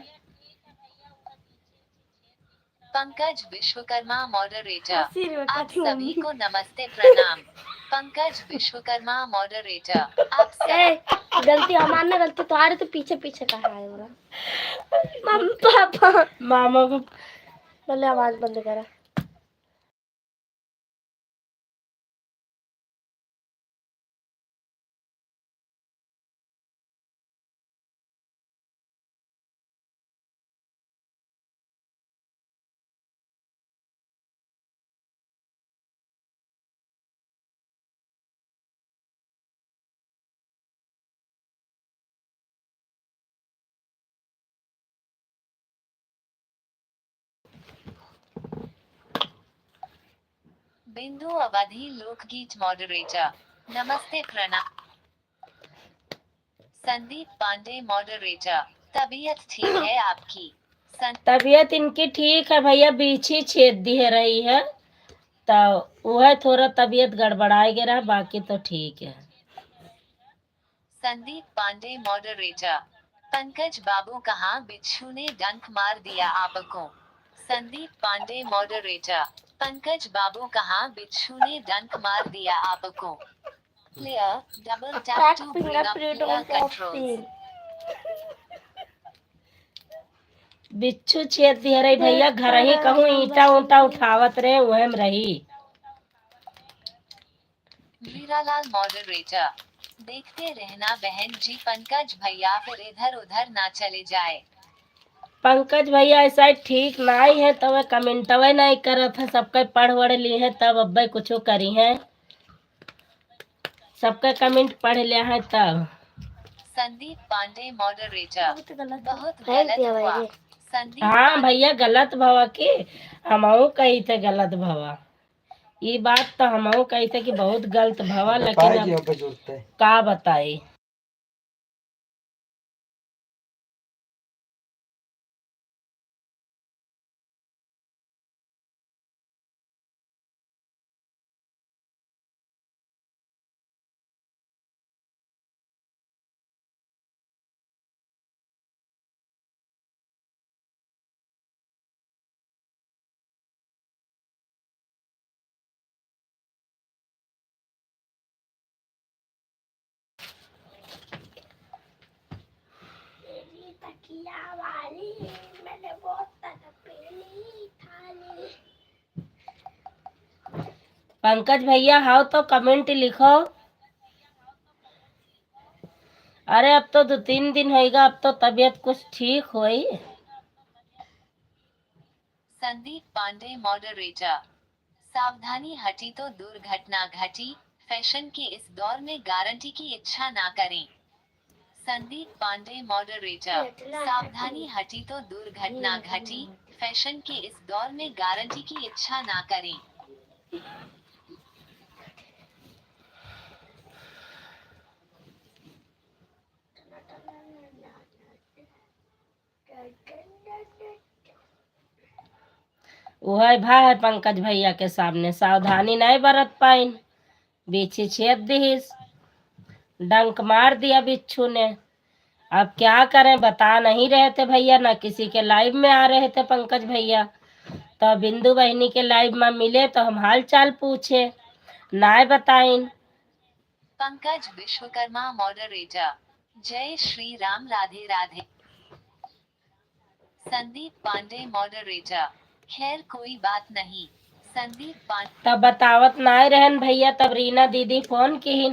पंकज विश्वकर्मा मॉडरेटर। आप सभी को नमस्ते प्रणाम। पंकज विश्वकर्मा मॉडरेटर। आप सब गलती हमारी ना, गलती तुम्हारी, तो पीछे पीछे कहा है बोला। पापा मामा को बोले आवाज बंद करा। बिंदु अवधि लोकगीत मॉडरेटर। नमस्ते प्रणाम। संदीप पांडे मॉडरेटर। तबीयत ठीक है आपकी? तबीयत इनकी ठीक है भैया, बीछी छेद दी रही है तो वह थोड़ा तबीयत गड़बड़ाए गिरा, बाकी तो ठीक है। संदीप पांडे मॉडरेटर। पंकज बाबू कहाँ बिच्छू ने डंक मार दिया आपको? संदीप पांडे मॉडरेटर। पंकज बाबू कहाँ बिच्छू ने डंक मार दिया आपको? Player double tap to bring up player controls. बिच्छू छेद दी रही भैया, घर ही कहूँ ईटा ऊंटा उठावत रहे वह में रही। वीरालाल मॉडरेटर। देखते रहना बहन जी पंकज भैया फिर इधर उधर ना चले जाए। पंकज भैया ऐसा ठीक नहीं है तब कमेंटवे नहीं करत है, सबके पढ़ वढ़ ली है तब अब कुछ करी है, सबका कमेंट पढ़ लिया है तब। संदीप पांडे मॉडरेटर। बहुत फेंक गलत दिया हुआ। भाई। संदीप हाँ पांडे भैया गलत भवा की, हमहू कही थे गलत भवा, ये बात तो हमहू कही थे कि बहुत गलत भवा, लेकिन अब का बताई। पंकज भैया हाउ तो कमेंट लिखो। अरे अब तो 2-3 दिन होएगा, अब तो तबीयत कुछ ठीक हुई। संदीप पांडे मॉडरेटर। सावधानी हटी तो दुर्घटना घटी। फैशन के इस दौर में गारंटी की इच्छा ना करें। संदीप पांडे मॉडरेटर। सावधानी हटी तो दुर्घटना घटी। फैशन के इस दौर में गारंटी की इच्छा ना करें। वह भा है पंकज भैया के सामने सावधानी नहीं बरत पाइन, बीछी छेद दीस, डंक मार दिया बिच्छू ने। अब क्या करें, बता नहीं रहे थे भैया, ना किसी के लाइव में आ रहे थे पंकज भैया। तो बिंदु बहनी के लाइव में मिले तो हम हाल चाल पूछे, ना बताइन। पंकज विश्वकर्मा मॉडरेटर। जय श्री राम, राधे राधे। संदीप पांडे मॉडरेटर। खैर कोई बात नहीं। संदीप पांडे। तब बतावत ना रहन भैया, तब रीना दीदी फोन की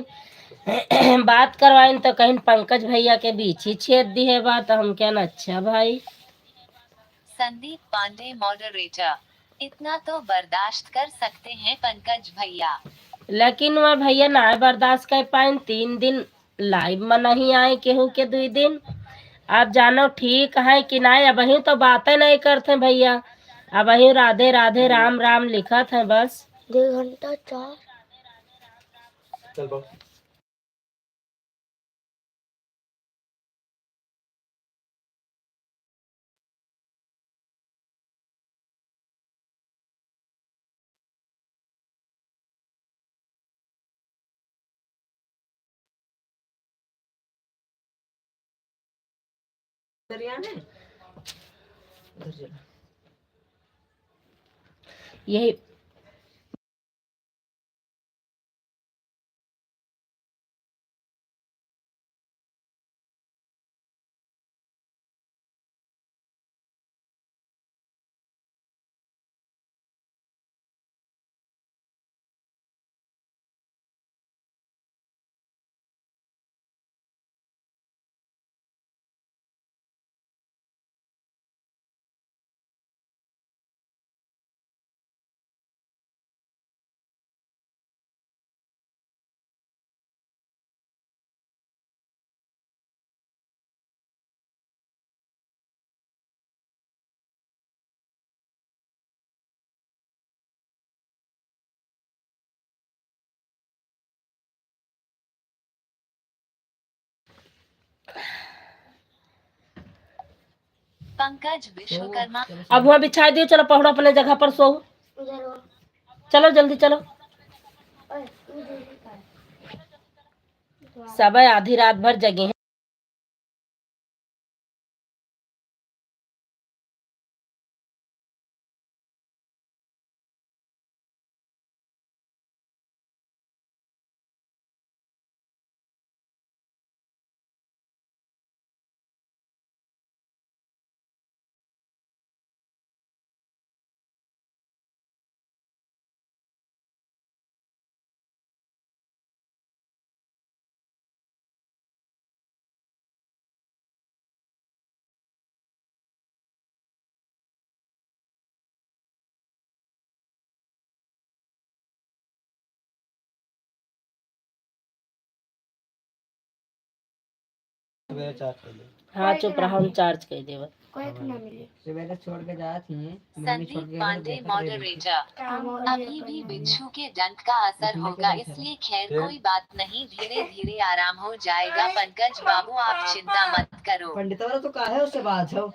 बात करवाइन तो कहीं पंकज भैया के बीच ही छेद दी है बात। हम क्या न, अच्छा भाई। संदीप पांडे मॉडरेटर। इतना तो बर्दाश्त कर सकते हैं पंकज भैया। लेकिन वह भैया ना बर्दाश्त कर पाए, 3 दिन लाइव में नहीं आए केहू के 2 दिन। आप जानो ठीक है कि नहीं, अब वही तो बातें नहीं करते भैया, अब वही राधे राधे राम राम लिखत है बस। 2 घंटा 4। चल बॉक्स। दरिया में उधर चला। यही पंकज विश्वकर्मा। अब वहाँ बिछा दियो, चलो पहुड़ो अपने जगह पर सो। चलो जल्दी चलो, सब आधी रात भर जगे हैं। सवेरे 4 पहले। हाँ चुप रहो, हम चार्ज कर देव। सवेरे छोड़ के जा थी, मम्मी छोड़ संदीप के पांडे मॉडरेटर। अभी भी बिच्छू के डंक का असर होगा, इसलिए खैर कोई बात नहीं, धीरे धीरे आराम हो जाएगा। पंकज बाबू आप चिंता मत करो। पंडित वाला तो कहा है उससे बात हो।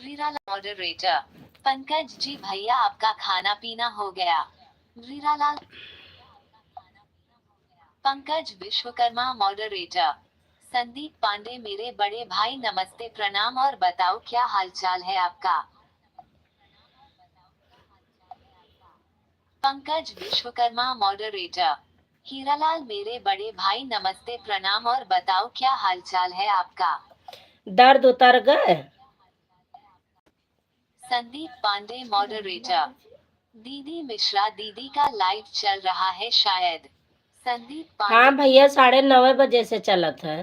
वीरालाल मॉडरेटर। पंकज जी भैया आपका खाना पीना हो गया। वीरालाल। पंकज विश्वकर्मा मॉडरेटर। संदीप पांडे मेरे बड़े भाई नमस्ते प्रणाम और बताओ क्या हालचाल है आपका। पंकज विश्वकर्मा मॉडरेटर। हीरालाल मेरे बड़े भाई नमस्ते प्रणाम और बताओ क्या हालचाल है आपका। दर्द उतर गए। संदीप पांडे मॉडरेटर। दीदी मिश्रा दीदी का लाइव चल रहा है शायद। संदीप पांडे। हाँ भैया 9:30 से चलत है।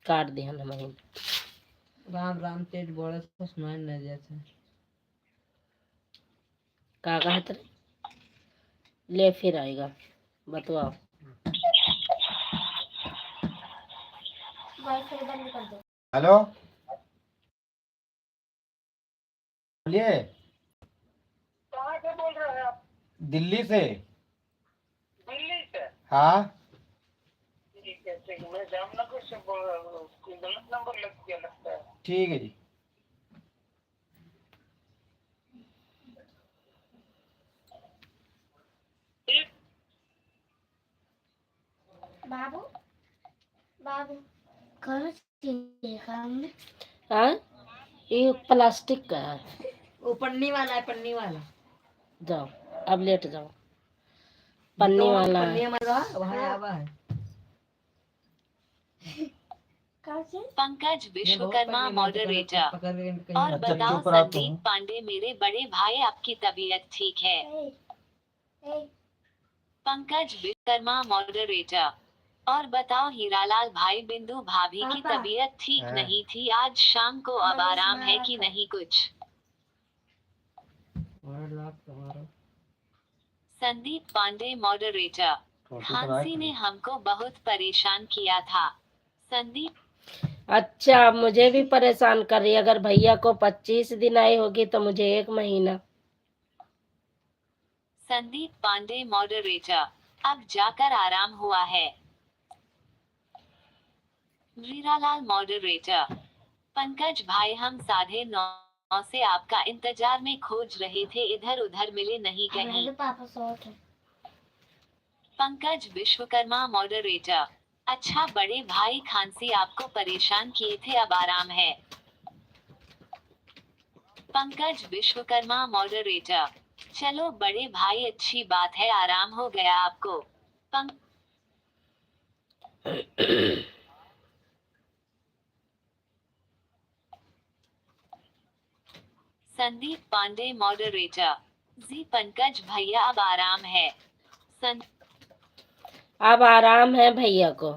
काट दिया ना महीन। राम राम तेज बोले तो सुनाई नहीं देता। का कहत रहे? ले फिर आएगा बतवाओ। हेलो बोलिए। कहाँ से बोल रहे हैं आप? दिल्ली से। दिल्ली से? हाँ ठीक है ठीक है, मैं जामनगर से बोल रहा हूँ, कोई गलत नंबर लग गया लगता है। ठीक है जी। ठीक। बाबू बाबू करो चाहिए काम में। हाँ ये प्लास्टिक का है। वो पन्नी वाला है, पन्नी वाला। जाओ अब लेट जाओ। पन्नी वाला है। पन्नी वाला वहाँ आवा है। पंकज विश्वकर्मा मॉडरेटर। पकड़ के कहीं और अच्छा, बताओ चुप रहो तुम। संदीप पांडे मेरे बड़े भाई आपकी तबीयत ठीक है। पंकज विश्वकर्मा मॉडरेटर। और बताओ हीरालाल भाई बिंदु भाभी की तबीयत ठीक हाँ। नहीं थी आज शाम को अब आराम है कि नहीं कुछ। तुम्हारा संदीप पांडे मॉडरेटर। फोटो खांसी ने हमको बहुत परेशान किया था। संदीप। अच्छा मुझे भी परेशान कर रही है। अगर भैया को 25 दिन आई होगी तो मुझे 1 महीना। संदीप पांडे मॉडरेटर। अब जाकर आराम हुआ है। वीरालाल मॉडरेटर। पंकज भाई हम 9:30 से आपका इंतजार में खोज रहे थे, इधर उधर मिले नहीं कहीं। पापा सोच है। पंकज विश्वकर्मा मॉडरेटर। अच्छा बड़े भाई खांसी आपको परेशान किए थे अब आराम है। पंकज विश्वकर्मा मॉडरेटर। चलो बड़े भाई अच्छी बात है आराम हो गया आपको। संदीप पांडे मॉडरेटर। जी पंकज भैया अब आराम है। अब आराम है भैया को।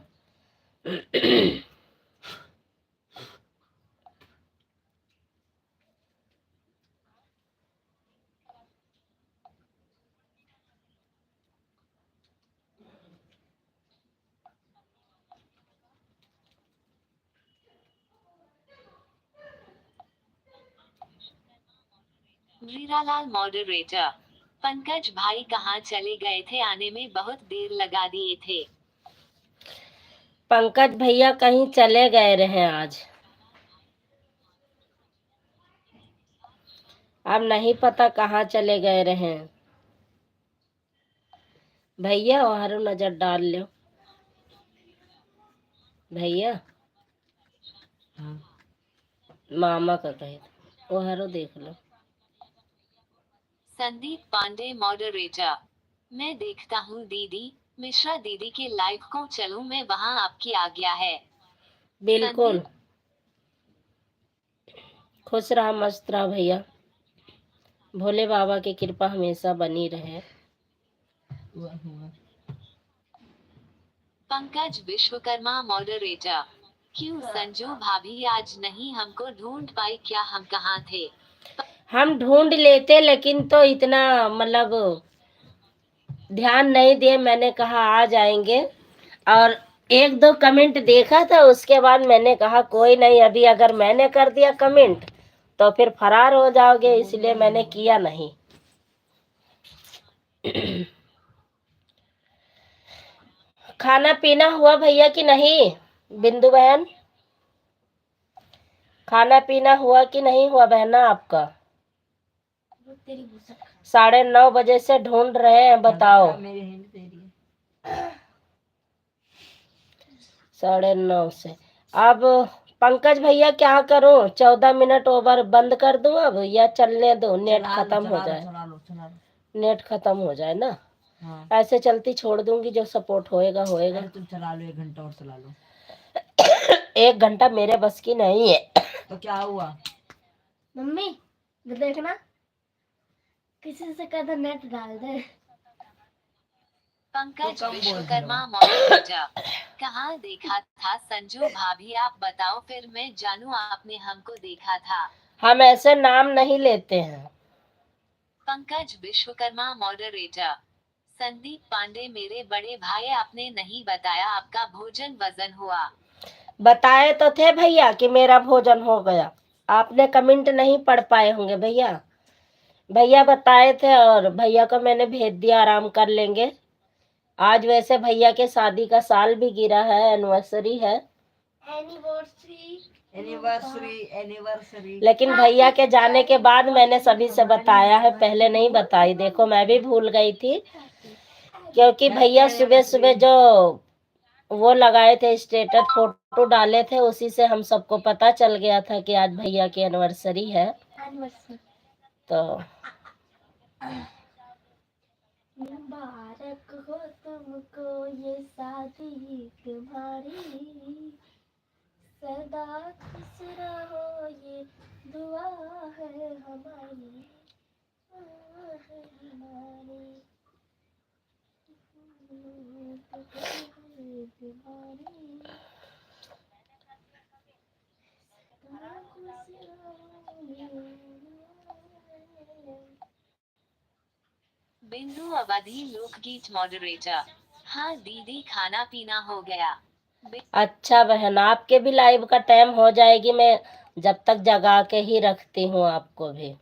वीरालाल मॉडरेटर। पंकज भाई कहाँ चले गए थे, आने में बहुत देर लगा दिए थे। पंकज भैया कहीं चले गए रहे आज। अब नहीं पता कहाँ चले गए रहे। भैया वहां नजर डाल लो। भैया हाँ मामा का कहे वहां देख लो। संदीप पांडे मॉडरेटर। मैं देखता हूँ दीदी मिश्रा दीदी के लाइव को, चलूं मैं वहाँ, आपकी आज्ञा है। बिल्कुल। खुश रहा मस्त रहा भैया, भोले बाबा की कृपा हमेशा बनी रहे। पंकज विश्वकर्मा मॉडरेटर। क्यों संजू भाभी आज नहीं हमको ढूंढ पाई क्या, हम कहाँ थे? हम ढूंढ लेते लेकिन तो इतना मतलब ध्यान नहीं दिए, मैंने कहा आ जाएंगे और एक दो कमेंट देखा था, उसके बाद मैंने कहा कोई नहीं, अभी अगर मैंने कर दिया कमेंट तो फिर फरार हो जाओगे, इसलिए मैंने किया नहीं। खाना पीना हुआ भैया कि नहीं बिंदु बहन? खाना पीना हुआ कि नहीं हुआ बहना आपका? 9:30 बजे से ढूंढ रहे हैं, बताओ। 9:30 से। अब पंकज भैया क्या करूं, 14 मिनट ओवर बंद कर दूं अब या चलने दो, नेट खत्म हो जाए? नेट खत्म हो जाए ना। हाँ। ऐसे चलती छोड़ दूंगी, जो सपोर्ट होएगा होएगा। तुम चला लो, 1 घंटा और चला लो। 1 घंटा मेरे बस की नहीं है। तो क्या हुआ मम्मी देखना, किसी से कहता नेट डाल दे। पंकज विश्वकर्मा मॉडरेटर। कहाँ देखा था संजू भाभी, आप बताओ फिर मैं जानूं, आपने हमको देखा था? हम ऐसे नाम नहीं लेते हैं। पंकज विश्वकर्मा मॉडरेटर। संदीप पांडे मेरे बड़े भाई, आपने नहीं बताया आपका भोजन वजन हुआ? बताए तो थे भैया कि मेरा भोजन हो गया, आपने कमेंट नहीं पढ़ पाए होंगे भैया। भैया बताए थे और भैया को मैंने भेज दिया, आराम कर लेंगे। आज वैसे भैया के शादी का साल भी गिरा है, एनिवर्सरी है। एनिवर्सरी। लेकिन भैया के जाने के बाद मैंने सभी से बताया है, पहले नहीं बताई। देखो मैं भी भूल गई थी, क्योंकि भैया सुबह सुबह जो वो लगाए थे स्टेटस, फोटो डाले थे, उसी से हम सबको पता चल गया था कि आज भैया की एनिवर्सरी है। तो मुबारक हो तुमको ये शादी तुम्हारी, सदा खुश रहो ये दुआ है हमारी, बिंदु अवधि लोकगीत मॉडरेटर। हाँ दीदी खाना पीना हो गया। अच्छा बहन, आपके भी लाइव का टाइम हो जाएगी, मैं जब तक जगा के ही रखती हूँ आपको भी।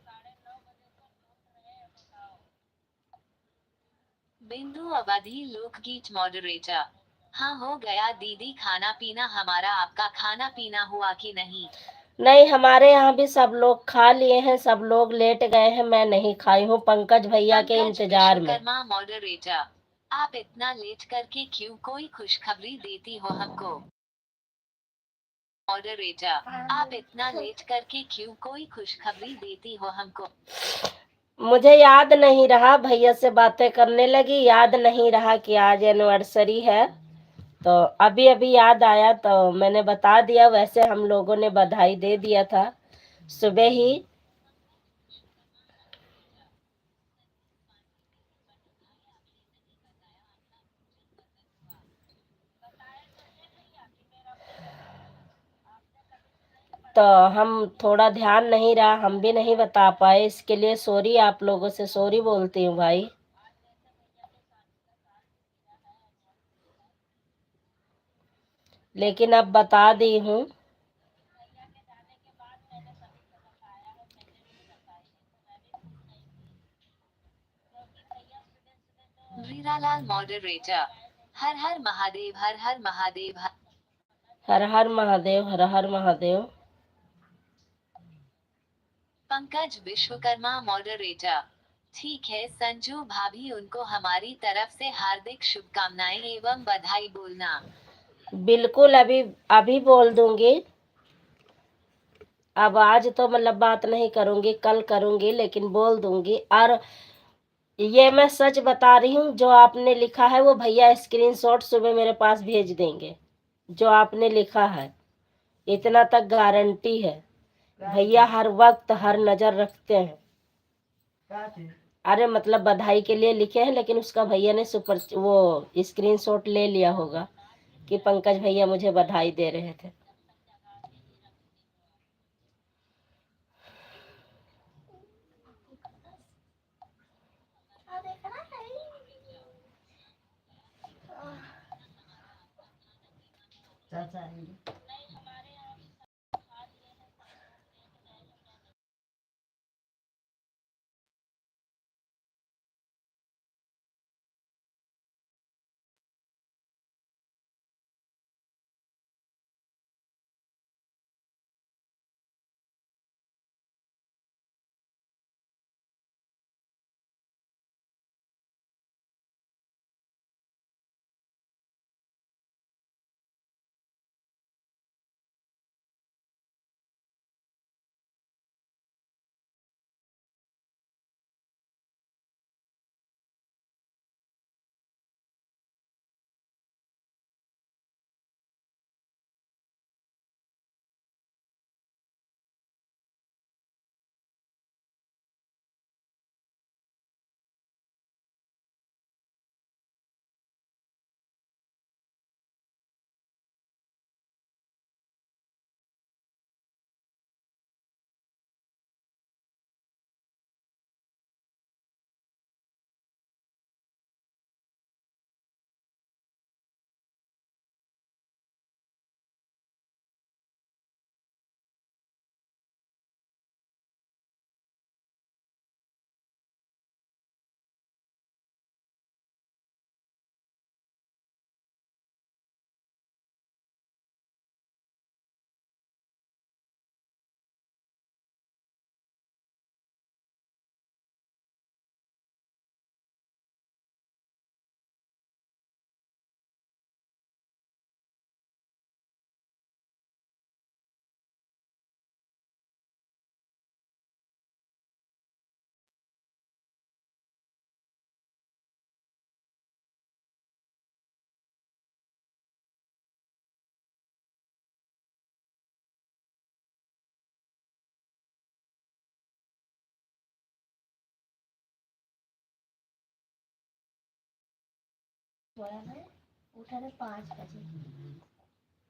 बिंदु अवधि लोकगीत मॉडरेटर। हाँ हो गया दीदी खाना पीना हमारा, आपका खाना पीना हुआ कि नहीं? नहीं, हमारे यहाँ भी सब लोग खा लिए हैं, सब लोग लेट गए हैं, मैं नहीं खाई हूँ पंकज भैया के इंतजार में। विश्वकर्मा मॉडरेटर। आप इतना लेट करके क्यों, कोई खुशखबरी देती हो हमको? मॉडरेटर। आप इतना लेट करके क्यों, कोई खुशखबरी देती हो हमको? मुझे याद नहीं रहा, भैया से बातें करने लगी, याद नहीं रहा कि आज एनिवर्सरी है, तो अभी अभी याद आया तो मैंने बता दिया। वैसे हम लोगों ने बधाई दे दिया था सुबह ही। तो हम थोड़ा ध्यान नहीं रहा, हम भी नहीं बता पाए, इसके लिए सॉरी, आप लोगों से सॉरी बोलती हूँ भाई। लेकिन अब बता दी हूँ। वीरालाल मॉडरेटर। हर हर महादेव, हर हर महादेव, हर हर महादेव, हर हर महादेव। पंकज विश्वकर्मा मॉडरेटर। ठीक है संजू भाभी, उनको हमारी तरफ से हार्दिक शुभकामनाएं एवं बधाई बोलना। बिल्कुल, अभी अभी बोल दूंगी। अब आज तो मतलब बात नहीं करूंगी, कल करूंगी, लेकिन बोल दूंगी। और ये मैं सच बता रही हूँ, जो आपने लिखा है वो भैया स्क्रीनशॉट सुबह मेरे पास भेज देंगे, जो आपने लिखा है, इतना तक गारंटी है। भैया हर वक्त हर नजर रखते हैं। अरे मतलब बधाई के लिए लिखे हैं, लेकिन उसका भैया ने सुपर वो स्क्रीनशॉट ले लिया होगा कि पंकज भैया मुझे बधाई दे रहे थे।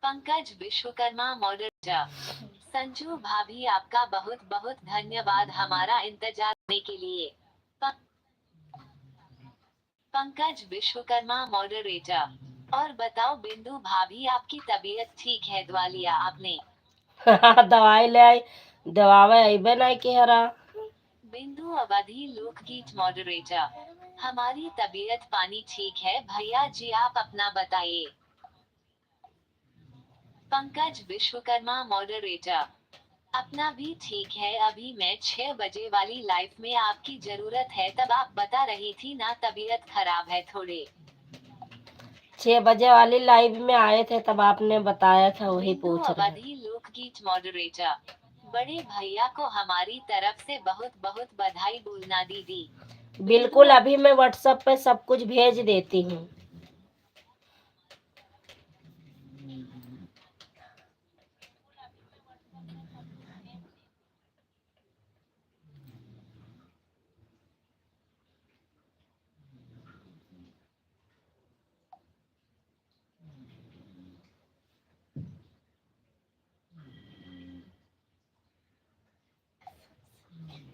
पंकज विश्वकर्मा मॉडरेटर। संजू भाभी आपका बहुत बहुत धन्यवाद हमारा इंतजार करने के लिए। पंकज विश्वकर्मा मॉडरेटर। और बताओ बिंदु भाभी आपकी तबीयत ठीक है? दवा लिया आपने? दवाई ले आई, दवावे अबे नहीं के हरा। बिंदु अवधि लोकगीत मॉडरेटर। हमारी तबीयत पानी ठीक है भैया जी, आप अपना बताइए। पंकज विश्वकर्मा मॉडरेटर। अपना भी ठीक है, अभी मैं 6 बजे वाली लाइफ में आपकी जरूरत है, तब आप बता रही थी ना तबीयत खराब है थोड़े। 6 बजे वाली लाइव में आए थे, तब आपने बताया था, वही बिंदु पूछ रहे। अवधि लोकगीत मॉडरेटर। बड़े भैया को हमारी तरफ से बहुत बहुत बधाई बोलना दीदी। बिल्कुल, अभी मैं व्हाट्सएप पे सब कुछ भेज देती हूँ।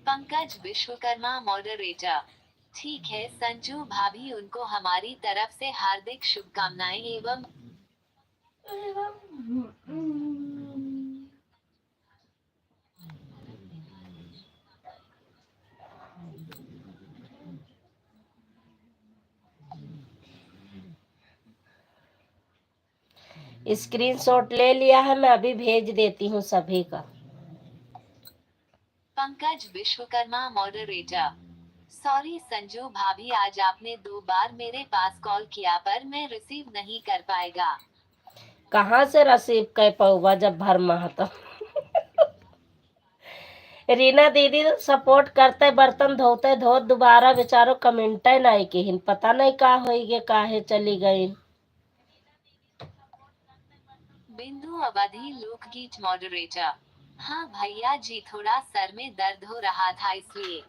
पंकज विश्वकर्मा मॉडरेटर। ठीक है संजू भाभी, उनको हमारी तरफ से हार्दिक शुभकामनाएं एवं स्क्रीनशॉट ले लिया है, मैं अभी भेज देती हूँ सभी का। पंकज विश्वकर्मा मॉडरेटर। सॉरी संजू भाभी, आज आपने 2 बार मेरे पास कॉल किया पर मैं रिसीव नहीं कर पाएगा। कहाँ से रिसीव कर पाऊंगा जब भर माह तो। रीना दीदी सपोर्ट करते बर्तन धोते धोत दोबारा बेचारो कमेंट नहीं की पता नहीं का होई गे काहे चली गई। बिंदु अवधि लोकगीत मॉडरेटर। हाँ भैया जी, थोड़ा सर में दर्द हो रहा था इसलिए।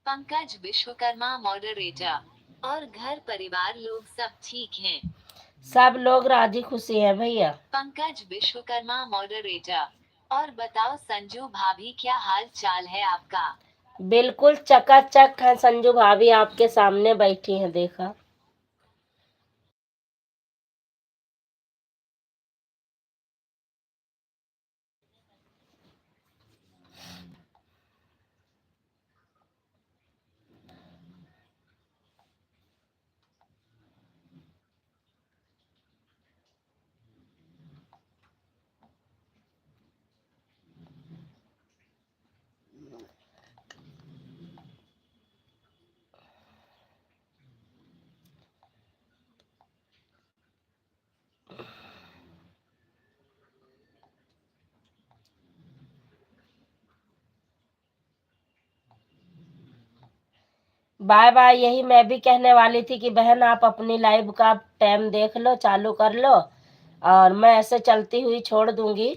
पंकज विश्वकर्मा मॉडरेटर। और घर परिवार लोग सब ठीक हैं? सब लोग राजी खुशी है भैया। पंकज विश्वकर्मा मॉडरेटर। और बताओ संजू भाभी, क्या हाल चाल है आपका? बिल्कुल चकाचक है संजू भाभी, आपके सामने बैठी हैं देखा। बाय बाय, यही मैं भी कहने वाली थी कि बहन आप अपनी लाइव का टाइम देख लो, चालू कर लो और मैं ऐसे चलती हुई छोड़ दूंगी।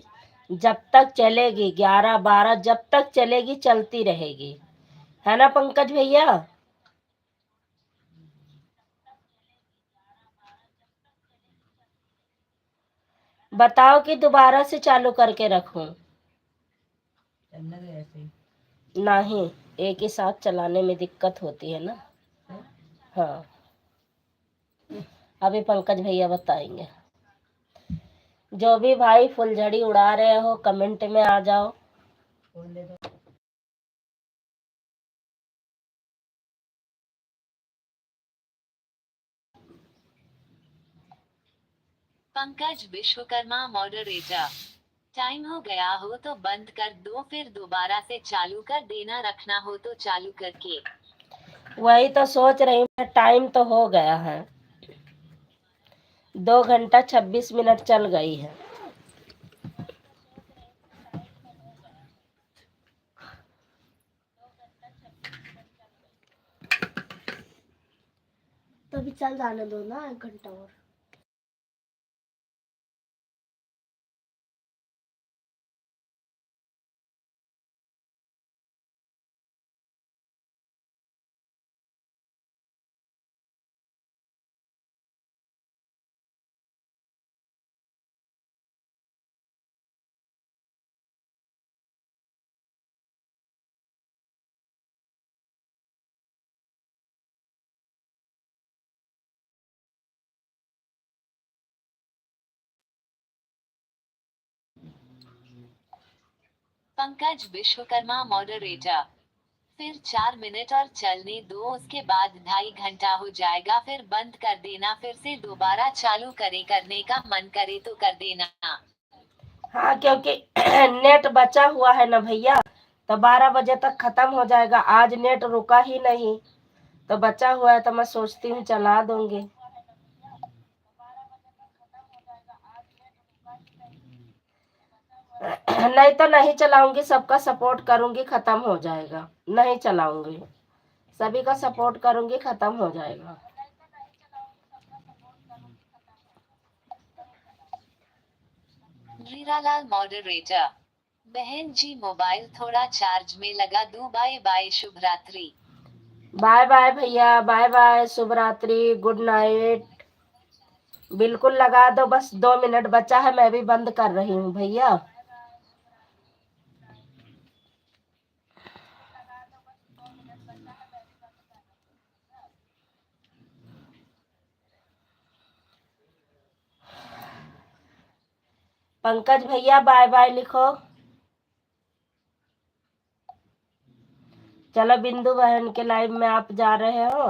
जब तक चलेगी 11-12 जब तक चलेगी चलती रहेगी, है ना पंकज भैया। बताओ कि दोबारा से चालू करके रखूं। नहीं, एक ही साथ चलाने में दिक्कत होती है ना। हाँ, अभी पंकज भैया बताएंगे। जो भी भाई फुलझड़ी उड़ा रहे हो कमेंट में आ जाओ। पंकज विश्वकर्मा मॉडरेटर। टाइम हो गया हो तो बंद कर दो, फिर दोबारा से चालू कर देना, रखना हो तो चालू करके। वही तो सोच रही हूँ, टाइम तो हो गया है, 2 घंटा 26 मिनट चल गई है। तो अभी चल जाने दो ना 1 घंटा और। पंकज विश्वकर्मा मॉडरेटर। फिर 4 मिनट और चलने दो, उसके बाद 2.5 घंटा हो जाएगा, फिर बंद कर देना, फिर से दोबारा चालू करने का मन करे तो कर देना। हाँ, क्योंकि नेट बचा हुआ है ना भैया, तो 12 बजे तक खत्म हो जाएगा। आज नेट रुका ही नहीं, तो बचा हुआ है तो मैं सोचती हूँ चला दूंगी। नहीं तो नहीं चलाऊंगी, सबका सपोर्ट करूंगी, खत्म हो जाएगा। नहीं चलाऊंगी, सभी का सपोर्ट करूंगी, खत्म हो जाएगा। हीरालाल मॉडरेटर। बहन जी, मोबाइल थोड़ा चार्ज में लगा दूं, बाय बाय, शुभ रात्रि। बाय बाय भैया, बाय बाय, शुभ रात्रि, गुड नाइट। बिल्कुल लगा दो, बस 2 मिनट बचा है, मैं भी बंद कर रही हूँ भैया। पंकज भैया बाय बाय लिखो। चलो बिंदु बहन के लाइव में आप जा रहे हो।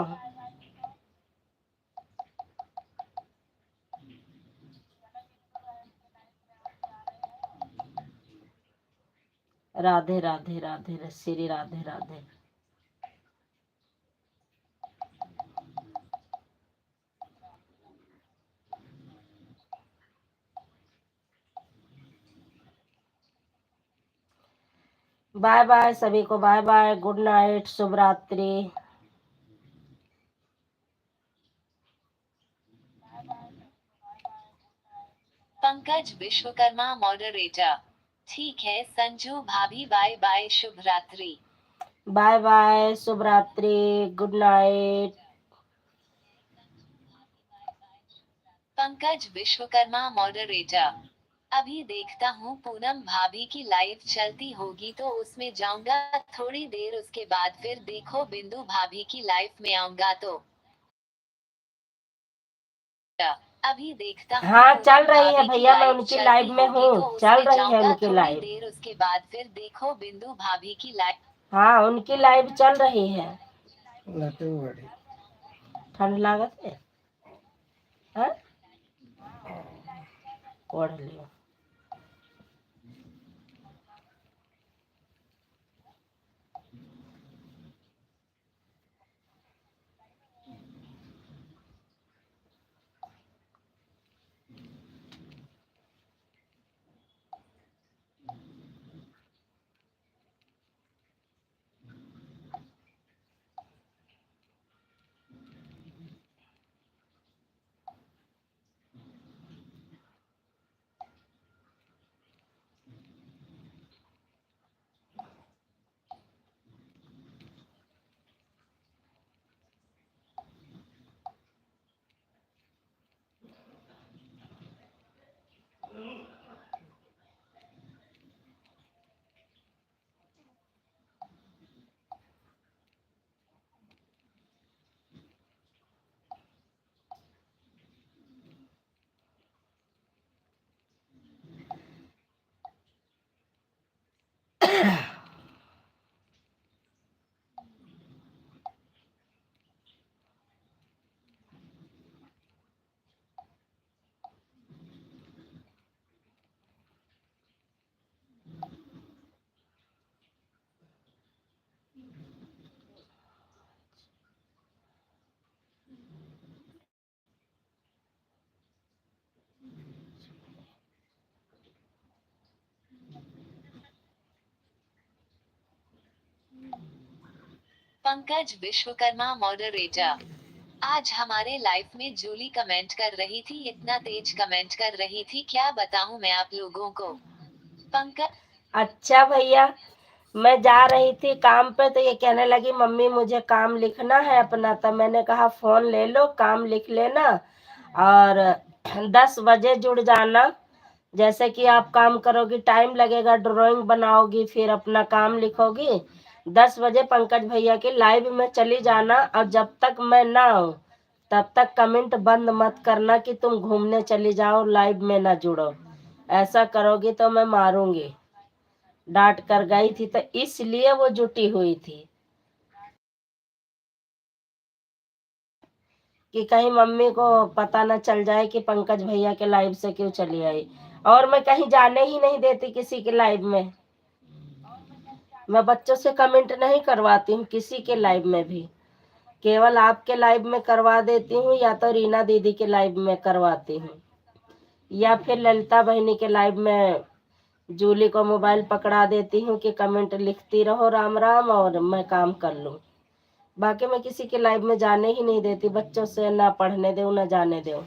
राधे राधे राधे श्री राधे राधे। बाय बाय सभी को, बाय बाय, गुड नाइट, शुभ रात्रि। पंकज विश्वकर्मा मॉडरेटर। ठीक है संजू भाभी, बाय बाय, शुभ रात्रि। बाय बाय, शुभ रात्रि, good night. Pankaj Vishwakarma moderator. अभी देखता हूँ पूनम भाभी की लाइव चलती होगी तो उसमें जाऊंगा थोड़ी देर, उसके बाद फिर देखो बिंदु भाभी की लाइव में आऊंगा तो। अभी देखता हूँ हाँ पूनम चल रही है भाभी की भैया, मैं लाइव उनकी चलती लाइव में होगी हूँ, तो चल उसमें रही है जाऊंगा उनकी थोड़ी लाइव। देर, उसके बाद फिर देखो बिंदु भाभी की लाइव। हाँ उनकी लाइव चल रही है। लाते हुए गाड़ी। ठंड लागत है, हाँ? ओढ़ लियो। पंकज विश्वकर्मा मॉडरेटर। आज हमारे लाइफ में जूली कमेंट कर रही थी, इतना तेज कमेंट कर रही थी, क्या बताऊं मैं आप लोगों को। पंकज। अच्छा भैया, मैं जा रही थी काम पे तो ये कहने लगी मम्मी मुझे काम लिखना है अपना, तो मैंने कहा फोन ले लो, काम लिख लेना और 10 बजे जुड़ जाना। जैसे कि आप काम करोगी, टाइम लगेगा, ड्राइंग बनाओगी, फिर अपना काम लिखोगी। 10 बजे पंकज भैया की लाइव में चली जाना, और जब तक मैं ना आऊं तब तक कमेंट बंद मत करना कि तुम घूमने चली जाओ, लाइव में ना जुड़ो। ऐसा करोगी तो मैं मारूंगी। डांट कर गई थी तो इसलिए वो जुटी हुई थी कि कहीं मम्मी को पता न चल जाए कि पंकज भैया के लाइव से क्यों चली आई। और मैं कहीं जाने ही नहीं देती किसी के लाइव में। मैं बच्चों से कमेंट नहीं करवाती हूँ किसी के लाइव में भी, केवल आपके लाइव में करवा देती हूँ, या तो रीना दीदी के लाइव में करवाती हूँ, या फिर ललिता बहनी के लाइव में जूली को मोबाइल पकड़ा देती हूँ कि कमेंट लिखती रहो राम राम और मैं काम कर लूँ। बाकी मैं किसी के लाइव में जाने ही नहीं देती, बच्चों से ना पढ़ने दो ना जाने दो।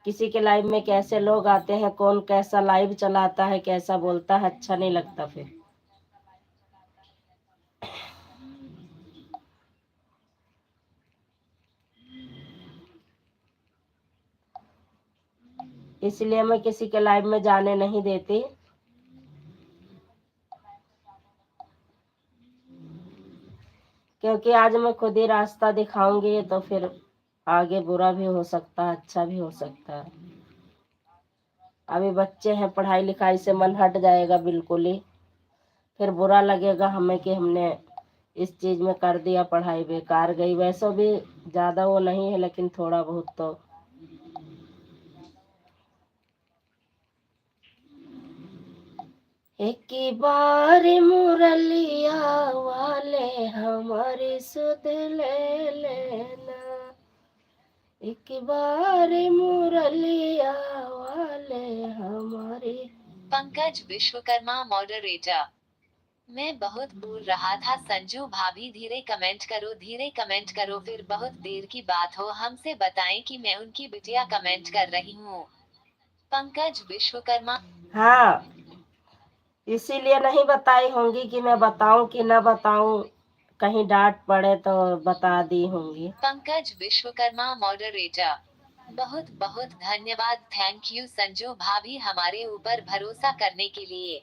किसी के लाइव में कैसे लोग आते हैं, कौन कैसा लाइव चलाता है, कैसा बोलता है, अच्छा नहीं लगता फिर। इसलिए मैं किसी के लाइव में जाने नहीं देती। क्योंकि आज मैं खुद ही रास्ता दिखाऊंगी तो फिर आगे बुरा भी हो सकता है, अच्छा भी हो सकता है। अभी बच्चे हैं, पढ़ाई लिखाई से मन हट जाएगा बिल्कुल ही, फिर बुरा लगेगा हमें कि हमने इस चीज में कर दिया, पढ़ाई बेकार गई। वैसे भी ज्यादा वो नहीं है, लेकिन थोड़ा बहुत तो। एक बार मुरलिया वाले हमारी सुध ले लेना, एक बार मुरलिया वाले हमारी। पंकज विश्वकर्मा मॉडरेटर। मैं बहुत बोल रहा था संजू भाभी, धीरे कमेंट करो, फिर बहुत देर की बात हो हमसे बताएं कि मैं उनकी बिटिया कमेंट कर रही हूँ। पंकज विश्वकर्मा। हाँ, इसीलिए नहीं बताई होंगी कि मैं बताऊं कि ना बताऊं, कहीं डांट पड़े तो बता दी होंगी। पंकज विश्वकर्मा मॉडरेटर। बहुत बहुत धन्यवाद, थैंक यू संजू भाभी हमारे ऊपर भरोसा करने के लिए।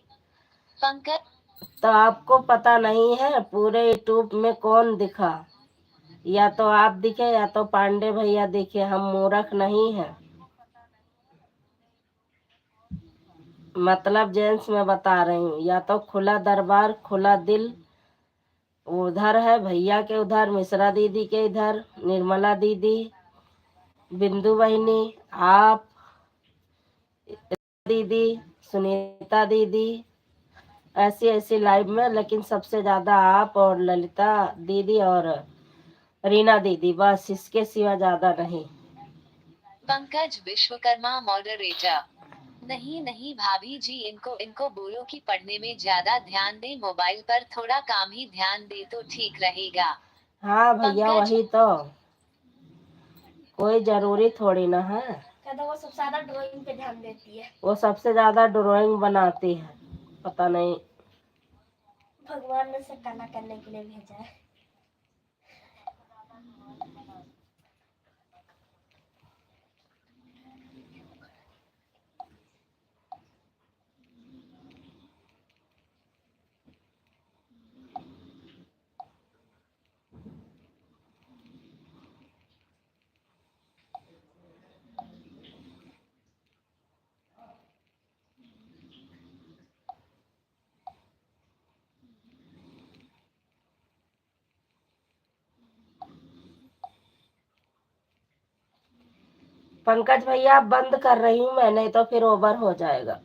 पंकज। तो आपको पता नहीं है पूरे यूट्यूब में कौन दिखा? या तो आप दिखे या तो पांडे भैया दिखे, हम मूर्ख नहीं हैं। मतलब जेंट्स में बता रही हूँ, या तो खुला दरबार खुला दिल उधर है भैया के, उधर मिश्रा दीदी के, इधर निर्मला दीदी, बिंदु बहिनी, आप दीदी, सुनीता दीदी, ऐसी ऐसी लाइव में, लेकिन सबसे ज्यादा आप और ललिता दीदी और रीना दीदी, बस इसके सिवा ज्यादा नहीं। पंकज विश्वकर्मा मॉडरेटर। नहीं नहीं भाभी जी, इनको बोलो कि पढ़ने में ज्यादा ध्यान दे, मोबाइल पर थोड़ा काम ही ध्यान दे तो ठीक रहेगा। हाँ भैया, पंकज। वही तो, कोई जरूरी थोड़ी ना है। वो सबसे ज्यादा ड्राइंग पे ध्यान देती है। वो सबसे ज्यादा ड्राइंग बनाती है, पता नहीं। भगवान ने उसे कला करने के लिए भेजा है। पंकज भैया, अब बंद कर रही हूँ मैं, नहीं तो फिर ओवर हो जाएगा।